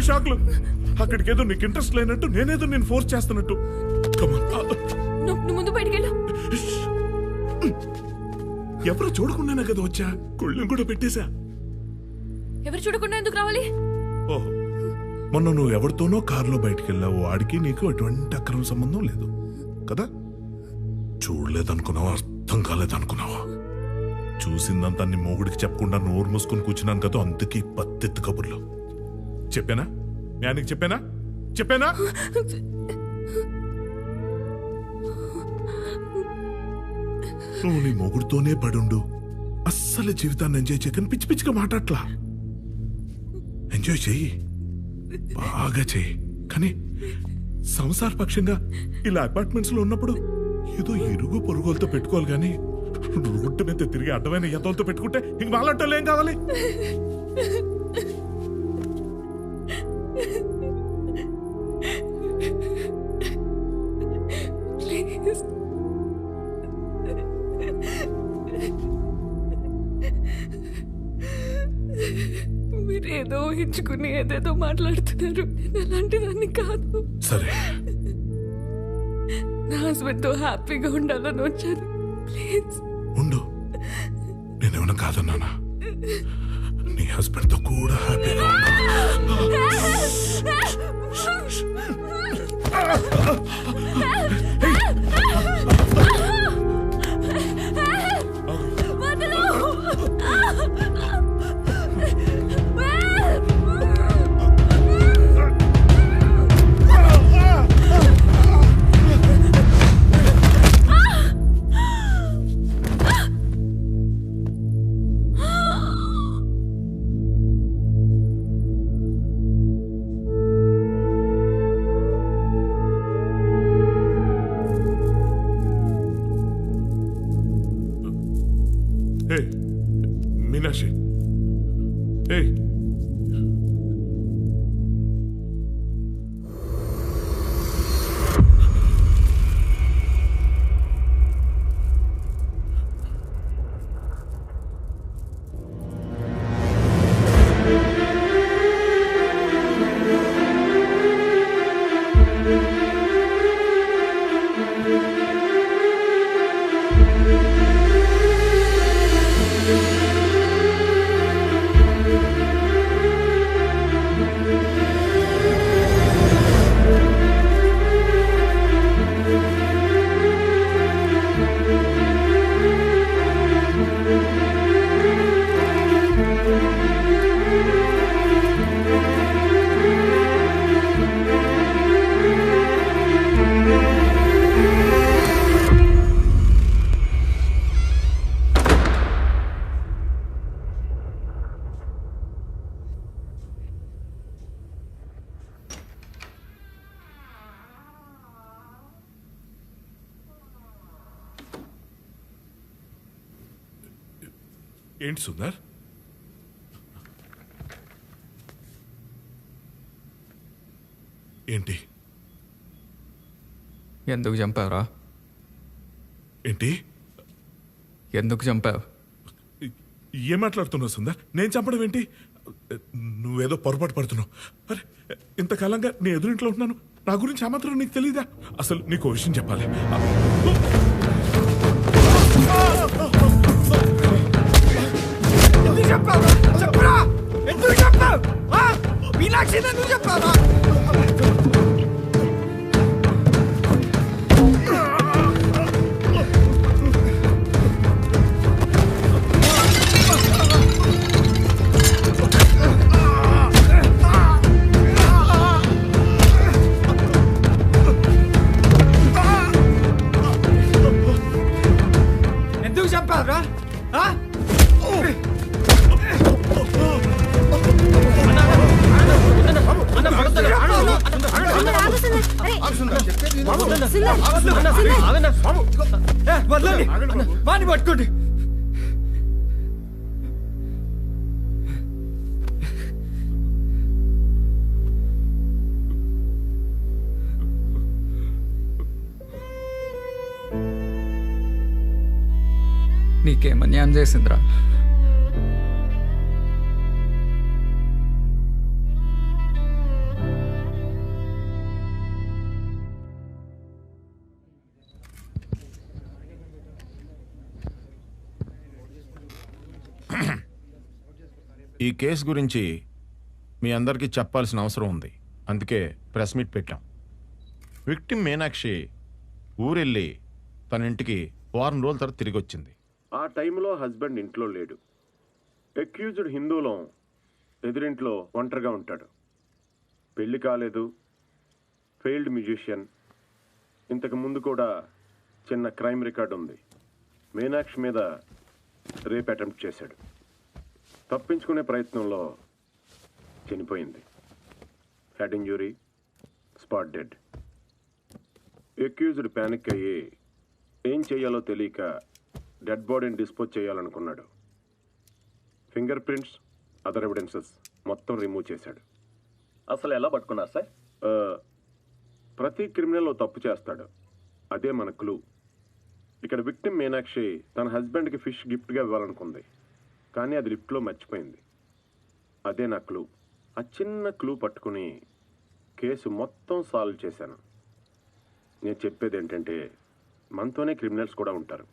షాక్లు అక్కడికి ఏదో నీకు ఇంట్రెస్ట్ లేనట్టు, నేనేదో నేను ఫోర్స్ చేస్తున్నట్టు. ముందు బయటికెళ్ళు. ఎవరు చూడకుండానే కదా వచ్చా, కొళ్ళం కూడా పెట్టేశా. ఎవరు చూడకుండా ఎందుకు రావాలి? ఓహో, మొన్న నువ్వు ఎవరితోనో కారులో బయటికి వెళ్ళావు, వాడికి నీకు ఎటువంటి అక్రమ సంబంధం లేదు కదా? చూడలేదనుకున్నావా, అర్థం కాలేదనుకున్నావా? చూసిందంతా నీ మొగుడికి చెప్పకుండా నోరు మూసుకొని కూర్చున్నాను కదా, అందుకే పత్తెత్తు కబుర్లు. చెప్పానా? న్యానికి చెప్పానా? నువ్వు నీ మొగుడుతోనే పడుండు, అస్సలు జీవితాన్ని ఎంజాయ్ చేయకని పిచ్చి పిచ్చిగా మాట్లాడట్లా. ఎంజాయ్ చెయ్యి, బాగా చెయ్యి. కానీ సంసార పక్షంగా ఇలా అపార్ట్మెంట్స్ లో ఉన్నప్పుడు ఏదో ఇరుగు పొరుగులతో పెట్టుకోవాలి, కానీ రోడ్డు మీద తిరిగి అడ్డమైన ఎంతలతో పెట్టుకుంటే ఇంక వాళ్ళంటోళ్ళు ఏం కావాలి? మీరేదో ఊహించుకుని ఏదేదో మాట్లాడుతున్నారు. నేను అలాంటిదాన్ని కాదు. సరే, నా హస్బెండ్ తో హ్యాపీగా ఉండాలని వచ్చాను. ప్లీజ్ ఉండు. నేనేమన్నా కాదన్నానా? నీ హస్బెండ్ తో కూడా హ్యాపీగా మీనాక్షి. ఏంటి సుందర్? ఏంటి ఎందుకు చంపావురా? ఏంటి ఎందుకు చంపావు? ఏం మాట్లాడుతున్నావు సుందర్? నేను చంపడం ఏంటి? నువ్వేదో పొరపాటు పడుతున్నావు. అరే, ఇంతకాలంగా నీ ఎదురింట్లో ఉంటున్నాను, నా గురించి ఆ మాత్రం నీకు తెలీదా? అసలు నీకు విషయం చెప్పాలి. మీనాక్షి నువ్వు చెప్పావా? ఎందుకు చెప్పావురా? వాణ్ణి పట్టుకోండి. నీకేమన్యాయం చేసిందిరా? ఈ కేసు గురించి మీ అందరికీ చెప్పాల్సిన అవసరం ఉంది, అందుకే ప్రెస్ మీట్ పెట్టాం. విక్టిమ్ మీనాక్షి ఊరెళ్ళి తన ఇంటికి వారం రోజుల తర్వాత తిరిగి వచ్చింది. ఆ టైంలో హస్బెండ్ ఇంట్లో లేడు. అక్యూజ్డ్ హిందూలో ఎదురింట్లో ఒంటరిగా ఉంటాడు. పెళ్లి కాలేదు, ఫెయిల్డ్ మ్యూజిషియన్. ఇంతకు ముందు కూడా చిన్న క్రైమ్ రికార్డు ఉంది. మీనాక్షి మీద రేప్ అటెంప్ట్ చేశాడు. తప్పించుకునే ప్రయత్నంలో చనిపోయింది. Head injury, spot dead. Accused panic అయ్యి ఏం చేయాలో తెలియక డెడ్ బాడీని డిస్పోజ్ చేయాలనుకున్నాడు. ఫింగర్ ప్రింట్స్, అదర్ ఎవిడెన్సెస్ మొత్తం రిమూవ్ చేశాడు. అసలు ఎలా పట్టుకున్నారు సార్? ప్రతి క్రిమినల్ తప్పు చేస్తాడు, అదే మన క్లూ. ఇక్కడ విక్టిమ్ మీనాక్షి తన హస్బెండ్కి ఫిష్ గిఫ్ట్గా ఇవ్వాలనుకుంది, కానీ అది లిఫ్ట్లో మర్చిపోయింది. అదే నా క్లూ. ఆ చిన్న క్లూ పట్టుకుని కేసు మొత్తం సాల్వ్ చేశాను. నేను చెప్పేది ఏంటంటే, మనతోనే క్రిమినల్స్ కూడా ఉంటారు,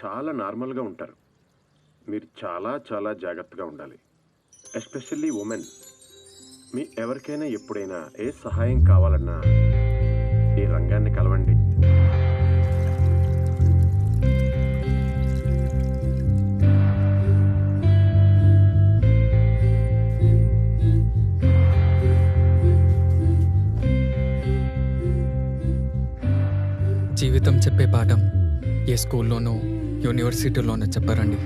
చాలా నార్మల్గా ఉంటారు. మీరు చాలా చాలా జాగ్రత్తగా ఉండాలి, ఎస్పెషల్లీ ఉమెన్. మీ ఎవరికైనా ఎప్పుడైనా ఏ సహాయం కావాలన్నా ఈ రంగాన్ని కలవండి. జీవితం చెప్పే పాఠం ఏ స్కూల్లోనూ యూనివర్సిటీలోనూ చెప్పారండి.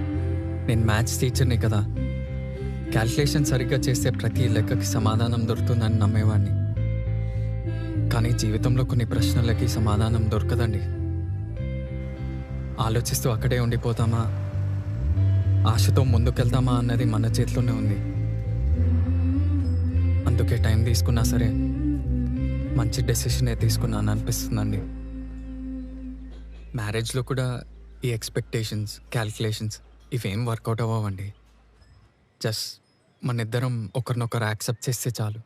నేను మ్యాథ్స్ టీచర్ని కదా, క్యాల్కులేషన్ సరిగ్గా చేస్తే ప్రతి లెక్కకి సమాధానం దొరుకుతుందని నమ్మేవాడిని. కానీ జీవితంలో కొన్ని ప్రశ్నలకి సమాధానం దొరకదండి. ఆలోచిస్తూ అక్కడే ఉండిపోతామా, ఆశతో ముందుకెళ్తామా అన్నది మన చేతిలోనే ఉంది. అందుకే టైం తీసుకున్నా సరే మంచి డెసిషనే తీసుకున్నాను అనిపిస్తుందండి. మ్యారేజ్లో కూడా ఈ ఎక్స్పెక్టేషన్స్, క్యాల్కులేషన్స్ ఇవేం వర్కౌట్ అవ్వండి. జస్ట్ మన ఇద్దరం ఒకరినొకరు యాక్సెప్ట్ చేస్తే చాలు.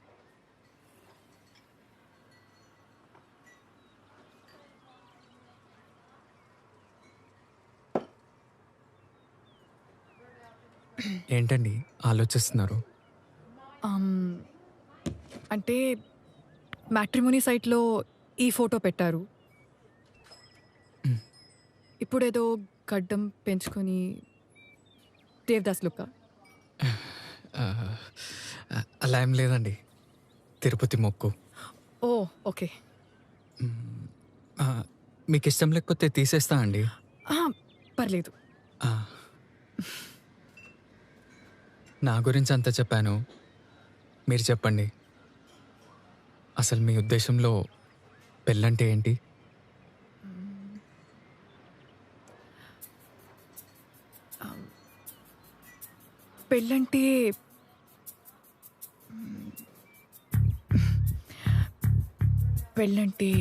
ఏంటండి ఆలోచిస్తున్నారు? అంటే మ్యాట్రిమోనీ సైట్లో ఈ ఫోటో పెట్టారు. ఇప్పుడేదో గడ్డం పెంచుకొని దేవదాస్ లుక్. అలా ఏం లేదండి, తిరుపతి మొక్కు. ఓ ఓకే. మీకు ఇష్టం లేకపోతే తీసేస్తా అండి. పర్లేదు. నా గురించి అంతా చెప్పాను, మీరు చెప్పండి. అసలు మీ ఉద్దేశంలో పెళ్ళంటే ఏంటి? పెళ్ళంటే పెళ్ళంటే